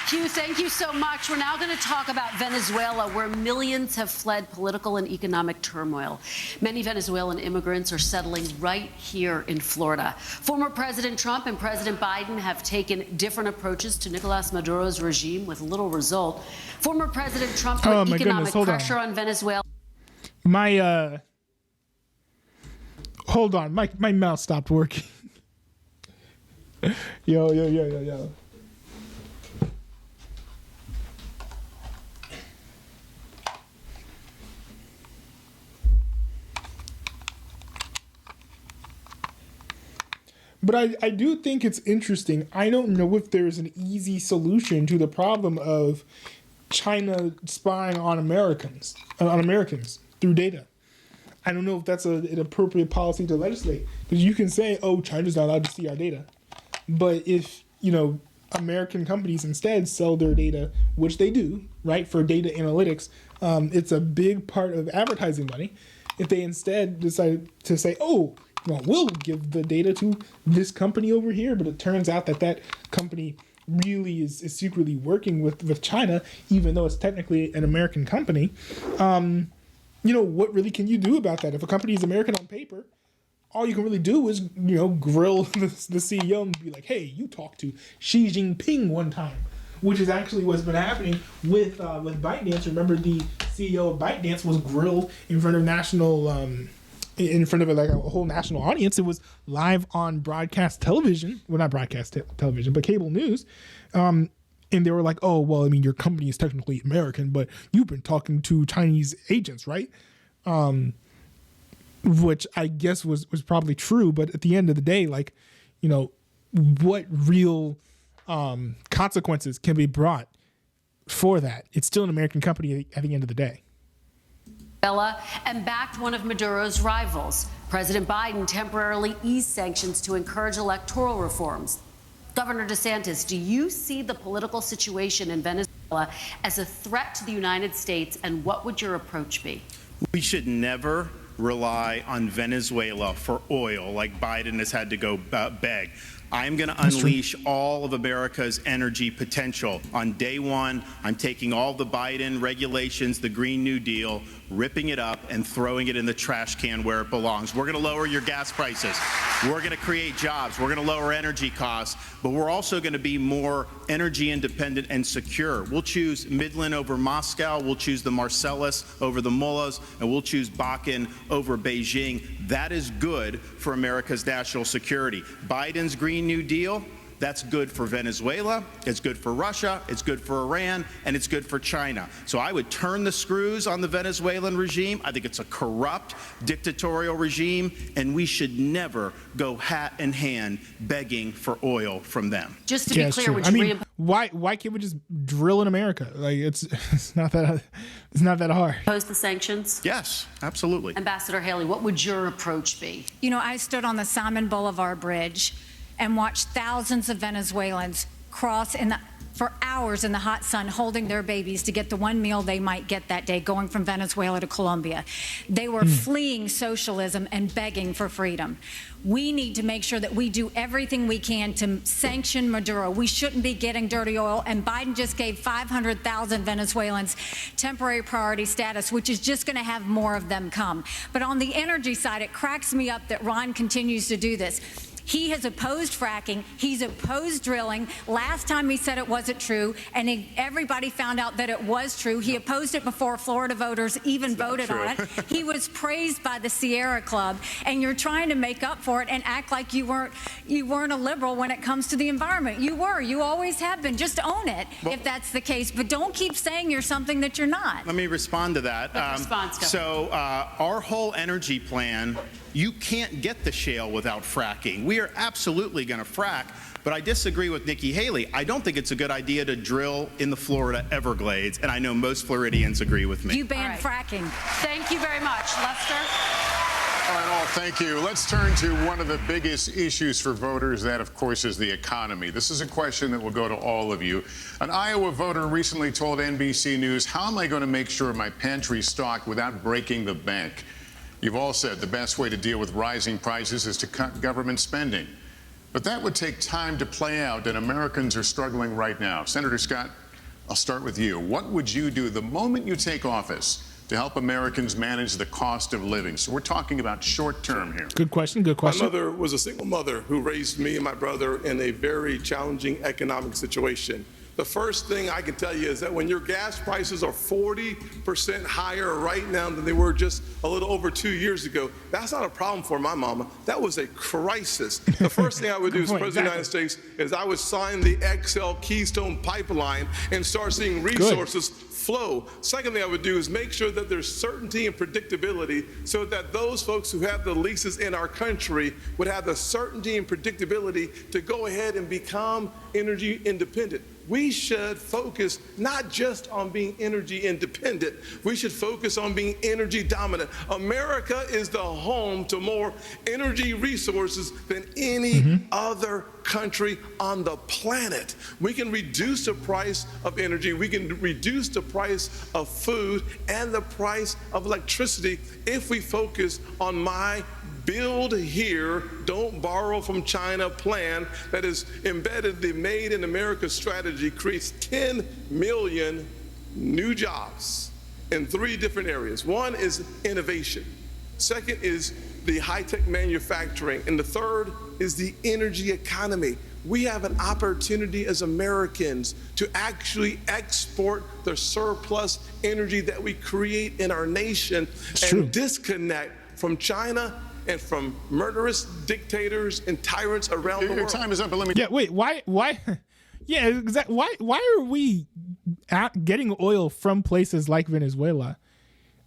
Hugh, thank you so much. We're now going to talk about Venezuela, where millions have fled political and economic turmoil. Many Venezuelan immigrants are settling right here in Florida. Former President Trump and President Biden have taken different approaches to Nicolas Maduro's regime with little result. Former President Trump put economic pressure on Venezuela. Hold on. My mouse stopped working. Yo. But I do think it's interesting. I don't know if there's an easy solution to the problem of China spying on Americans through data. I don't know if that's an appropriate policy to legislate. Because you can say, oh, China's not allowed to see our data. But if, American companies instead sell their data, which they do, right, for data analytics, it's a big part of advertising money. If they instead decide to say, oh, well, we'll give the data to this company over here, but it turns out that company really is secretly working with China, even though it's technically an American company. What really can you do about that? If a company is American on paper, all you can really do is, grill the CEO and be like, hey, you talked to Xi Jinping one time, which is actually what's been happening with ByteDance. Remember, the CEO of ByteDance was grilled in front of in front of a whole national audience. It was live on broadcast television. Well, not broadcast television, but cable news. And And they were like, oh, well, I mean, your company is technically American, but you've been talking to Chinese agents, right? Which I guess was probably true. But at the end of the day, like, you know, what real consequences can be brought for that? It's still an American company at the end of the day. And backed one of Maduro's rivals. President Biden temporarily eased sanctions to encourage electoral reforms. Governor DeSantis, do you see the political situation in Venezuela as a threat to the United States, and what would your approach be? We should never rely on Venezuela for oil like Biden has had to go beg. I'm going to unleash all of America's energy potential. On day one, I'm taking all the Biden regulations, the Green New Deal, ripping it up and throwing it in the trash can where it belongs. We're going to lower your gas prices. We're going to create jobs. We're going to lower energy costs. But we're also going to be more energy independent and secure. We'll choose Midland over Moscow. We'll choose the Marcellus over the Mullahs. And we'll choose Bakken over Beijing. That is good for America's national security. Biden's Green New Deal, that's good for Venezuela, it's good for Russia, it's good for Iran, and it's good for China. So I would turn the screws on the Venezuelan regime. I think it's a corrupt, dictatorial regime, and we should never go hat in hand begging for oil from them. Just to be clear, would you why can't we just drill in America? Like it's not that hard. Oppose the sanctions? Yes, absolutely. Ambassador Haley, what would your approach be? You know, I stood on the Simon Bolivar Bridge and watched thousands of Venezuelans cross for hours in the hot sun holding their babies to get the one meal they might get that day going from Venezuela to Colombia. They were fleeing socialism and begging for freedom. We need to make sure that we do everything we can to sanction Maduro. We shouldn't be getting dirty oil, and Biden just gave 500,000 Venezuelans temporary priority status, which is just going to have more of them come. But on the energy side, it cracks me up that Ron continues to do this. He has opposed fracking. He's opposed drilling. Last time he said it wasn't true, and everybody found out that it was true. He opposed it before Florida voters even voted on it. He was praised by the Sierra Club, and you're trying to make up for it and act like you weren't a liberal when it comes to the environment. You were. You always have been. Just own it if that's the case. But don't keep saying you're something that you're not. Let me respond to that. Our whole energy plan, you can't get the shale without fracking. We are absolutely going to frack, but I disagree with Nikki Haley. I don't think it's a good idea to drill in the Florida Everglades, and I know most Floridians agree with me. You banned fracking. Thank you very much. Lester? All right, thank you. Let's turn to one of the biggest issues for voters. That, of course, is the economy. This is a question that will go to all of you. An Iowa voter recently told NBC News, "How am I going to make sure my pantry's stocked without breaking the bank?" You've all said the best way to deal with rising prices is to cut government spending. But that would take time to play out, and Americans are struggling right now. Senator Scott, I'll start with you. What would you do the moment you take office to help Americans manage the cost of living? So we're talking about short term here. Good question. Good question. My mother was a single mother who raised me and my brother in a very challenging economic situation. The first thing I can tell you is that when your gas prices are 40% higher right now than they were just a little over 2 years ago, that's not a problem for my mama. That was a crisis. The first thing I would do as President of the United States is I would sign the XL Keystone Pipeline and start seeing resources flow. Second thing I would do is make sure that there's certainty and predictability so that those folks who have the leases in our country would have the certainty and predictability to go ahead and become energy independent. We should focus not just on being energy independent, we should focus on being energy dominant. America is the home to more energy resources than any other country on the planet. We can reduce the price of energy, we can reduce the price of food and the price of electricity if we focus on my build here, don't borrow from China plan that is embedded. The Made in America strategy creates 10 million new jobs in 3 different areas. One is innovation. Second is the high-tech manufacturing. And the third is the energy economy. We have an opportunity as Americans to actually export the surplus energy that we create in our nation and disconnect from China and from murderous dictators and tyrants around the world. Your time is up, but let me... Yeah, wait, why? Yeah, exactly. Why are we getting oil from places like Venezuela,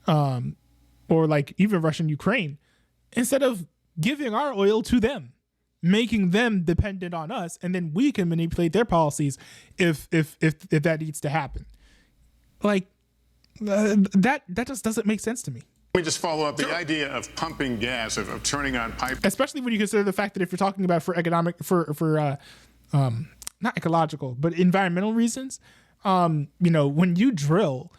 or like even Russia and Ukraine, instead of giving our oil to them, making them dependent on us, and then we can manipulate their policies if that needs to happen? Like that just doesn't make sense to me. Let me just follow up the idea of pumping gas, of turning on pipes, especially when you consider the fact that if you're talking about for not ecological but environmental reasons, when you drill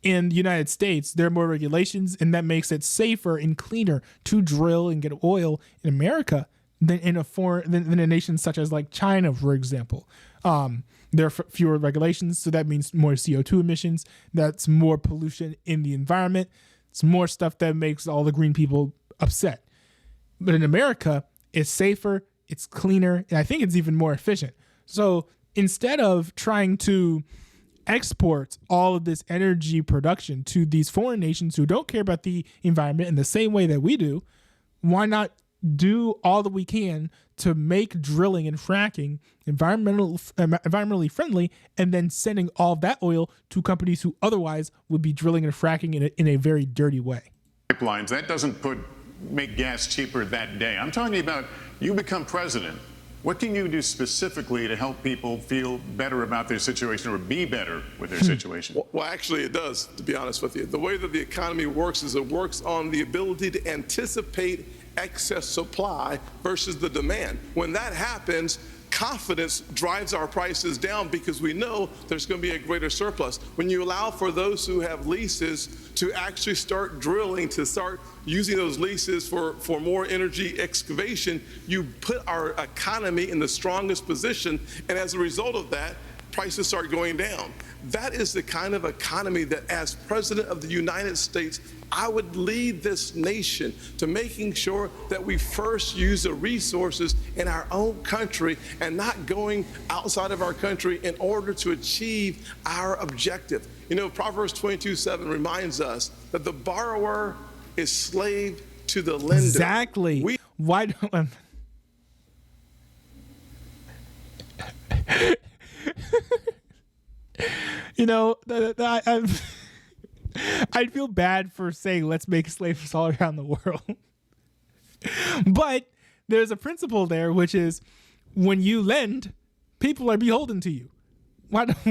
in the United States, there are more regulations, and that makes it safer and cleaner to drill and get oil in America than in than a nation such as like China, for example. There are fewer regulations, so that means more CO2 emissions. That's more pollution in the environment. It's more stuff that makes all the green people upset. But in America, it's safer, it's cleaner, and I think it's even more efficient. So instead of trying to export all of this energy production to these foreign nations who don't care about the environment in the same way that we do, why not do all that we can to make drilling and fracking environmentally friendly, and then sending all of that oil to companies who otherwise would be drilling and fracking in a very dirty way? Pipelines, that doesn't make gas cheaper that day. I'm talking about you become president. What can you do specifically to help people feel better about their situation or be better with their situation? Well, actually, it does, to be honest with you. The way that the economy works is it works on the ability to anticipate excess supply versus the demand. When that happens, confidence drives our prices down because we know there's going to be a greater surplus. When you allow for those who have leases to actually start drilling, to start using those leases for more energy excavation, you put our economy in the strongest position, and as a result of that, prices start going down. That is the kind of economy that, as President of the United States, I would lead this nation to making sure that we first use the resources in our own country and not going outside of our country in order to achieve our objective. You know, Proverbs 22:7 reminds us that the borrower is slave to the lender. Exactly. Why don't... I'd feel bad for saying let's make slaves all around the world. But there's a principle there, which is when you lend, people are beholden to you. Why don't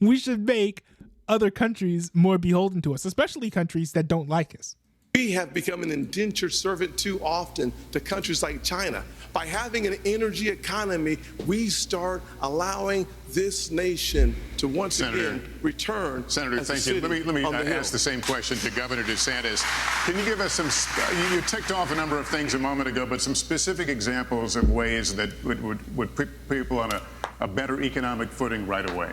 we should make other countries more beholden to us, especially countries that don't like us. We have become an indentured servant too often to countries like China. By having an energy economy, we start allowing this nation to once again return. Senator, thank you. Let me ask the same question to Governor DeSantis. Can you give us some, you ticked off a number of things a moment ago, but some specific examples of ways that would put people on a better economic footing right away?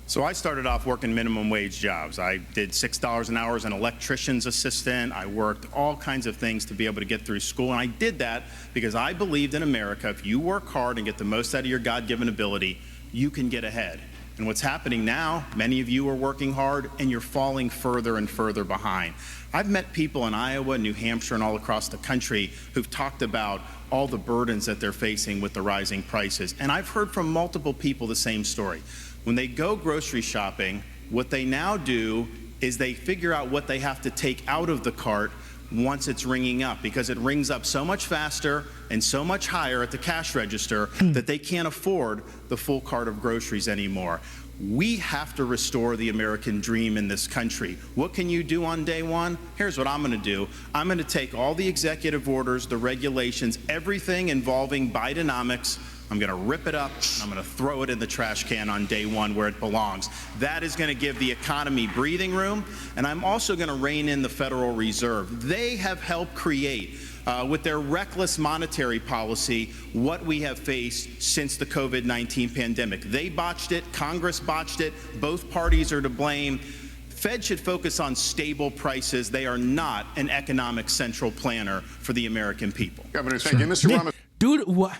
So I started off working minimum wage jobs. I did $6 an hour as an electrician's assistant. I worked all kinds of things to be able to get through school. And I did that because I believed in America, if you work hard and get the most out of your God-given ability, you can get ahead. And what's happening now, many of you are working hard and you're falling further and further behind. I've met people in Iowa, New Hampshire, and all across the country who've talked about all the burdens that they're facing with the rising prices. And I've heard from multiple people the same story. When they go grocery shopping, what they now do is they figure out what they have to take out of the cart once it's ringing up, because it rings up so much faster and so much higher at the cash register that they can't afford the full cart of groceries anymore. We have to restore the American dream in this country. What can you do on day one? Here's what I'm going to do. I'm going to take all the executive orders, the regulations, everything involving Bidenomics. I'm going to rip it up, and I'm going to throw it in the trash can on day one where it belongs. That is going to give the economy breathing room, and I'm also going to rein in the Federal Reserve. They have helped create, with their reckless monetary policy, what we have faced since the COVID-19 pandemic. They botched it. Congress botched it. Both parties are to blame. Fed should focus on stable prices. They are not an economic central planner for the American people. Governor, thank you. Mr. Ramos. Dude, what?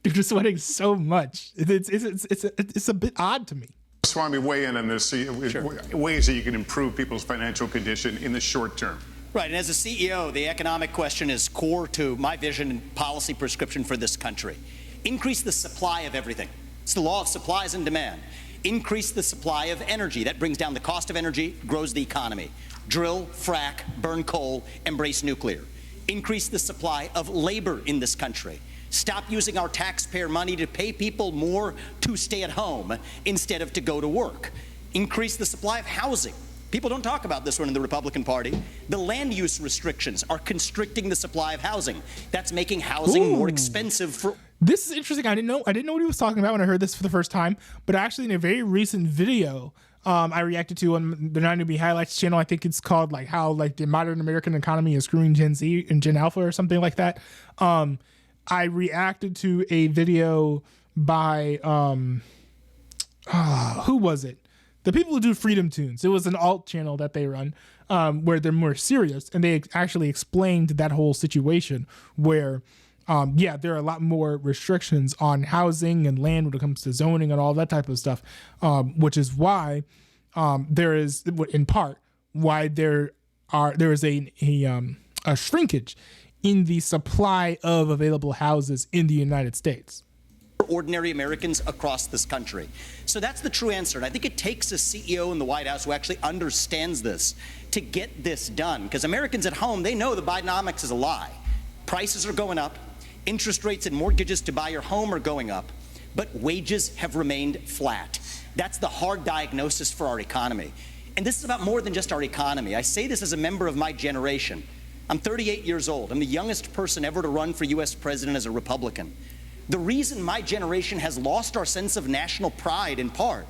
You're sweating so much. It's a bit odd to me. Swami, weigh in on this. Ways that you can improve people's financial condition in the short term. Right, and as a CEO, the economic question is core to my vision and policy prescription for this country. Increase the supply of everything. It's the law of supplies and demand. Increase the supply of energy. That brings down the cost of energy, grows the economy. Drill, frack, burn coal, embrace nuclear. Increase the supply of labor in this country. Stop using our taxpayer money to pay people more to stay at home instead of to go to work. Increase the supply of housing. People don't talk about this one in the Republican Party. The land use restrictions are constricting the supply of housing. That's making housing more expensive for... This is interesting. I didn't know what he was talking about when I heard this for the first time, but actually in a very recent video I reacted to on the 9UB Highlights channel, I think it's called like how like the modern American economy is screwing Gen Z and Gen Alpha or something like that. I reacted to a video by who was it? The people who do Freedom Tunes. It was an alt channel that they run where they're more serious, and they actually explained that whole situation where there are a lot more restrictions on housing and land when it comes to zoning and all that type of stuff, which is why there is, in part, why there is a shrinkage in the supply of available houses in the United States. Ordinary Americans across this country. So that's the true answer. And I think it takes a CEO in the White House who actually understands this to get this done. Because Americans at home, they know the Bidenomics is a lie. Prices are going up. Interest rates and mortgages to buy your home are going up. But wages have remained flat. That's the hard diagnosis for our economy. And this is about more than just our economy. I say this as a member of my generation. I'm 38 years old. I'm the youngest person ever to run for U.S. president as a Republican. The reason my generation has lost our sense of national pride, in part,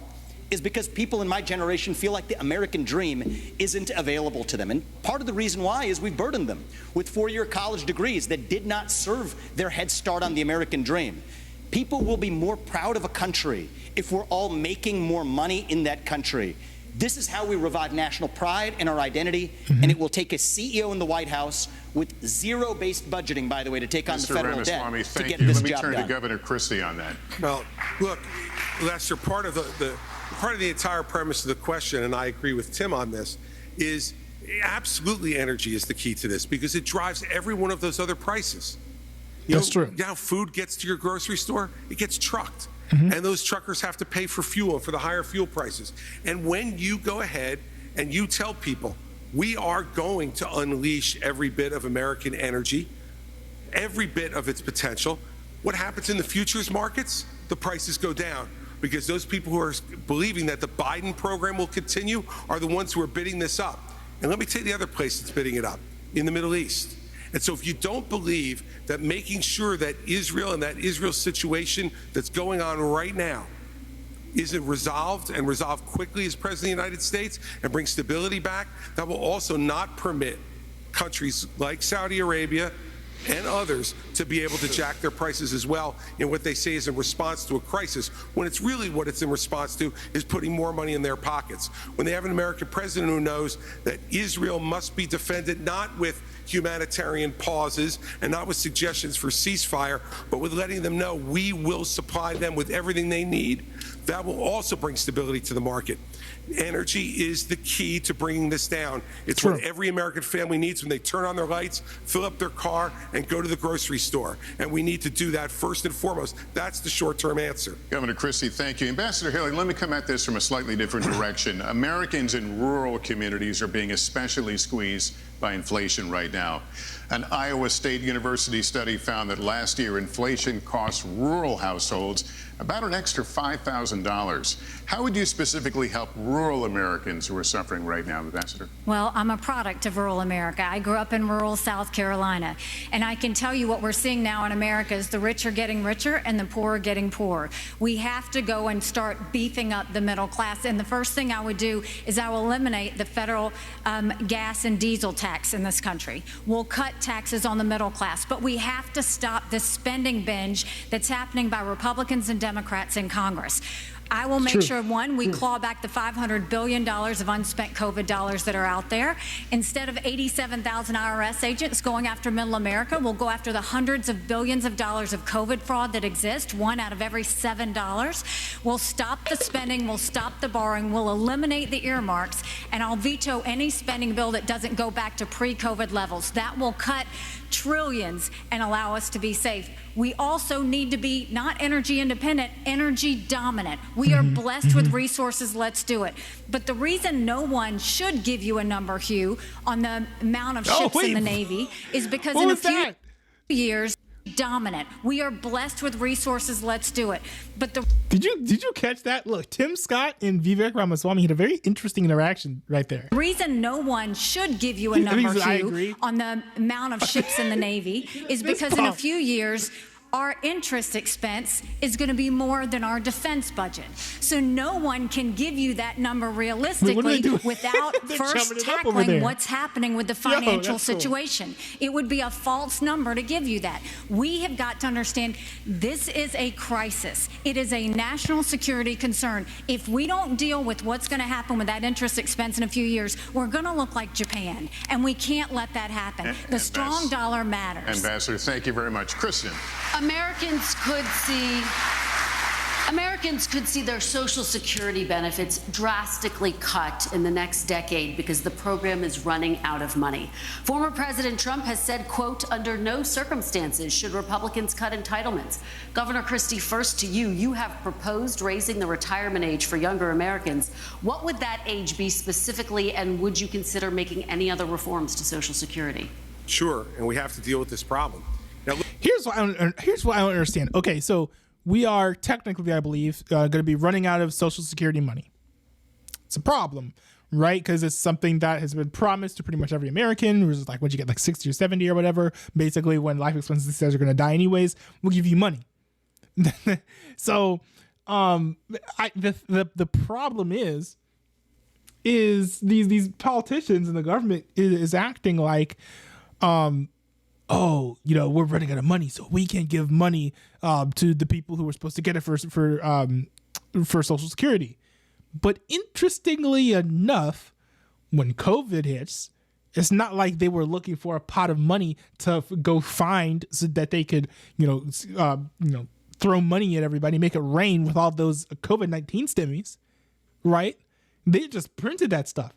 is because people in my generation feel like the American dream isn't available to them. And part of the reason why is we burdened them with four-year college degrees that did not serve their head start on the American dream. People will be more proud of a country if we're all making more money in that country. This is how we revive national pride and our identity, and it will take a CEO in the White House with zero-based budgeting, by the way, to take on the federal debt to get this job done. Let me turn to Governor Christie on that. Well, look, Lester, part of the entire premise of the question, and I agree with Tim on this, is absolutely energy is the key to this because it drives every one of those other prices. That's true. You know how food gets to your grocery store? It gets trucked. And those truckers have to pay for fuel, for the higher fuel prices. And when you go ahead and you tell people, we are going to unleash every bit of American energy, every bit of its potential, what happens in the futures markets? The prices go down because those people who are believing that the Biden program will continue are the ones who are bidding this up. And let me tell you the other place that's bidding it up, in the Middle East. And so if you don't believe that making sure that Israel and that Israel situation that's going on right now isn't resolved and resolved quickly as President of the United States and bring stability back, that will also not permit countries like Saudi Arabia and others to be able to jack their prices as well in what they say is in response to a crisis, when it's really what it's in response to is putting more money in their pockets. When they have an American president who knows that Israel must be defended not with humanitarian pauses and not with suggestions for ceasefire, but with letting them know we will supply them with everything they need, that will also bring stability to the market. Energy is the key to bringing this down. It's what every American family needs when they turn on their lights, fill up their car, and go to the grocery store. And we need to do that first and foremost. That's the short-term answer. Governor Christie, thank you. Ambassador Haley, let me come at this from a slightly different direction. Americans in rural communities are being especially squeezed by inflation right now. An Iowa State University study found that last year inflation cost rural households about an extra $5,000. How would you specifically help rural Americans who are suffering right now, Ambassador? Well, I'm a product of rural America. I grew up in rural South Carolina, and I can tell you what we're seeing now in America is the rich are getting richer and the poor are getting poorer. We have to go and start beefing up the middle class, and the first thing I would do is I will eliminate the federal gas and diesel tax in this country. We'll cut taxes on the middle class, but we have to stop this spending binge that's happening by Republicans and Democrats in Congress. I will make sure, one, we claw back the $500 billion of unspent COVID dollars that are out there. Instead of 87,000 IRS agents going after middle America, we'll go after the hundreds of billions of dollars of COVID fraud that exist, one out of every $7. We'll stop the spending, we'll stop the borrowing, we'll eliminate the earmarks, and I'll veto any spending bill that doesn't go back to pre-COVID levels. That will cut trillions and allow us to be safe. we also need to be not energy independent, energy dominant. We are blessed with resources. Let's do it. But the reason no one should give you a number, Hugh, on the amount of ships in the Navy is because in a few years, dominant. We are blessed with resources. Let's do it. But did you catch that? Look, Tim Scott and Vivek Ramaswamy had a very interesting interaction right there. The reason no one should give you a number, Hugh, on the amount of ships in the Navy is because in a few years, our interest expense is going to be more than our defense budget. So no one can give you that number realistically without first tackling what's happening with the financial situation. Cool. It would be a false number to give you that. We have got to understand this is a crisis. It is a national security concern. If we don't deal with what's going to happen with that interest expense in a few years, we're going to look like Japan. And we can't let that happen. The strong dollar matters. Ambassador, thank you very much. Kristen. Americans could see their Social Security benefits drastically cut in the next decade because the program is running out of money. Former President Trump has said, quote, under no circumstances should Republicans cut entitlements. Governor Christie, first to you. You have proposed raising the retirement age for younger Americans. What would that age be specifically, and would you consider making any other reforms to Social Security? Sure, and we have to deal with this problem. Now, here's what I don't understand. Okay, so we are technically, I believe, going to be running out of Social Security money. It's a problem, right? Because it's something that has been promised to pretty much every American. Which is like, once you get like 60 or 70 or whatever, basically when life expectancy are going to die anyways, we'll give you money. So the problem is these politicians and the government is acting like, oh, you know, we're running out of money, so we can't give money to the people who were supposed to get it for Social Security. But interestingly enough, when COVID hits, it's not like they were looking for a pot of money to go find so that they could, throw money at everybody, make it rain with all those COVID-19 stimmies, right? They just printed that stuff.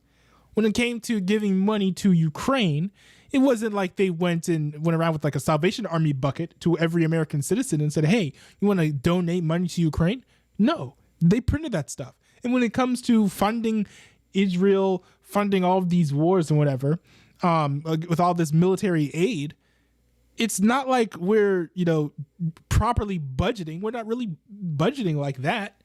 When it came to giving money to Ukraine, it wasn't like they went around with like a Salvation Army bucket to every American citizen and said, hey, you want to donate money to Ukraine? No, they printed that stuff. And when it comes to funding Israel, funding all of these wars and whatever, with all this military aid, it's not like we're, properly budgeting. We're not really budgeting like that.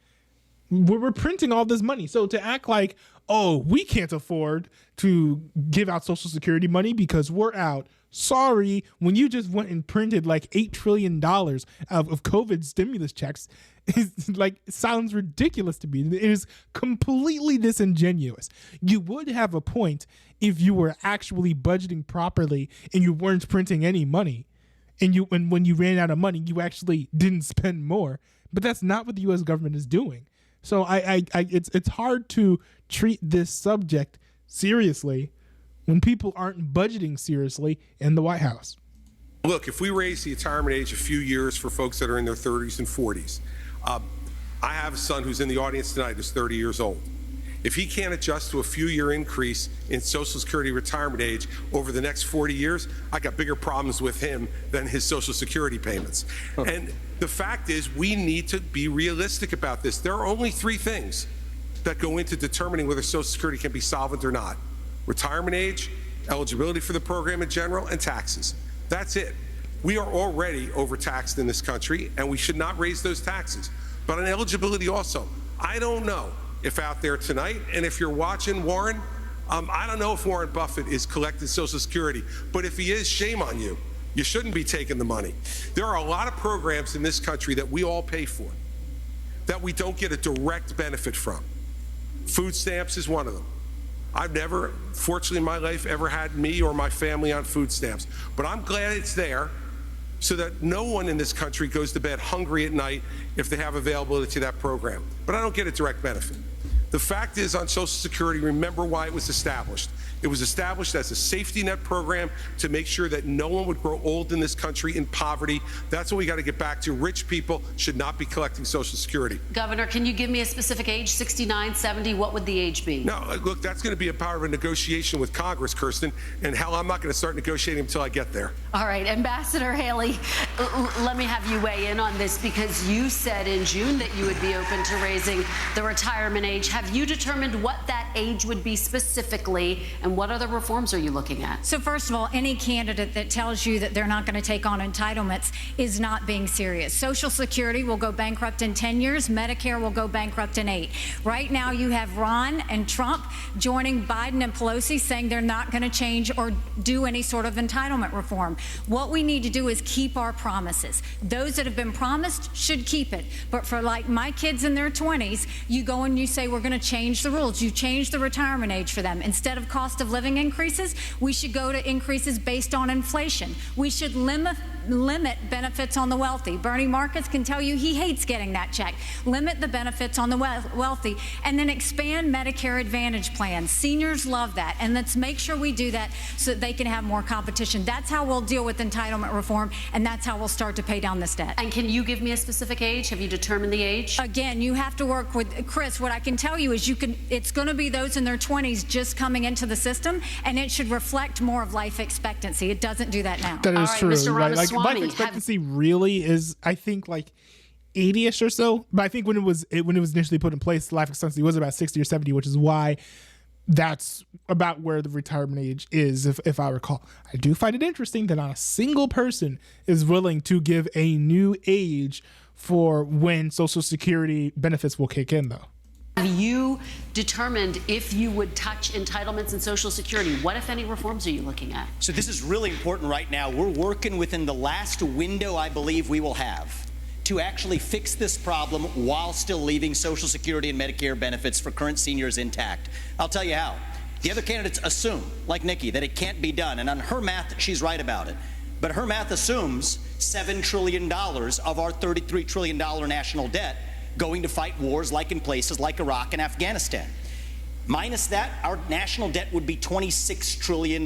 We're printing all this money. So to act like, oh, we can't afford to give out Social Security money because we're out. Sorry, when you just went and printed like $8 trillion of COVID stimulus checks, it sounds ridiculous to me. It is completely disingenuous. You would have a point if you were actually budgeting properly and you weren't printing any money. And when you ran out of money, you actually didn't spend more. But that's not what the U.S. government is doing. So it's hard to treat this subject seriously when people aren't budgeting seriously in the White House. Look, if we raise the retirement age a few years for folks that are in their 30s and 40s, I have a son who's in the audience tonight who's 30 years old. If he can't adjust to a few-year increase in Social Security retirement age over the next 40 years, I got bigger problems with him than his Social Security payments. And the fact is, we need to be realistic about this. There are only three things that go into determining whether Social Security can be solvent or not: retirement age, eligibility for the program in general, and taxes. That's it. We are already overtaxed in this country, and we should not raise those taxes. But on eligibility also, I don't know if out there tonight, and if you're watching Warren, I don't know if Warren Buffett is collecting Social Security, but if he is, shame on you. You shouldn't be taking the money. There are a lot of programs in this country that we all pay for that we don't get a direct benefit from. Food stamps is one of them. I've never, fortunately in my life, ever had me or my family on food stamps, but I'm glad it's there so that no one in this country goes to bed hungry at night if they have availability to that program. But I don't get a direct benefit. The fact is, on Social Security, remember why it was established. It was established as a safety net program to make sure that no one would grow old in this country in poverty. That's what we got to get back to. Rich people should not be collecting Social Security. Governor, can you give me a specific age? 69, 70? What would the age be? No, look, that's going to be a power of a negotiation with Congress, Kirsten, and hell, I'm not going to start negotiating until I get there. All right, Ambassador Haley, let me have you weigh in on this, because you said in June that you would be open to raising the retirement age. Have you determined what that age would be specifically, and what other reforms are you looking at? So first of all, any candidate that tells you that they're not going to take on entitlements is not being serious. Social Security will go bankrupt in 10 years. Medicare will go bankrupt in 8. Right now you have Ron and Trump joining Biden and Pelosi saying they're not going to change or do any sort of entitlement reform. What we need to do is keep our promises. Those that have been promised should keep it. But for like my kids in their 20s, you go and you say we're going to change the rules. You change the retirement age for them. Instead of cost of living increases, we should go to increases based on inflation. We should limit benefits on the wealthy. Bernie Marcus can tell you he hates getting that check. Limit the benefits on the wealthy, and then expand Medicare Advantage plans. Seniors love that, and let's make sure we do that so that they can have more competition. That's how we'll deal with entitlement reform, and that's how we'll start to pay down this debt. And can you give me a specific age? Have you determined the age? Again, you have to work with Chris. What I can tell you is it's going to be those in their 20s just coming into the system, and it should reflect more of life expectancy. It doesn't do that now. That is right, true, Mr. right? Like life expectancy really is, I think, like 80ish or so. But I think when it was initially put in place, life expectancy was about 60 or 70, which is why that's about where the retirement age is, if I recall. I do find it interesting that not a single person is willing to give a new age for when Social Security benefits will kick in, though. Have you determined if you would touch entitlements and Social Security? What, if any, reforms are you looking at? So this is really important right now. We're working within the last window I believe we will have to actually fix this problem while still leaving Social Security and Medicare benefits for current seniors intact. I'll tell you how. The other candidates assume, like Nikki, that it can't be done. And on her math, she's right about it. But her math assumes $7 trillion of our $33 trillion national debt going to fight wars like in places like Iraq and Afghanistan. Minus that, our national debt would be $26 trillion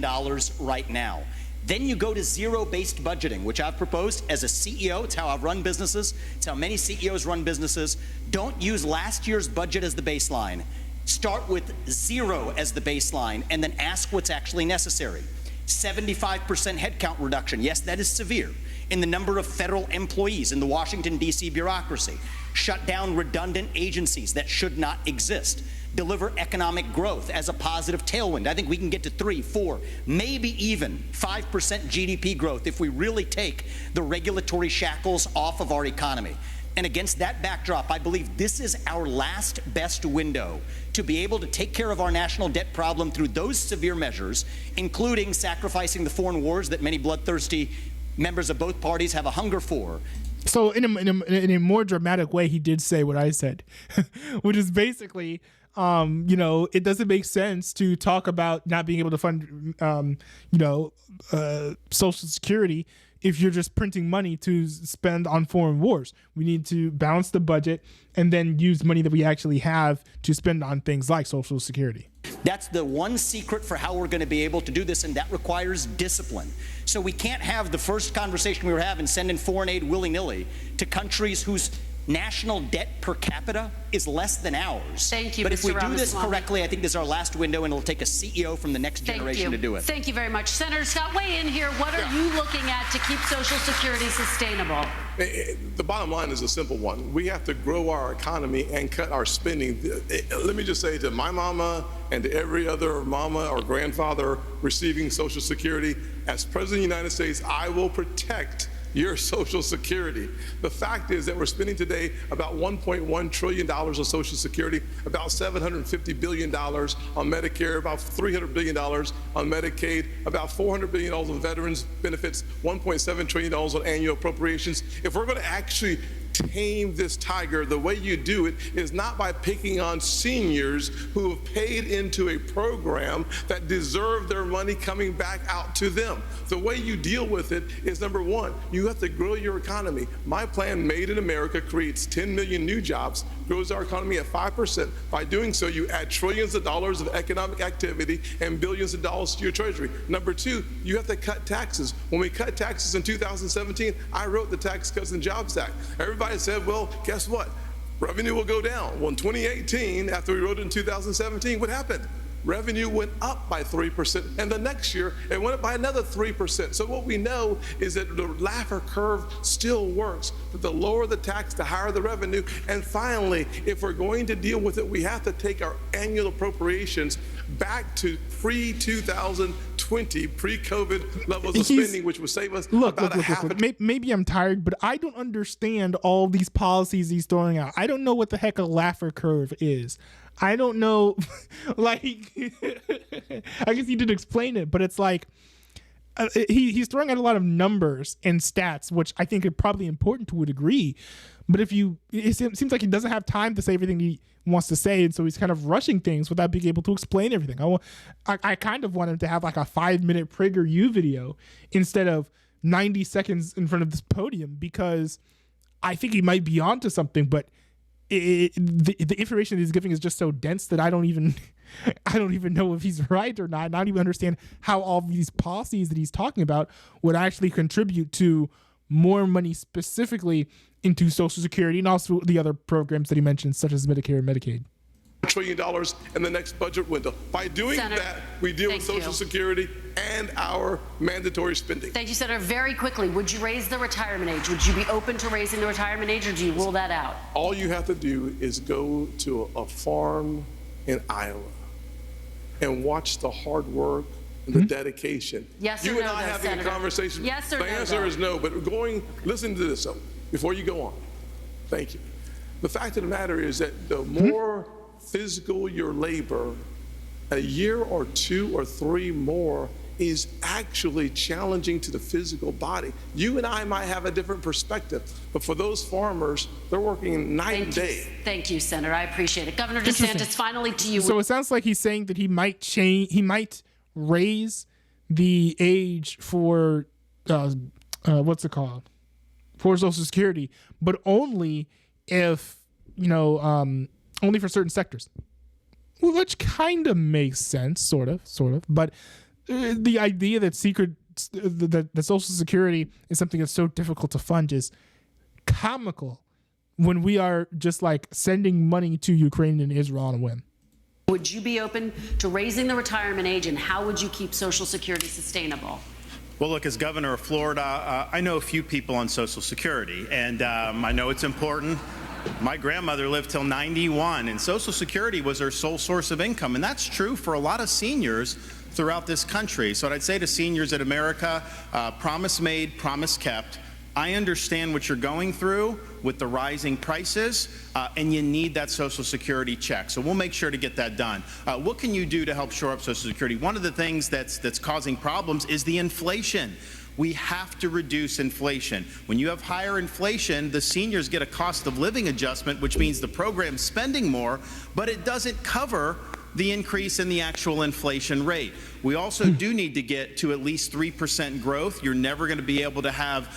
right now. Then you go to zero-based budgeting, which I've proposed as a CEO. It's how I've run businesses. It's how many CEOs run businesses. Don't use last year's budget as the baseline. Start with zero as the baseline and then ask what's actually necessary. 75% headcount reduction. Yes, that is severe. In the number of federal employees in the Washington, D.C. bureaucracy. Shut down redundant agencies that should not exist. Deliver economic growth as a positive tailwind. I think we can get to 3, 4, maybe even 5% GDP growth if we really take the regulatory shackles off of our economy. And against that backdrop, I believe this is our last best window to be able to take care of our national debt problem through those severe measures, including sacrificing the foreign wars that many bloodthirsty members of both parties have a hunger for. So in a more dramatic way, he did say what I said, which is basically, it doesn't make sense to talk about not being able to fund, Social Security if you're just printing money to spend on foreign wars. We need to balance the budget and then use money that we actually have to spend on things like Social Security. That's the one secret for how we're going to be able to do this, and that requires discipline. So we can't have the first conversation we were having, sending foreign aid willy-nilly to countries whose national debt per capita is less than ours. Thank you, But if we Mr. do this Ramaswamy. correctly, I think this is our last window, and it'll take a CEO from the next generation to do it. Thank you very much. Senator Scott, weigh in here. What are you looking at to keep Social Security sustainable? The bottom line is a simple one. We have to grow our economy and cut our spending. Let me just say to my mama and to every other mama or grandfather receiving Social Security, as President of the United States, I will protect your Social Security. The fact is that we're spending today about $1.1 trillion on Social Security, about $750 billion on Medicare, about $300 billion on Medicaid, about $400 billion on veterans benefits, $1.7 trillion on annual appropriations. If we're going to actually tame this tiger, the way you do it is not by picking on seniors who have paid into a program that deserve their money coming back out to them. The way you deal with it is, number one, you have to grow your economy. My plan, Made in America, creates 10 million new jobs, grows our economy at 5%. By doing so, you add trillions of dollars of economic activity and billions of dollars to your treasury. Number two, you have to cut taxes. When we cut taxes in 2017, I wrote the Tax Cuts and Jobs Act. Everybody said, well, guess what? Revenue will go down. Well, in 2018, after we wrote it in 2017, what happened? Revenue went up by 3%, and the next year it went up by another 3%. So what we know is that the Laffer curve still works, but the lower the tax, the higher the revenue. And finally, if we're going to deal with it, we have to take our annual appropriations back to pre-2020, pre-COVID levels of spending, which would save us look. half. Maybe I'm tired, but I don't understand all these policies he's throwing out. I don't know what the heck a Laffer curve is. I don't know, like, I guess he did explain it, but it's like, he's throwing out a lot of numbers and stats, which I think are probably important to a degree. But it seems like he doesn't have time to say everything he wants to say, and so he's kind of rushing things without being able to explain everything. I kind of want him to have like a 5-minute PragerU video instead of 90 seconds in front of this podium, because I think he might be onto something, but the information that he's giving is just so dense that I don't even know if he's right or not. I don't even understand how all of these policies that he's talking about would actually contribute to more money specifically into Social Security and also the other programs that he mentioned, such as Medicare and Medicaid. $1 trillion in the next budget window. By doing that, we deal with Social Security and our mandatory spending. Thank you, Senator. Very quickly, would you raise the retirement age? Would you be open to raising the retirement age, or do you rule that out? All you have to do is go to a farm in Iowa and watch the hard work and the dedication. Yes or you no, and I though, having Senator? a conversation. Yes or the no? answer though? is no, but listen to this, though, before you go on. Thank you. The fact of the matter is that the more physical your labor, a year or 2 or 3 more is actually challenging to the physical body. You and I might have a different perspective, but for those farmers, they're working night and day. Thank you, Senator. I appreciate it. Governor DeSantis, finally to you. So it sounds like he's saying that he might raise the age for what's it called? For Social Security, but only if, only for certain sectors, which kind of makes sense, sort of. But the idea that that Social Security is something that's so difficult to fund is comical when we are just like sending money to Ukraine and Israel on a whim. Would you be open to raising the retirement age, and how would you keep Social Security sustainable? Well, look, as governor of Florida, I know a few people on Social Security, and I know it's important. My grandmother lived till 91, and Social Security was her sole source of income, and that's true for a lot of seniors throughout this country. So what I'd say to seniors in America, promise made, promise kept. I understand what you're going through with the rising prices, and you need that Social Security check. So we'll make sure to get that done. What can you do to help shore up Social Security? One of the things that's causing problems is the inflation. We have to reduce inflation. When you have higher inflation, the seniors get a cost of living adjustment, which means the program's spending more, but it doesn't cover the increase in the actual inflation rate. We also do need to get to at least 3% growth. You're never going to be able to have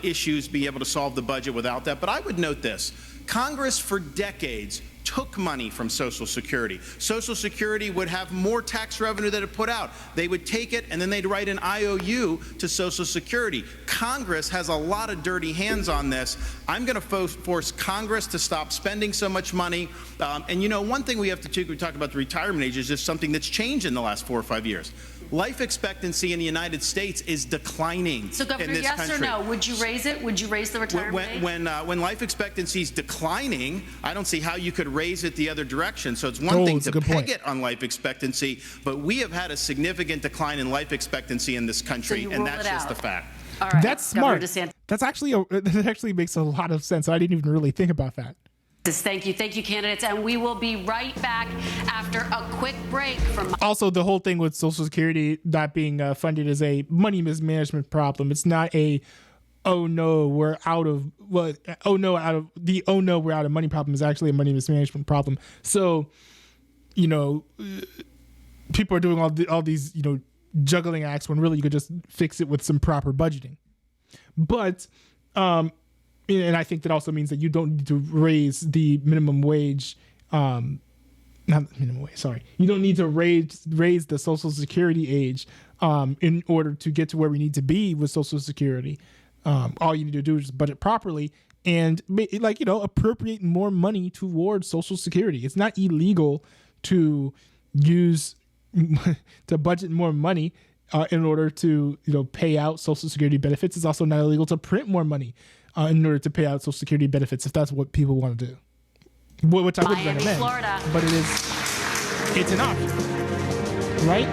issues, be able to solve the budget without that. But I would note this. Congress for decades took money from Social Security. Social Security would have more tax revenue than it put out. They would take it and then they'd write an IOU to Social Security. Congress has a lot of dirty hands on this. I'm going to force Congress to stop spending so much money. And one thing we have to do, we talk about the retirement age, is just something that's changed in the last 4 or 5 years. Life expectancy in the United States is declining. So, Governor, in this yes country. or no? Would you raise it? Would you raise the retirement age? When life expectancy is declining, I don't see how you could raise it the other direction. So it's one thing to peg it on life expectancy, but we have had a significant decline in life expectancy in this country, and that's just the fact. All right, that's smart. That's that actually makes a lot of sense. I didn't even really think about that. Thank you, candidates, and we will be right back after a quick break from. Also, the whole thing with Social Security not being funded is a money mismanagement problem. It's not a oh no, we're out of we're out of money problem is actually a money mismanagement problem. So, people are doing all these, juggling acts when really you could just fix it with some proper budgeting. But, and I think that also means that you don't need to raise the minimum wage, not the minimum wage, sorry. You don't need to raise the Social Security age in order to get to where we need to be with Social Security. All you need to do is budget properly and appropriate more money towards Social Security. It's not illegal to budget more money in order to pay out Social Security benefits. It's also not illegal to print more money in order to pay out Social Security benefits if that's what people want to do. Which I wouldn't recommend, Florida. But it's an option, right?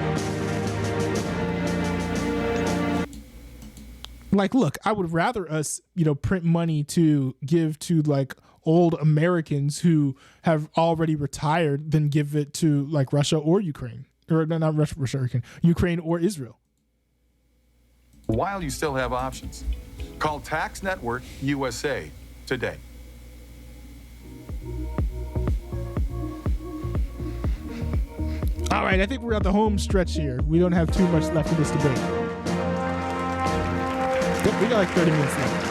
Like, look, I would rather us, print money to give to like old Americans who have already retired than give it to like Russia or Ukraine, or not Russia, Ukraine or Israel. While you still have options, call Tax Network USA today. All right, I think we're at the home stretch here. We don't have too much left of this debate. We got like 30 minutes left.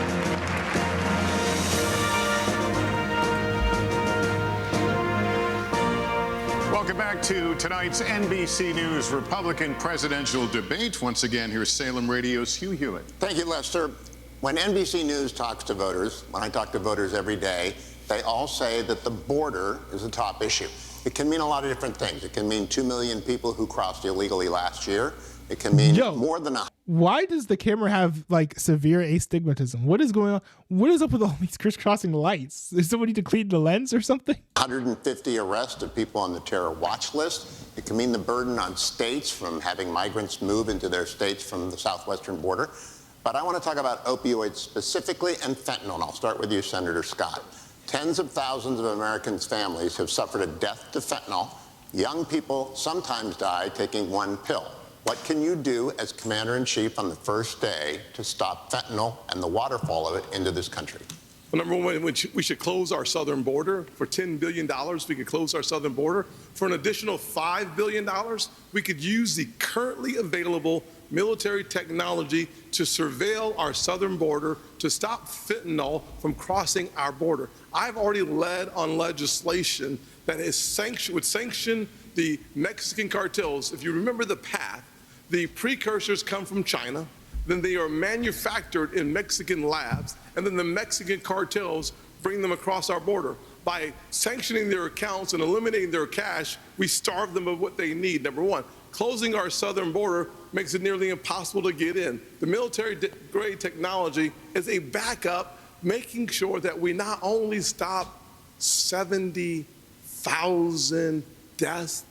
Welcome back to tonight's NBC News Republican presidential debate. Once again, here's Salem Radio's Hugh Hewitt. Thank you, Lester. When NBC News talks to voters, when I talk to voters every day, they all say that the border is a top issue. It can mean a lot of different things. It can mean 2 million people who crossed illegally last year. It can mean more than Why does the camera have like severe astigmatism? What is going on? What is up with all these crisscrossing lights? Does someone need to clean the lens or something? 150 arrests of people on the terror watch list. It can mean the burden on states from having migrants move into their states from the southwestern border. But I want to talk about opioids specifically and fentanyl. And I'll start with you, Senator Scott. Tens of thousands of Americans' families have suffered a death to fentanyl. Young people sometimes die taking one pill. What can you do as Commander-in-Chief on the first day to stop fentanyl and the waterfall of it into this country? Well, number one, we should close our southern border. For $10 billion, we could close our southern border. For an additional $5 billion, we could use the currently available military technology to surveil our southern border to stop fentanyl from crossing our border. I've already led on legislation that would sanction the Mexican cartels. If you remember the path, the precursors come from China, then they are manufactured in Mexican labs, and then the Mexican cartels bring them across our border. By sanctioning their accounts and eliminating their cash, we starve them of what they need. Number one, closing our southern border makes it nearly impossible to get in. The military-grade technology is a backup, making sure that we not only stop 70,000 deaths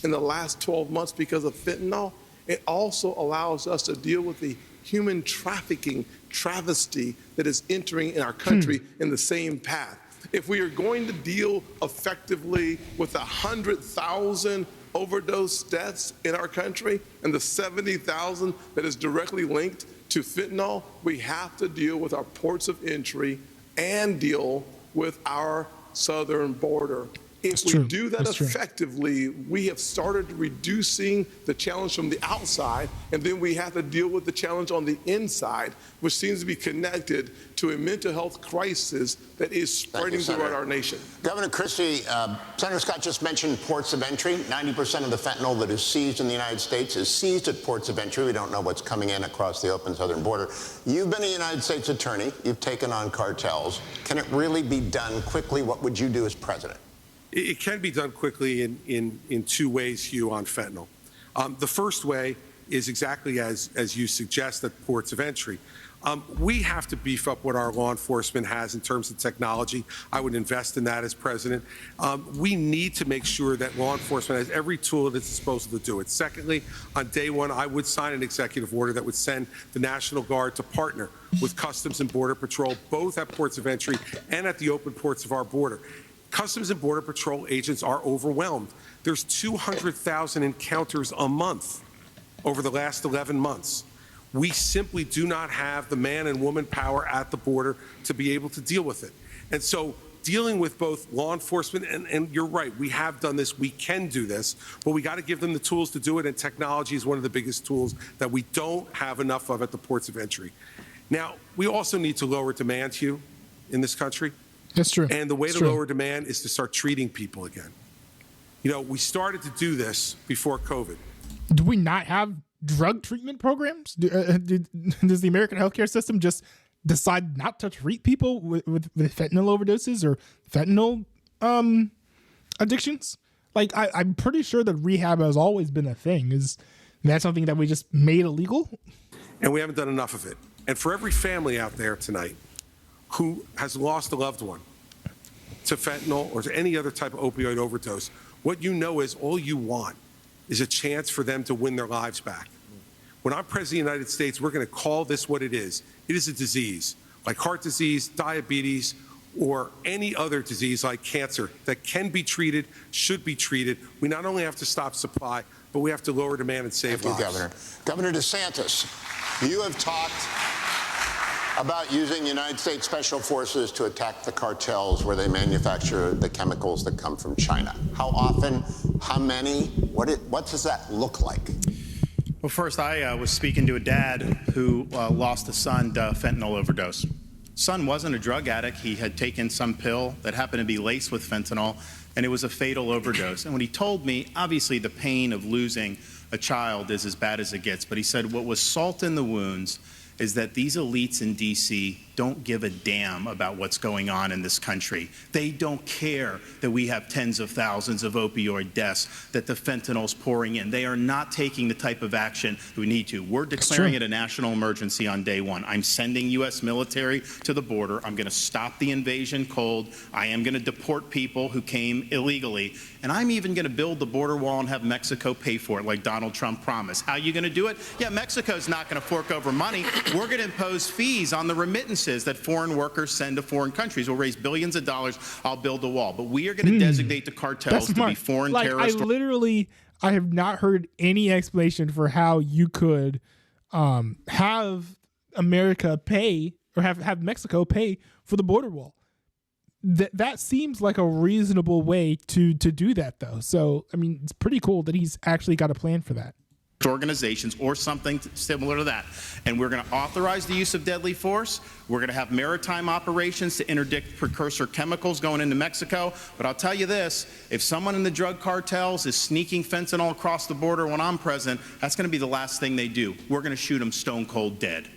in the last 12 months because of fentanyl, it also allows us to deal with the human trafficking travesty that is entering in our country in the same path. If we are going to deal effectively with 100,000 overdose deaths in our country and the 70,000 that is directly linked to fentanyl, we have to deal with our ports of entry and deal with our southern border. If we do that effectively, we have started reducing the challenge from the outside, and then we have to deal with the challenge on the inside, which seems to be connected to a mental health crisis that is spreading throughout our nation. Governor Christie, Senator Scott just mentioned ports of entry. 90% of the fentanyl that is seized in the United States is seized at ports of entry. We don't know what's coming in across the open southern border. You've been a United States attorney. You've taken on cartels. Can it really be done quickly? What would you do as president? It can be done quickly in two ways, Hugh, on fentanyl. The first way is exactly as you suggest, at ports of entry. We have to beef up what our law enforcement has in terms of technology. I would invest in that as president. We need to make sure that law enforcement has every tool at its disposal to do it. Secondly, on day one, I would sign an executive order that would send the National Guard to partner with Customs and Border Patrol, both at ports of entry and at the open ports of our border. Customs and Border Patrol agents are overwhelmed. There's 200,000 encounters a month over the last 11 months. We simply do not have the man and woman power at the border to be able to deal with it. And so dealing with both law enforcement, and you're right, we have done this, we can do this, but we got to give them the tools to do it, and technology is one of the biggest tools that we don't have enough of at the ports of entry. Now, we also need to lower demand, Hugh, in this country. That's true. And the way to lower demand is to start treating people again. You know, we started to do this before COVID. Do we not have drug treatment programs? Does the American healthcare system just decide not to treat people with fentanyl overdoses or fentanyl addictions? Like, I'm pretty sure that rehab has always been a thing. Is that something that we just made illegal? And we haven't done enough of it. And for every family out there tonight who has lost a loved one to fentanyl or to any other type of opioid overdose, what you know is all you want is a chance for them to win their lives back. When I'm president of the United States, we're going to call this what it is. It is a disease, like heart disease, diabetes, or any other disease like cancer that can be treated, should be treated. We not only have to stop supply, but we have to lower demand and save lives. Thank you, Governor. Governor DeSantis, you have talked about using United States Special Forces to attack the cartels where they manufacture the chemicals that come from China. How often? How many? What does that look like? Well, first, I was speaking to a dad who lost a son to fentanyl overdose. Son wasn't a drug addict. He had taken some pill that happened to be laced with fentanyl, and it was a fatal overdose. And when he told me, obviously the pain of losing a child is as bad as it gets, but he said what was salt in the wounds is that these elites in D.C. don't give a damn about what's going on in this country. They don't care that we have tens of thousands of opioid deaths, that the fentanyl's pouring in. They are not taking the type of action we need to. We're declaring it a national emergency on day one. I'm sending U.S. military to the border. I'm going to stop the invasion cold. I am going to deport people who came illegally. And I'm even going to build the border wall and have Mexico pay for it like Donald Trump promised. How are you going to do it? Yeah, Mexico's not going to fork over money. We're going to impose fees on the remittances that foreign workers send to foreign countries. We'll raise billions of dollars. I'll build a wall. But we are going to designate the cartels to be foreign terrorists. I have not heard any explanation for how you could have America pay or have Mexico pay for the border wall. That seems like a reasonable way to do that, though. So, I mean, it's pretty cool that he's actually got a plan for that. Organizations or something similar to that. And we're going to authorize the use of deadly force. We're going to have maritime operations to interdict precursor chemicals going into Mexico. But I'll tell you this, if someone in the drug cartels is sneaking fentanyl across the border when I'm president, that's going to be the last thing they do. We're going to shoot them stone cold dead.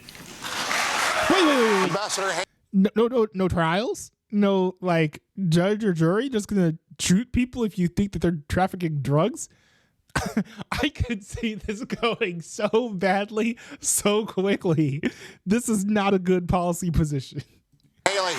Wait. Ambassador, no trials? No, like, judge or jury just going to shoot people if you think that they're trafficking drugs? I could see this going so badly, so quickly. This is not a good policy position. Haley,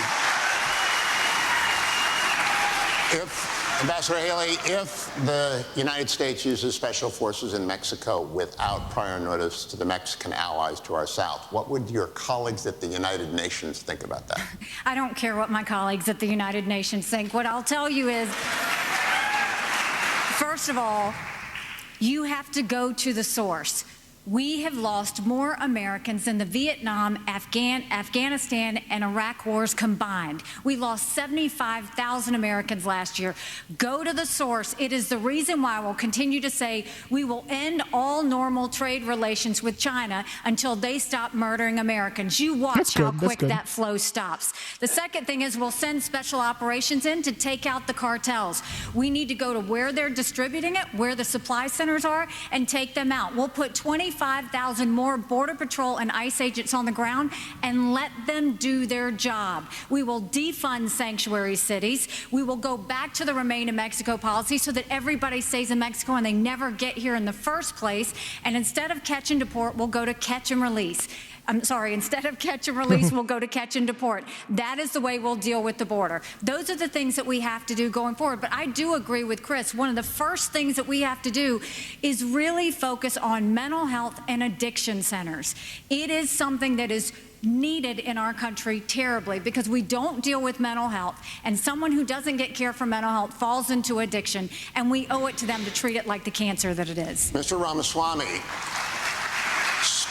Ambassador Haley, if the United States uses special forces in Mexico without prior notice to the Mexican allies to our south, what would your colleagues at the United Nations think about that? I don't care what my colleagues at the United Nations think. What I'll tell you is, first of all, you have to go to the source. We have lost more Americans than the Vietnam, Afghanistan, and Iraq wars combined. We lost 75,000 Americans last year. Go to the source. It is the reason why we'll continue to say we will end all normal trade relations with China until they stop murdering Americans. You watch how quick that flow stops. The second thing is we'll send special operations in to take out the cartels. We need to go to where they're distributing it, where the supply centers are, and take them out. We'll put 25,000 more Border Patrol and ICE agents on the ground and let them do their job. We will defund sanctuary cities. We will go back to the Remain in Mexico policy so that everybody stays in Mexico and they never get here in the first place. And instead of catch and deport, we'll go to catch and release. Instead of catch and release, we'll go to catch and deport. That is the way we'll deal with the border. Those are the things that we have to do going forward. But I do agree with Chris. One of the first things that we have to do is really focus on mental health and addiction centers. It is something that is needed in our country terribly because we don't deal with mental health, and someone who doesn't get care for mental health falls into addiction, and we owe it to them to treat it like the cancer that it is. Mr. Ramaswamy,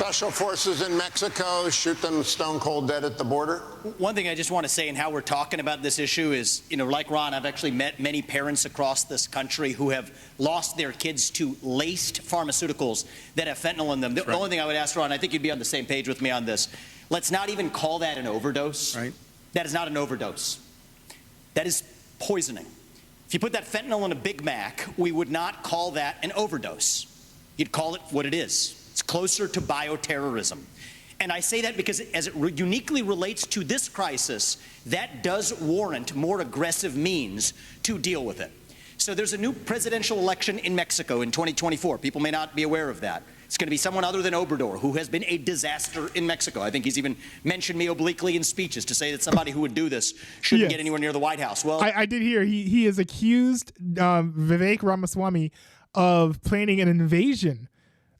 Special forces in Mexico shoot them stone cold dead at the border? One thing I just want to say in how we're talking about this issue is, like Ron, I've actually met many parents across this country who have lost their kids to laced pharmaceuticals that have fentanyl in them. The only thing I would ask, Ron, I think you'd be on the same page with me on this. Let's not even call that an overdose. Right. That is not an overdose. That is poisoning. If you put that fentanyl in a Big Mac, we would not call that an overdose. You'd call it what it is. It's closer to bioterrorism. And I say that because as it uniquely relates to this crisis, that does warrant more aggressive means to deal with it. So there's a new presidential election in Mexico in 2024. People may not be aware of that. It's going to be someone other than Obrador, who has been a disaster in Mexico. I think he's even mentioned me obliquely in speeches to say that somebody who would do this shouldn't get anywhere near the White House. Well, I did hear he has accused Vivek Ramaswamy of planning an invasion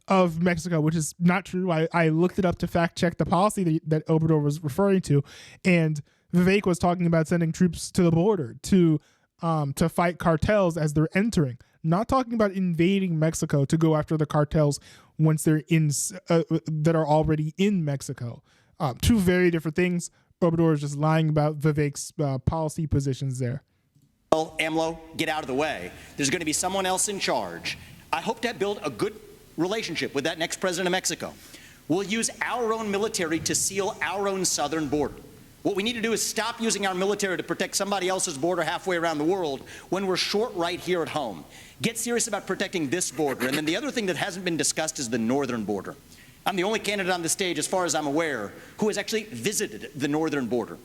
of Mexico, which is not true. I looked it up to fact check the policy that Obrador was referring to, and Vivek was talking about sending troops to the border to fight cartels as they're entering. Not talking about invading Mexico to go after the cartels once they're in that are already in Mexico. Two very different things. Obrador is just lying about Vivek's policy positions there. Well, AMLO, get out of the way. There's going to be someone else in charge. I hope to build a good relationship with that next president of Mexico. We'll use our own military to seal our own southern border. What we need to do is stop using our military to protect somebody else's border halfway around the world when we're short right here at home. Get serious about protecting this border. And then the other thing that hasn't been discussed is the northern border. I'm the only candidate on the stage, as far as I'm aware, who has actually visited the northern border.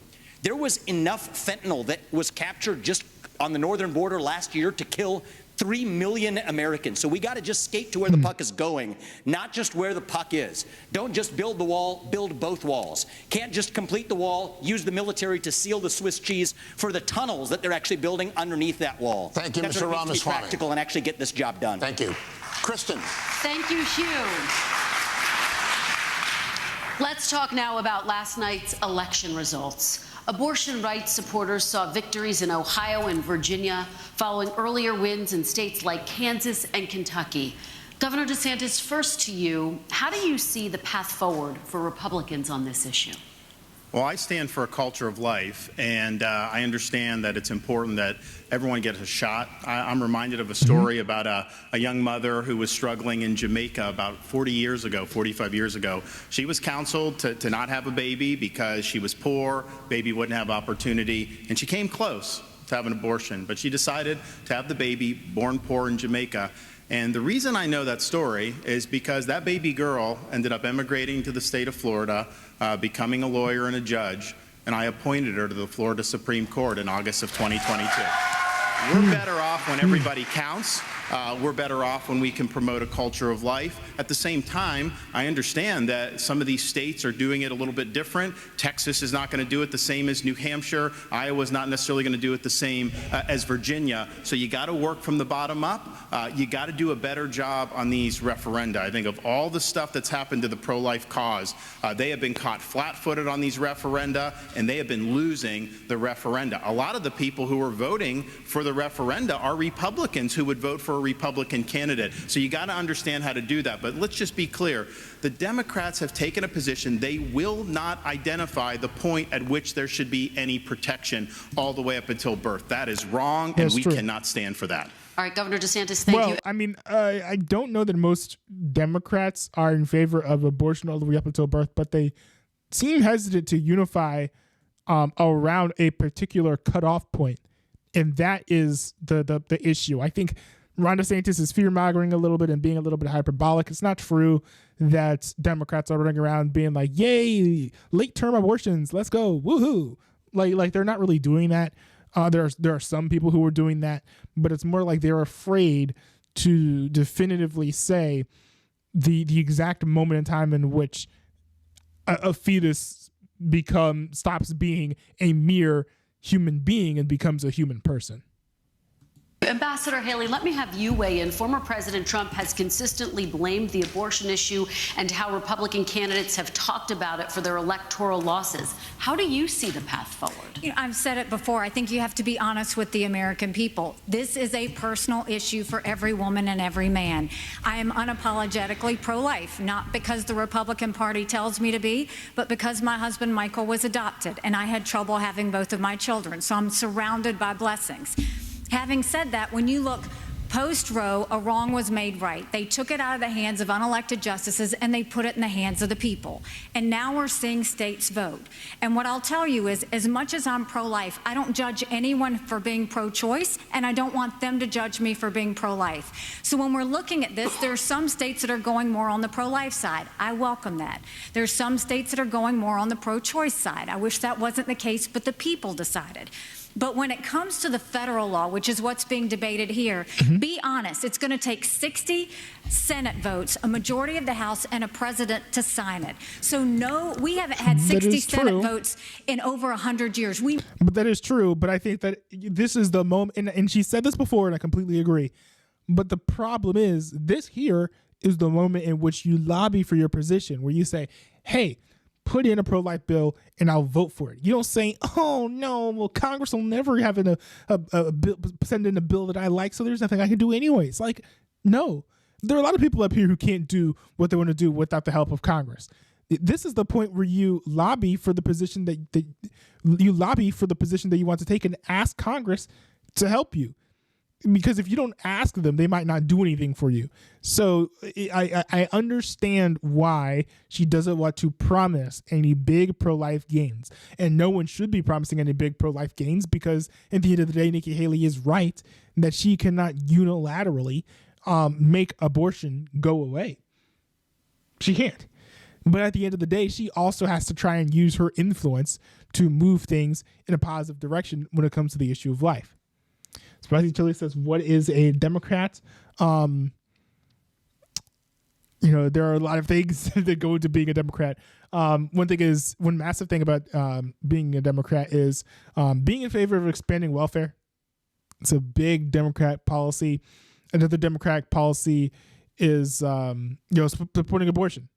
There was enough fentanyl that was captured just on the northern border last year to kill 3 million Americans. So we got to just skate to where the puck is going, not just where the puck is. Don't just build the wall, build both walls. Can't just complete the wall, use the military to seal the Swiss cheese for the tunnels that they're actually building underneath that wall. Thank you, That's Mr. what needs to be Ramaswamy. practical and actually get this job done. Thank you. Kristen. Thank you, Hugh. Let's talk now about last night's election results. Abortion rights supporters saw victories in Ohio and Virginia following earlier wins in states like Kansas and Kentucky. Governor DeSantis, first to you, how do you see the path forward for Republicans on this issue? Well, I stand for a culture of life, and I understand that it's important that everyone gets a shot. I'm reminded of a story about a young mother who was struggling in Jamaica about 45 years ago. She was counseled to not have a baby because she was poor, baby wouldn't have opportunity, and she came close to have an abortion, but she decided to have the baby born poor in Jamaica. And the reason I know that story is because that baby girl ended up emigrating to the state of Florida, becoming a lawyer and a judge, and I appointed her to the Florida Supreme Court in August of 2022. We're better off when everybody counts. We're better off when we can promote a culture of life. At the same time, I understand that some of these states are doing it a little bit different. Texas is not going to do it the same as New Hampshire. Iowa's not necessarily going to do it the same as Virginia. So you got to work from the bottom up. You got to do a better job on these referenda. I think of all the stuff that's happened to the pro-life cause, they have been caught flat-footed on these referenda, and they have been losing the referenda. A lot of the people who are voting for the referenda are Republicans who would vote for a Republican candidate. So you got to understand how to do that. But let's just be clear. The Democrats have taken a position. They will not identify the point at which there should be any protection all the way up until birth. That is wrong, and we cannot stand for that. All right, Governor DeSantis, thank you. Well, I mean, I don't know that most Democrats are in favor of abortion all the way up until birth, but they seem hesitant to unify around a particular cutoff point. And that is the issue. I think Ron DeSantis is fear-mongering a little bit and being a little bit hyperbolic. It's not true that Democrats are running around being like, yay, late-term abortions, let's go, woohoo. Like they're not really doing that. There are some people who are doing that, but it's more like they're afraid to definitively say the exact moment in time in which a fetus stops being a mere human being and becomes a human person. Ambassador Haley, let me have you weigh in. Former President Trump has consistently blamed the abortion issue and how Republican candidates have talked about it for their electoral losses. How do you see the path forward? You know, I've said it before. I think you have to be honest with the American people. This is a personal issue for every woman and every man. I am unapologetically pro-life, not because the Republican Party tells me to be, but because my husband Michael was adopted and I had trouble having both of my children. So I'm surrounded by blessings. Having said that, when you look post-Roe, a wrong was made right. They took it out of the hands of unelected justices and they put it in the hands of the people. And now we're seeing states vote. And what I'll tell you is, as much as I'm pro-life, I don't judge anyone for being pro-choice, and I don't want them to judge me for being pro-life. So when we're looking at this, there are some states that are going more on the pro-life side. I welcome that. There are some states that are going more on the pro-choice side. I wish that wasn't the case, but the people decided. But when it comes to the federal law, which is what's being debated here, be honest, it's going to take 60 Senate votes, a majority of the House, and a president to sign it. So no, we haven't had 60 Senate votes in over 100 years. But that is true. But I think that this is the moment, and she said this before, and I completely agree. But the problem is, this here is the moment in which you lobby for your position, where you say, hey, put in a pro-life bill and I'll vote for it. You don't say, oh no, well, Congress will never have a bill, send in a bill that I like, so there's nothing I can do anyways. Like, no, there are a lot of people up here who can't do what they want to do without the help of Congress. This is the point where you lobby for the position that you want to take and ask Congress to help you. Because if you don't ask them, they might not do anything for you. So I understand why she doesn't want to promise any big pro-life gains. And no one should be promising any big pro-life gains, because at the end of the day, Nikki Haley is right that she cannot unilaterally make abortion go away. She can't. But at the end of the day, she also has to try and use her influence to move things in a positive direction when it comes to the issue of life. Spicy Chili says, what is a Democrat? There are a lot of things that go into being a Democrat. One massive thing about being a Democrat is being in favor of expanding welfare. It's a big Democrat policy. Another Democratic policy is supporting abortion.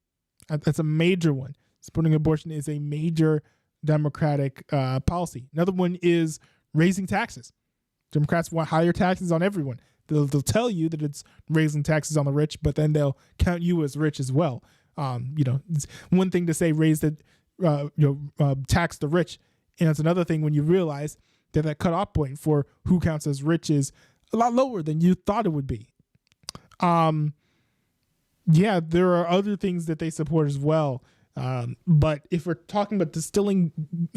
That's a major one. Supporting abortion is a major Democratic policy. Another one is raising taxes. Democrats want higher taxes on everyone. They'll tell you that it's raising taxes on the rich, but then they'll count you as rich as well. It's one thing to say tax the rich, and it's another thing when you realize that cutoff point for who counts as rich is a lot lower than you thought it would be. There are other things that they support as well. But if we're talking about distilling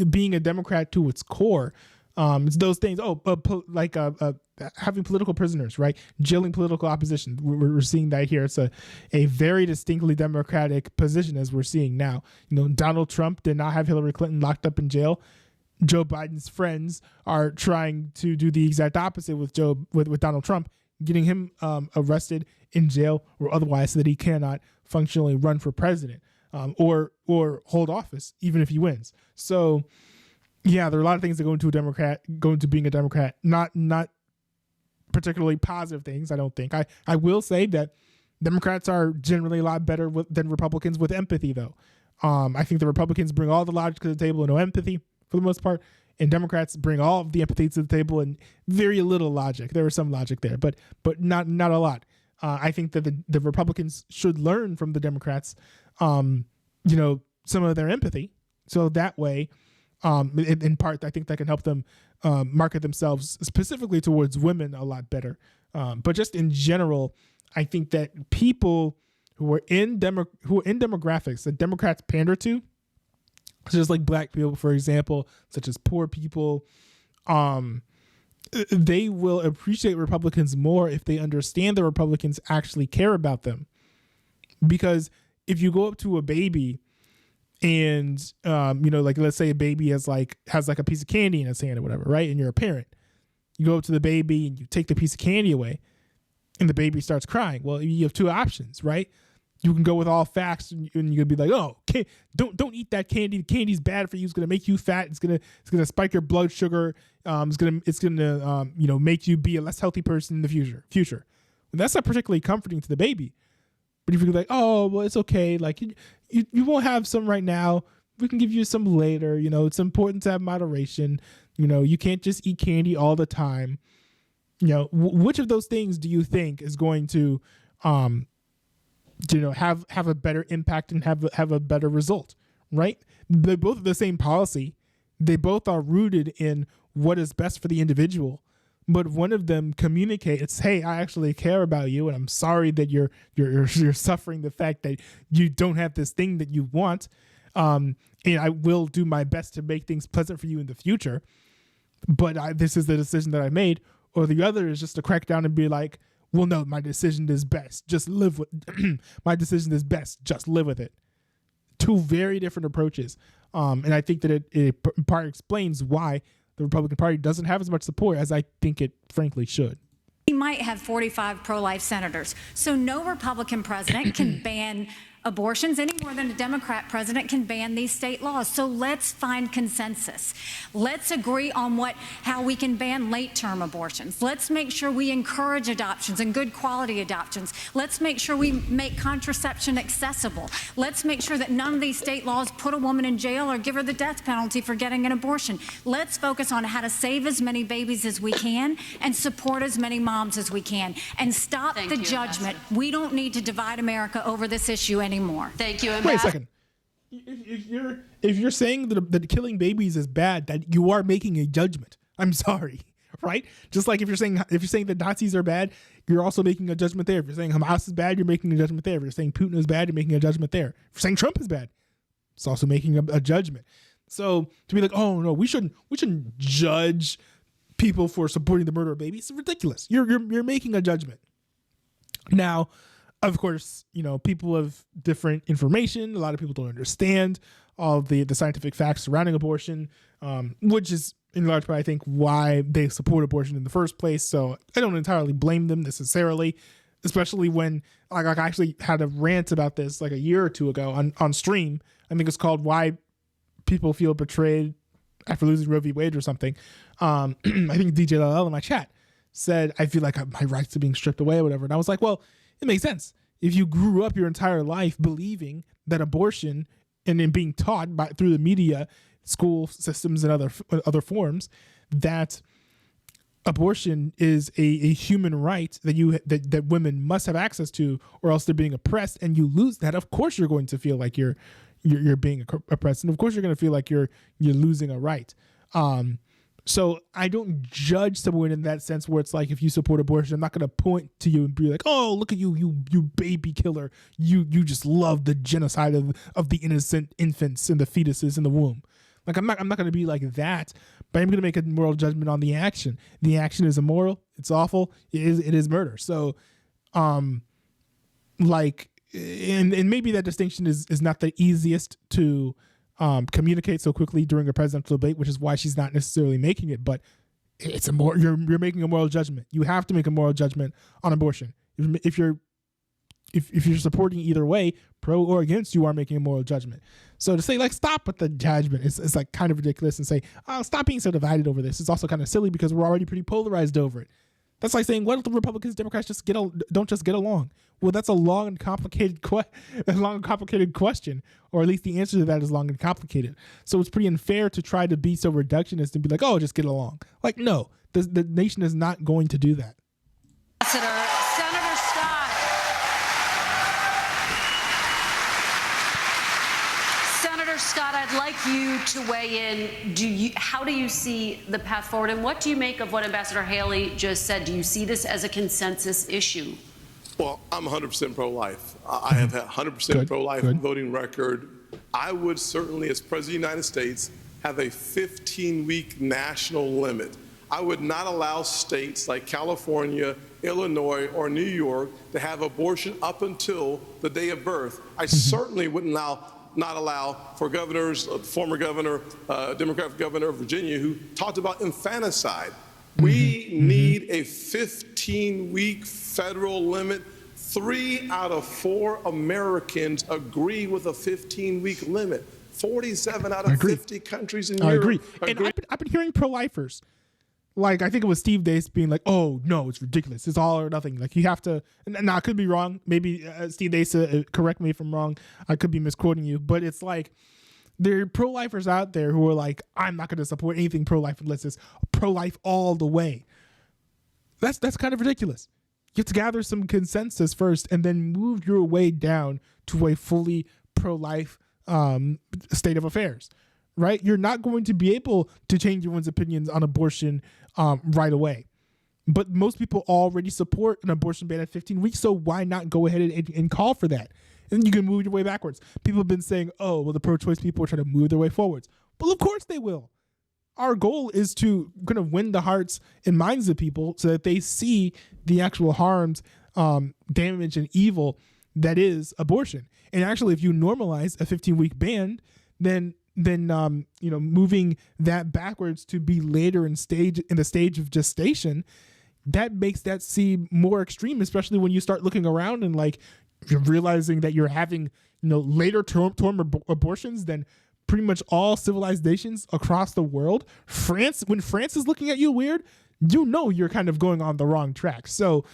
being a Democrat to its core, it's those things. Having political prisoners, right? Jailing political opposition. We're seeing that here. It's a very distinctly Democratic position, as we're seeing now. Donald Trump did not have Hillary Clinton locked up in jail. Joe Biden's friends are trying to do the exact opposite with Donald Trump, getting him arrested in jail or otherwise, so that he cannot functionally run for president or hold office, even if he wins. So. Yeah, there are a lot of things that go into being a Democrat, not particularly positive things, I don't think. I will say that Democrats are generally a lot better than Republicans with empathy, though. I think the Republicans bring all the logic to the table and no empathy for the most part, and Democrats bring all of the empathy to the table and very little logic. There is some logic there, but not a lot. I think that the Republicans should learn from the Democrats, some of their empathy, so that way. In part, I think that can help them market themselves specifically towards women a lot better. But just in general, I think that people who are in demographics that Democrats pander to, such as like black people, for example, such as poor people, they will appreciate Republicans more if they understand that Republicans actually care about them. Because if you go up to a baby and, let's say a baby has a piece of candy in its hand or whatever, right? And you're a parent. You go up to the baby and you take the piece of candy away and the baby starts crying. Well, you have two options, right? you can go with all facts, and you can be like, oh, don't eat that candy. The candy's bad for you. It's gonna make you fat. It's gonna spike your blood sugar. It's gonna make you be a less healthy person in the future. And that's not particularly comforting to the baby. But if you're like, oh, well, it's okay. Like you won't have some right now. We can give you some later. It's important to have moderation. You can't just eat candy all the time. Which of those things do you think is going to, have a better impact and have a better result, right? They both have the same policy. They both are rooted in what is best for the individual. But one of them communicates, hey, I actually care about you, and I'm sorry that you're suffering the fact that you don't have this thing that you want. And I will do my best to make things pleasant for you in the future. But this is the decision that I made. Or the other is just to crack down and be like, well, no, my decision is best. Just live with my decision is best. Just live with it. Two very different approaches. And I think that it in part explains why the Republican Party doesn't have as much support as I think it frankly should. We might have 45 pro-life senators. So no Republican president can ban abortions any more than a Democrat president can ban these state laws. So let's find consensus. Let's agree on how we can ban late-term abortions. Let's make sure we encourage adoptions and good quality adoptions. Let's make sure we make contraception accessible. Let's make sure that none of these state laws put a woman in jail or give her the death penalty for getting an abortion. Let's focus on how to save as many babies as we can and support as many moms as we can. And stop the judgment. We don't need to divide America over this issue anymore. Thank you. Wait a second. If you're saying that killing babies is bad, that you are making a judgment. I'm sorry, right? Just like if you're saying that Nazis are bad, you're also making a judgment there. If you're saying Hamas is bad, you're making a judgment there. If you're saying Putin is bad, you're making a judgment there. If you're saying Trump is bad, it's also making a judgment. So to be like, oh no, we shouldn't judge people for supporting the murder of babies, it's ridiculous. You're making a judgment. Now, of course, people have different information. A lot of people don't understand all of the scientific facts surrounding abortion, which is in large part, I think, why they support abortion in the first place. So I don't entirely blame them necessarily, especially when I actually had a rant about this like a year or two ago on stream. I think it's called Why People Feel Betrayed After Losing Roe v. Wade or something. I think DJ LL in my chat said, I feel like my rights are being stripped away or whatever. And I was like, well, it makes sense. If you grew up your entire life believing that abortion and then being taught through the media, school systems, and other forms, that abortion is a human right that women must have access to, or else they're being oppressed, and you lose that, of course you're going to feel like you're being oppressed, and of course you're going to feel like you're losing a right. So I don't judge someone in that sense where it's like, if you support abortion, I'm not going to point to you and be like, oh, look at you baby killer. You just love the genocide of the innocent infants and the fetuses in the womb. Like, I'm not going to be like that, but I'm going to make a moral judgment on the action. The action is immoral. It's awful. It is murder. So, and maybe that distinction is not the easiest to communicate so quickly during a presidential debate, which is why she's not necessarily making it. But it's you're making a moral judgment. You have to make a moral judgment on abortion. If you're supporting either way, pro or against, you are making a moral judgment. So to say like stop with the judgment, it's like kind of ridiculous, and say, oh, stop being so divided over this. It's also kind of silly because we're already pretty polarized over it. That's like saying, what if the Republicans, Democrats don't just get along? Well, that's a long and complicated question, or at least the answer to that is long and complicated. So it's pretty unfair to try to be so reductionist and be like, oh, just get along. Like, no, the nation is not going to do that. Senator Scott. Senator Scott, I'd like you to weigh in. How do you see the path forward, and what do you make of what Ambassador Haley just said? Do you see this as a consensus issue? Well, I'm 100% pro-life. I have had 100% pro-life voting record. I would certainly, as President of the United States, have a 15-week national limit. I would not allow states like California, Illinois, or New York to have abortion up until the day of birth. I certainly wouldn't not allow for governors, former governor, Democratic governor of Virginia, who talked about infanticide. We need a 15-week federal limit 3 out of 4 Americans agree with a 15-week limit. 47 out of 50 countries in Europe. I agree. And I've been hearing pro-lifers, like I think it was Steve Dace being like, "Oh no, it's ridiculous. It's all or nothing. Like you have to." Now I could be wrong. Maybe Steve Dace, correct me if I'm wrong. I could be misquoting you, but it's like there are pro-lifers out there who are like, "I'm not going to support anything pro-life unless it's pro-life all the way." That's kind of ridiculous. You have to gather some consensus first, and then move your way down to a fully pro-life state of affairs. Right? You're not going to be able to change everyone's opinions on abortion right away. But most people already support an abortion ban at 15 weeks, so why not go ahead and call for that? And then you can move your way backwards. People have been saying, oh, well, the pro-choice people are trying to move their way forwards. Well, of course they will. Our goal is to kind of win the hearts and minds of people so that they see the actual harms, damage, and evil that is abortion. And actually, if you normalize a 15-week ban, then moving that backwards to be later in the stage of gestation, that makes that seem more extreme, especially when you start looking around and like you're realizing that you're having later term abortions than pretty much all civilized nations across the world. When France is looking at you weird, you're kind of going on the wrong track. So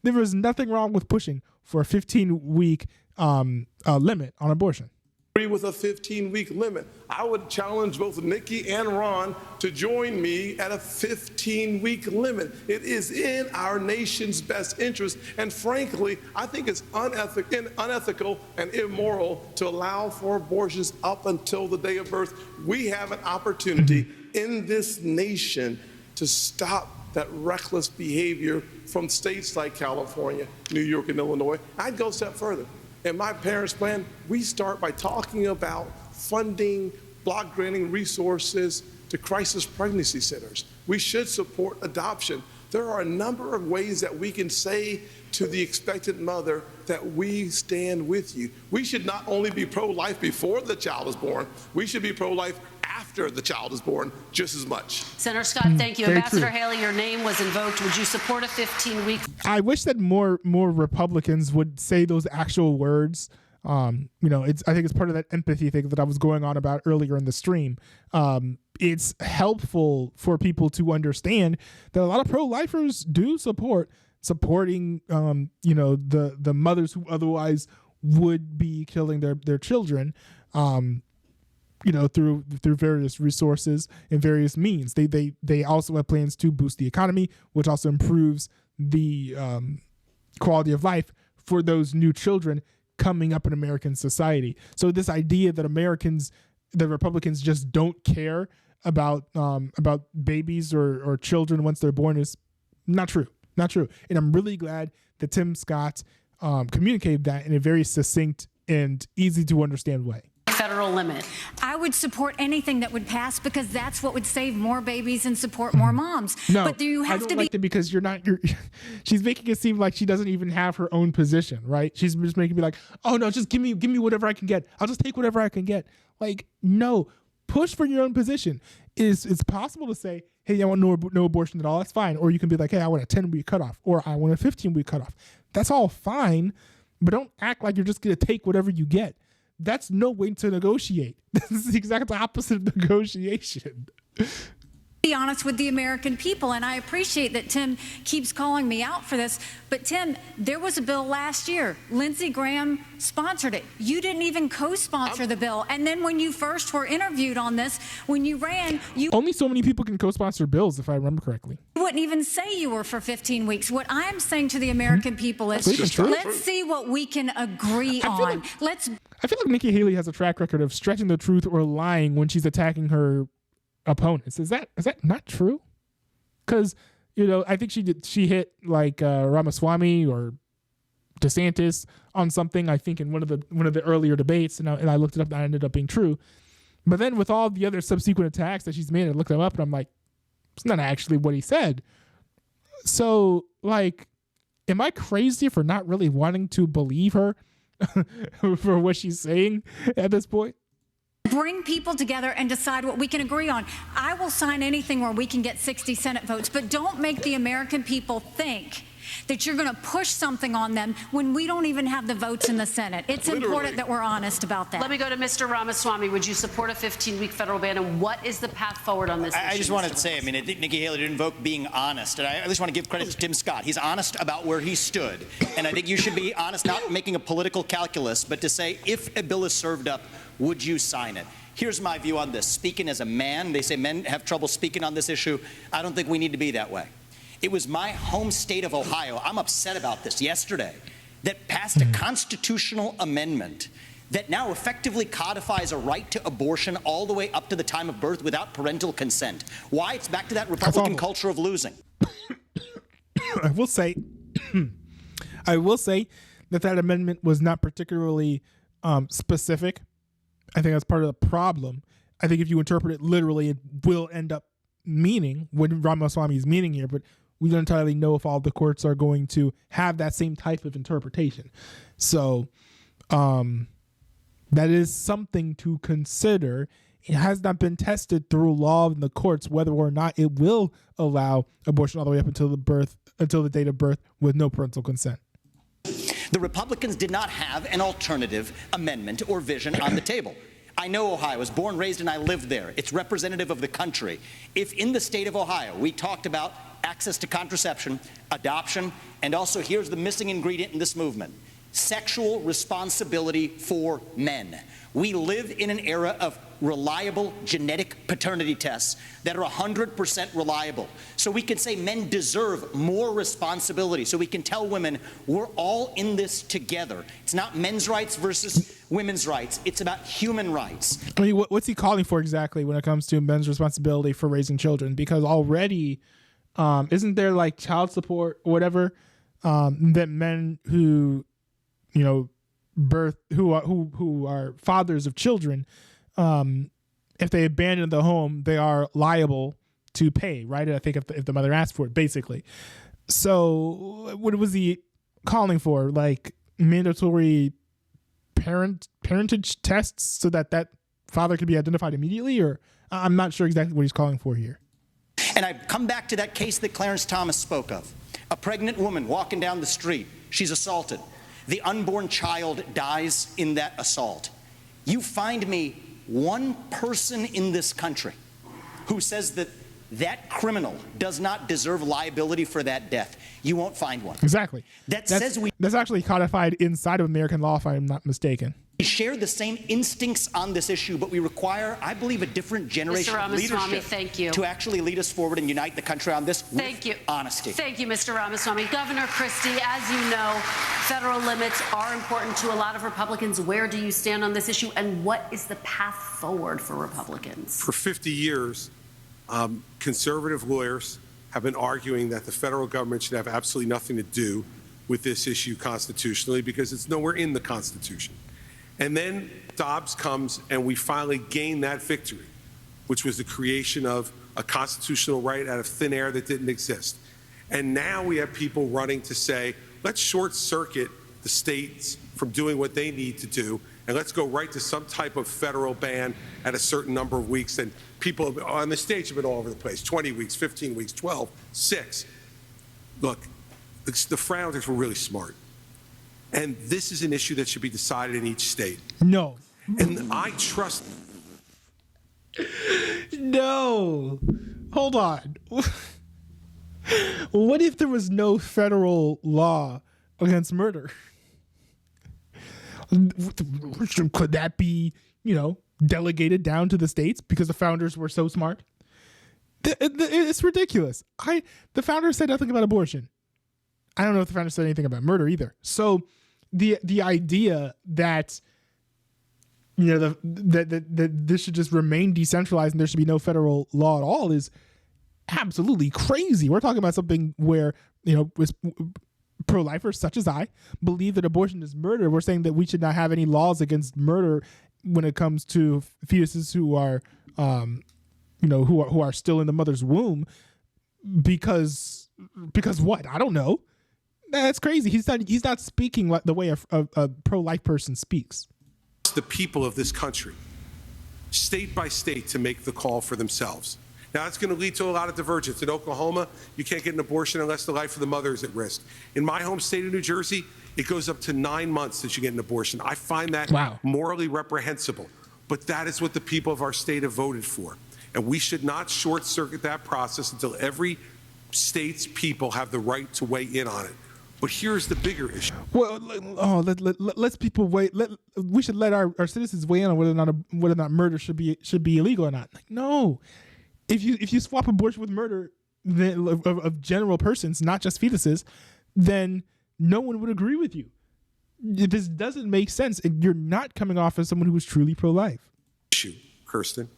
there is nothing wrong with pushing for a 15-week limit on abortion. With a 15-week limit. I would challenge both Nikki and Ron to join me at a 15-week limit. It is in our nation's best interest, and frankly, I think it's unethical and immoral to allow for abortions up until the day of birth. We have an opportunity in this nation to stop that reckless behavior from states like California, New York, and Illinois. I'd go a step further. In my parents' plan, we start by talking about funding, block granting resources to crisis pregnancy centers. We should support adoption. There are a number of ways that we can say to the expectant mother that we stand with you. We should not only be pro-life before the child is born, we should be pro-life after the child is born just as much. Senator Scott, thank you. Ambassador Haley, your name was invoked. Would you support a 15-week? I wish that more Republicans would say those actual words. I think it's part of that empathy thing that I was going on about earlier in the stream. It's helpful for people to understand that a lot of pro-lifers do supporting the mothers who otherwise would be killing their children. Through various resources and various means. They also have plans to boost the economy, which also improves the quality of life for those new children coming up in American society. So this idea that Republicans just don't care about babies or children once they're born is not true. Not true. And I'm really glad that Tim Scott communicated that in a very succinct and easy to understand way. Federal limit. I would support anything that would pass because that's what would save more babies and support more moms. No, but you have I don't to like be it because she's making it seem like she doesn't even have her own position, right? She's just making me like, oh no, just give me whatever I can get. I'll just take whatever I can get. Like, no, push for your own position. It's possible to say, hey, I want no abortion at all. That's fine. Or you can be like, hey, I want a 10-week cutoff, or I want a 15-week cutoff. That's all fine, but don't act like you're just going to take whatever you get. That's no way to negotiate. This is the exact opposite of negotiation. Be honest with the American people, and I appreciate that Tim keeps calling me out for this, but Tim, there was a bill last year. Lindsey Graham sponsored it. You didn't even co-sponsor the bill, and then when you first were interviewed on this, when you ran, only so many people can co-sponsor bills, if I remember correctly. You wouldn't even say you were for 15 weeks. What I'm saying to the American people is, let's see what we can agree on. I feel like Nikki Haley has a track record of stretching the truth or lying when she's attacking her opponents. Is that not true? Because I think she hit like Ramaswamy or DeSantis on something, I think in one of the earlier debates, and I looked it up and that ended up being true. But then with all the other subsequent attacks that she's made, I looked them up and I'm like, it's not actually what he said. So like, am I crazy for not really wanting to believe her for what she's saying at this point? Bring people together and decide what we can agree on. I will sign anything where we can get 60 Senate votes, but don't make the American people think that you're going to push something on them when we don't even have the votes in the Senate. It's important that we're honest about that. Let me go to Mr. Ramaswamy. Would you support a 15-week federal ban, and what is the path forward on this issue? I just wanted to say, I mean, I think Nikki Haley did invoke being honest, and I at least want to give credit to Tim Scott. He's honest about where he stood, and I think you should be honest, not making a political calculus, but to say, if a bill is served up, would you sign it? Here's my view on this. Speaking as a man, they say men have trouble speaking on this issue. I don't think we need to be that way. It was my home state of Ohio, I'm upset about this, yesterday, that passed a constitutional amendment that now effectively codifies a right to abortion all the way up to the time of birth without parental consent. Why? It's back to that Republican culture of losing. I will say that amendment was not particularly specific. I think that's part of the problem. I think if you interpret it literally, it will end up meaning what Ramaswamy is meaning here, but we don't entirely know if all the courts are going to have that same type of interpretation. So that is something to consider. It has not been tested through law in the courts whether or not it will allow abortion all the way up until the date of birth with no parental consent. The Republicans did not have an alternative amendment or vision on the table. I know Ohio. I was born, raised, and I lived there. It's representative of the country. If in the state of Ohio we talked about access to contraception, adoption, and also here's the missing ingredient in this movement, sexual responsibility for men. We live in an era of reliable genetic paternity tests that are 100% reliable. So we can say men deserve more responsibility. So we can tell women we're all in this together. It's not men's rights versus women's rights. It's about human rights. I mean, what's he calling for exactly when it comes to men's responsibility for raising children? Because already, isn't there like child support or whatever that men who, you know, who are fathers of children, if they abandon the home, they are liable to pay, right? I think if the mother asked for it, basically. So what was he calling for? Like mandatory parentage tests so that father could be identified immediately? Or I'm not sure exactly what he's calling for here. And I come back to that case that Clarence Thomas spoke of. A pregnant woman walking down the street. She's assaulted. The unborn child dies in that assault. You find me one person in this country who says that that criminal does not deserve liability for that death. You won't find one. Exactly. That's actually codified inside of American law, if I'm not mistaken. We share the same instincts on this issue, but we require, I believe, a different generation of leadership thank you. to actually lead us forward and unite the country on this Thank you. Honesty. Thank you, Mr. Ramaswamy. Governor Christie, as you know, federal limits are important to a lot of Republicans. Where do you stand on this issue, and what is the path forward for Republicans? For 50 years, conservative lawyers have been arguing that the federal government should have absolutely nothing to do with this issue constitutionally because it's nowhere in the Constitution. And then Dobbs comes and we finally gain that victory, which was the creation of a constitutional right out of thin air that didn't exist. And now we have people running to say, let's short circuit the states from doing what they need to do, and let's go right to some type of federal ban at a certain number of weeks. And people on the stage have been all over the place, 20 weeks, 15 weeks, 12, 6. Look, the Frowners were really smart. And this is an issue that should be decided in each state. No. And I trust. No. Hold on. What if there was no federal law against murder? Could that be, delegated down to the states because the founders were so smart? It's ridiculous. The founders said nothing about abortion. I don't know if the founders said anything about murder either. So the idea that that this should just remain decentralized and there should be no federal law at all is absolutely crazy. We're talking about something where pro-lifers such as I believe that abortion is murder. We're saying that we should not have any laws against murder when it comes to fetuses who are who are still in the mother's womb because what? I don't know. That's crazy. He's not speaking like the way a pro-life person speaks. The people of this country, state by state, to make the call for themselves. Now, that's going to lead to a lot of divergence. In Oklahoma, you can't get an abortion unless the life of the mother is at risk. In my home state of New Jersey, it goes up to 9 months that you get an abortion. I find that morally reprehensible. But that is what the people of our state have voted for. And we should not short-circuit that process until every state's people have the right to weigh in on it. But here's the bigger issue. Well, let's people wait. We should let our citizens weigh in on whether or not murder should be illegal or not. Like, no, if you swap abortion with murder of general persons, not just fetuses, then no one would agree with you. This doesn't make sense. You're not coming off as someone who is truly pro-life. Issue, Kirsten.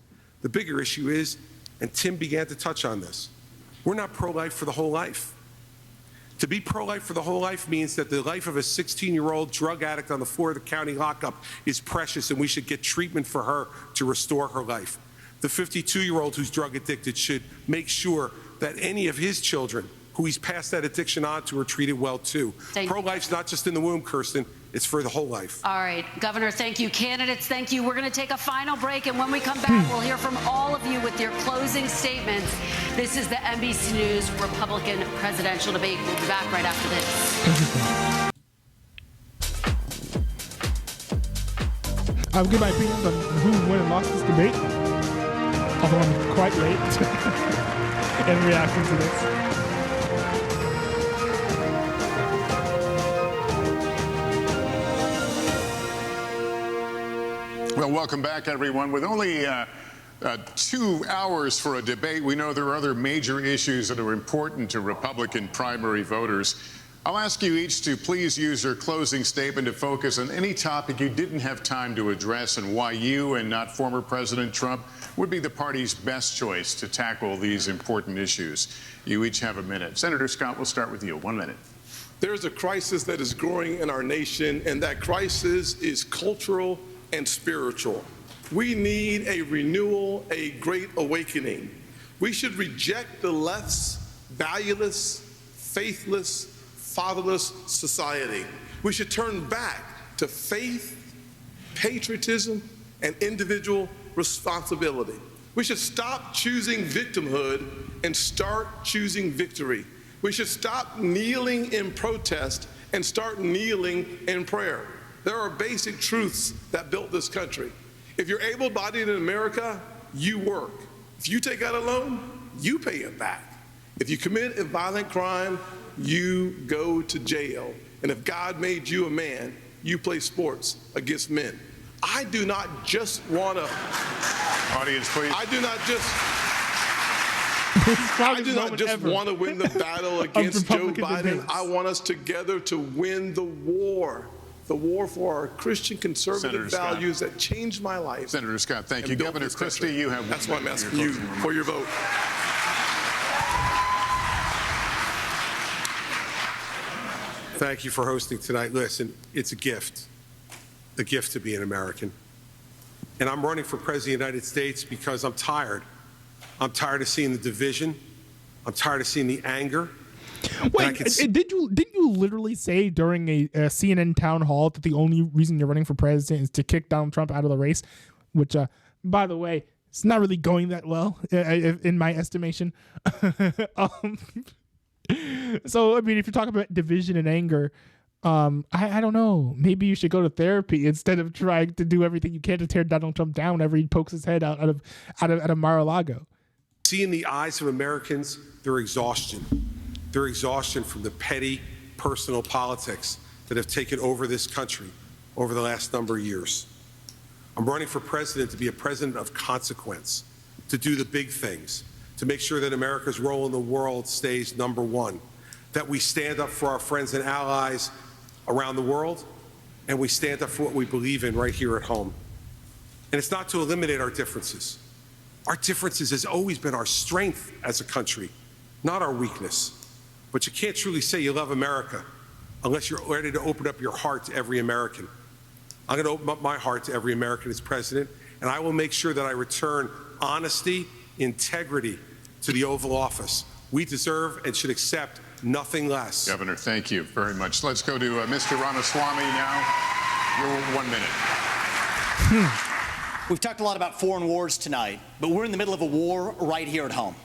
The bigger issue is, and Tim began to touch on this, we're not pro-life for the whole life. To be pro-life for the whole life means that the life of a 16-year-old drug addict on the floor of the county lockup is precious, and we should get treatment for her to restore her life. The 52-year-old who's drug addicted should make sure that any of his children who he's passed that addiction on to are treated well too. Pro-life's not just in the womb, Kirsten. It's for the whole life. All right, Governor, thank you. Candidates, thank you. We're going to take a final break, and when we come back, we'll hear from all of you with your closing statements. This is the NBC News Republican presidential debate. We'll be back right after this. I'll give my opinions on who won and lost this debate, although I'm quite late in reacting to this. Well, welcome back, everyone. With only 2 hours for a debate, we know there are other major issues that are important to Republican primary voters. I'll ask you each to please use your closing statement to focus on any topic you didn't have time to address and why you and not former President Trump would be the party's best choice to tackle these important issues. You each have a minute. Senator Scott, we'll start with you. 1 minute. There's a crisis that is growing in our nation, and that crisis is cultural and spiritual. We need a renewal, a great awakening. We should reject the left's valueless, faithless, fatherless society. We should turn back to faith, patriotism, and individual responsibility. We should stop choosing victimhood and start choosing victory. We should stop kneeling in protest and start kneeling in prayer. There are basic truths that built this country. If you're able-bodied in America, you work. If you take out a loan, you pay it back. If you commit a violent crime, you go to jail. And if God made you a man, you play sports against men. I do not just want to... Audience, please. I do not just want to win the battle against Joe Biden. Debates. I want us together to win the war for our Christian conservative values that changed my life. Senator Scott, thank you. Governor Christie, you have... That's why I'm asking you for your vote. Thank you for hosting tonight. Listen, it's a gift to be an American. And I'm running for President of the United States because I'm tired. I'm tired of seeing the division. I'm tired of seeing the anger. Wait, didn't you literally say during a CNN town hall that the only reason you're running for president is to kick Donald Trump out of the race? Which, by the way, it's not really going that well in my estimation. So, I mean, if you're talking about division and anger, I don't know. Maybe you should go to therapy instead of trying to do everything you can to tear Donald Trump down whenever he pokes his head out of Mar-a-Lago. See in the eyes of Americans their exhaustion. Their exhaustion from the petty personal politics that have taken over this country over the last number of years. I'm running for president to be a president of consequence, to do the big things, to make sure that America's role in the world stays #1, that we stand up for our friends and allies around the world, and we stand up for what we believe in right here at home. And it's not to eliminate our differences. Our differences has always been our strength as a country, not our weakness. But you can't truly say you love America unless you're ready to open up your heart to every American. I'm going to open up my heart to every American as president, and I will make sure that I return honesty, integrity to the Oval Office. We deserve and should accept nothing less. Governor, thank you very much. Let's go to Mr. Ramaswamy now. Your 1 minute. We've talked a lot about foreign wars tonight, but we're in the middle of a war right here at home.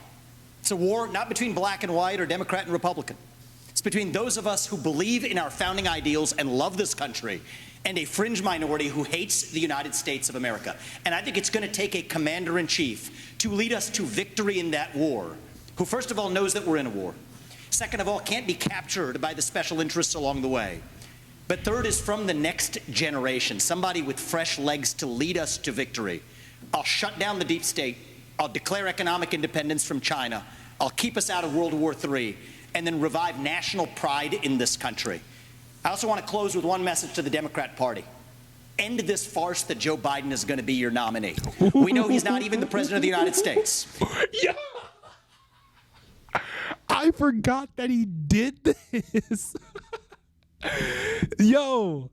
It's a war not between black and white or Democrat and Republican. It's between those of us who believe in our founding ideals and love this country and a fringe minority who hates the United States of America. And I think it's going to take a commander-in-chief to lead us to victory in that war, who first of all knows that we're in a war, second of all can't be captured by the special interests along the way, but third is from the next generation, somebody with fresh legs to lead us to victory. I'll shut down the deep state. I'll declare economic independence from China. I'll keep us out of World War III, and then revive national pride in this country. I also want to close with one message to the Democrat Party. End this farce that Joe Biden is going to be your nominee. We know he's not even the president of the United States. Yeah. I forgot that he did this. Yo,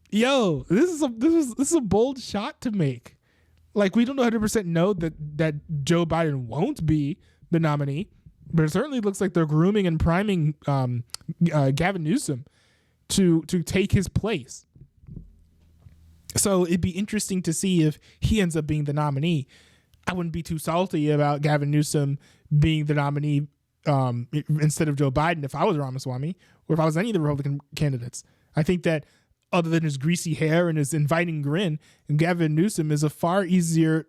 this is a bold shot to make. Like, we don't 100% know that Joe Biden won't be the nominee, but it certainly looks like they're grooming and priming Gavin Newsom to take his place. So it'd be interesting to see if he ends up being the nominee. I wouldn't be too salty about Gavin Newsom being the nominee instead of Joe Biden if I was Ramaswamy or if I was any of the Republican candidates. I think that other than his greasy hair and his inviting grin, Gavin Newsom is a far easier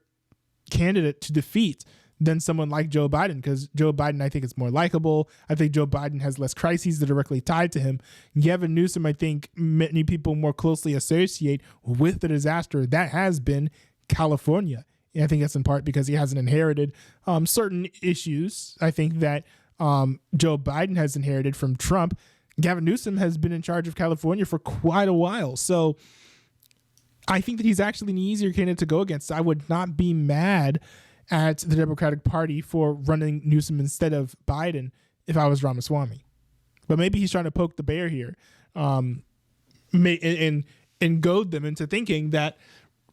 candidate to defeat than someone like Joe Biden, because Joe Biden, I think, is more likable. I think Joe Biden has less crises that are directly tied to him. Gavin Newsom, I think many people more closely associate with the disaster that has been California. And I think that's in part because he hasn't inherited certain issues. I think that Joe Biden has inherited from Trump. Gavin Newsom has been in charge of California for quite a while. So I think that he's actually an easier candidate to go against. I would not be mad at the Democratic Party for running Newsom instead of Biden if I was Ramaswamy. But maybe he's trying to poke the bear here and goad them into thinking that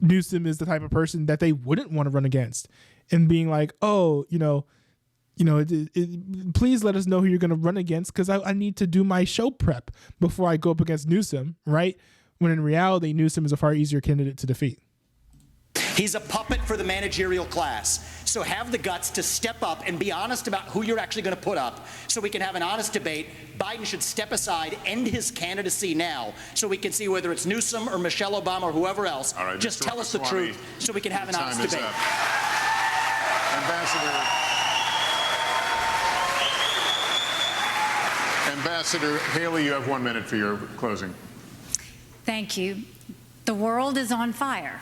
Newsom is the type of person that they wouldn't want to run against, and being like, oh, please let us know who you're going to run against, because I need to do my show prep before I go up against Newsom, right? When in reality, Newsom is a far easier candidate to defeat. He's a puppet for the managerial class. So have the guts to step up and be honest about who you're actually going to put up so we can have an honest debate. Biden should step aside, end his candidacy now, so we can see whether it's Newsom or Michelle Obama or whoever else. All right, just Mr. tell us the truth so we can have an honest debate. Ambassador Haley, you have 1 minute for your closing. Thank you. The world is on fire.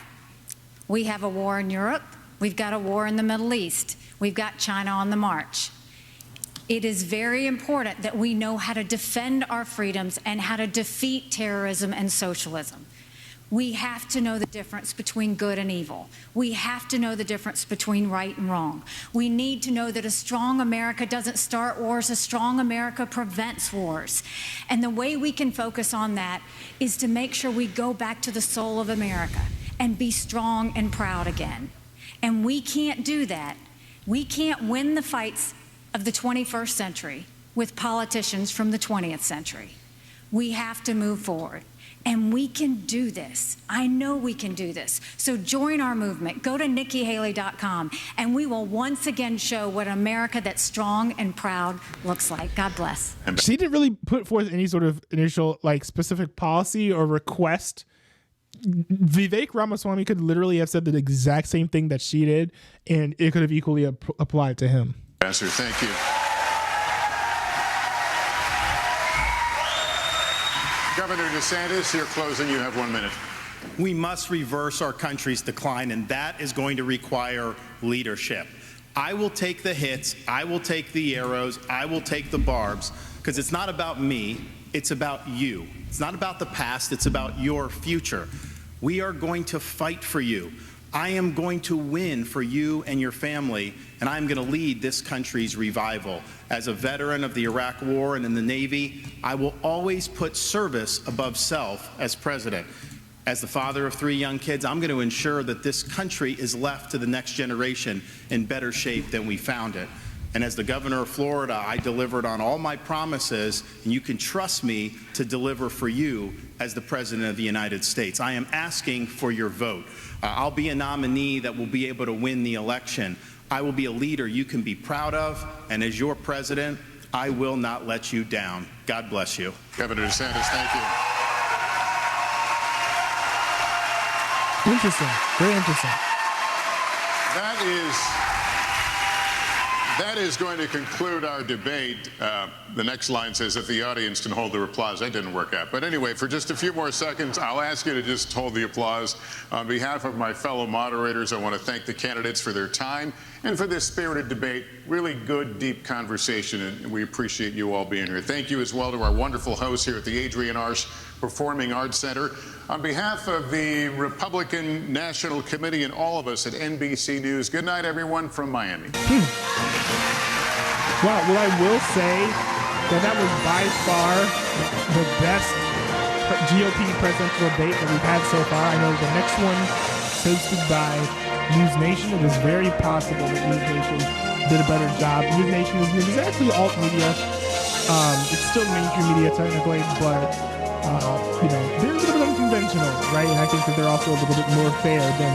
We have a war in Europe. We've got a war in the Middle East. We've got China on the march. It is very important that we know how to defend our freedoms and how to defeat terrorism and socialism. We have to know the difference between good and evil. We have to know the difference between right and wrong. We need to know that a strong America doesn't start wars, a strong America prevents wars. And the way we can focus on that is to make sure we go back to the soul of America and be strong and proud again. And we can't do that. We can't win the fights of the 21st century with politicians from the 20th century. We have to move forward. And we can do this. I know we can do this. So join our movement. Go to NikkiHaley.com, and we will once again show what America that's strong and proud looks like. God bless. She didn't really put forth any sort of initial, specific policy or request. Vivek Ramaswamy could literally have said the exact same thing that she did, and it could have equally applied to him. Ambassador, thank you. Governor DeSantis, your closing, you have 1 minute. We must reverse our country's decline, and that is going to require leadership. I will take the hits, I will take the arrows, I will take the barbs, because it's not about me, it's about you. It's not about the past, it's about your future. We are going to fight for you. I am going to win for you and your family, and I'm going to lead this country's revival. As a veteran of the Iraq War and in the Navy, I will always put service above self as president. As the father of 3 young kids, I'm going to ensure that this country is left to the next generation in better shape than we found it. And as the governor of Florida, I delivered on all my promises, and you can trust me to deliver for you as the President of the United States. I am asking for your vote. I'll be a nominee that will be able to win the election. I will be a leader you can be proud of, and as your president, I will not let you down. God bless you. Governor DeSantis, thank you. Interesting. Very interesting. That is going to conclude our debate. The next line says, if the audience can hold their applause. That didn't work out. But anyway, for just a few more seconds, I'll ask you to just hold the applause. On behalf of my fellow moderators, I want to thank the candidates for their time and for this spirited debate. Really good, deep conversation, and we appreciate you all being here. Thank you as well to our wonderful hosts here at the Adrienne Arsh Performing Arts Center. On behalf of the Republican National Committee and all of us at NBC News, good night, everyone, from Miami. Well, I will say that was by far the best GOP presidential debate that we've had so far. I know the next one hosted by News Nation. It is very possible that News Nation did a better job. News Nation is actually alt media. It's still mainstream media technically, but they're a little bit unconventional, right? And I think that they're also a little bit more fair than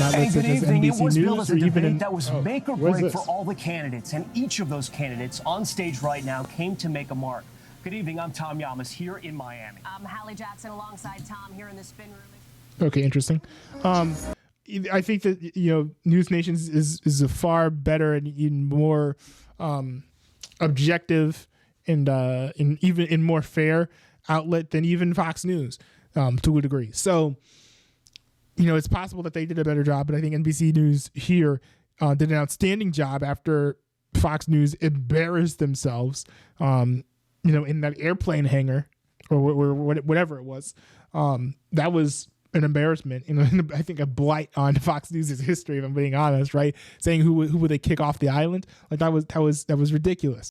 outlets such as NBC It was News billed as or a even debate in, that was make or what is break this? for all the candidates, and each of those candidates on stage right now came to make a mark. Good evening. I'm Tom Yamas here in Miami. I'm Hallie Jackson alongside Tom here in the spin room. Okay, interesting. I think that News Nation is a far better and even more objective and even in more fair outlet than even Fox News to a degree. So it's possible that they did a better job, but I think NBC News here did an outstanding job after Fox News embarrassed themselves. In that airplane hangar or whatever it was. That was an embarrassment, I think a blight on Fox News' history, if I'm being honest, right? Saying who would they kick off the island? Like that was ridiculous.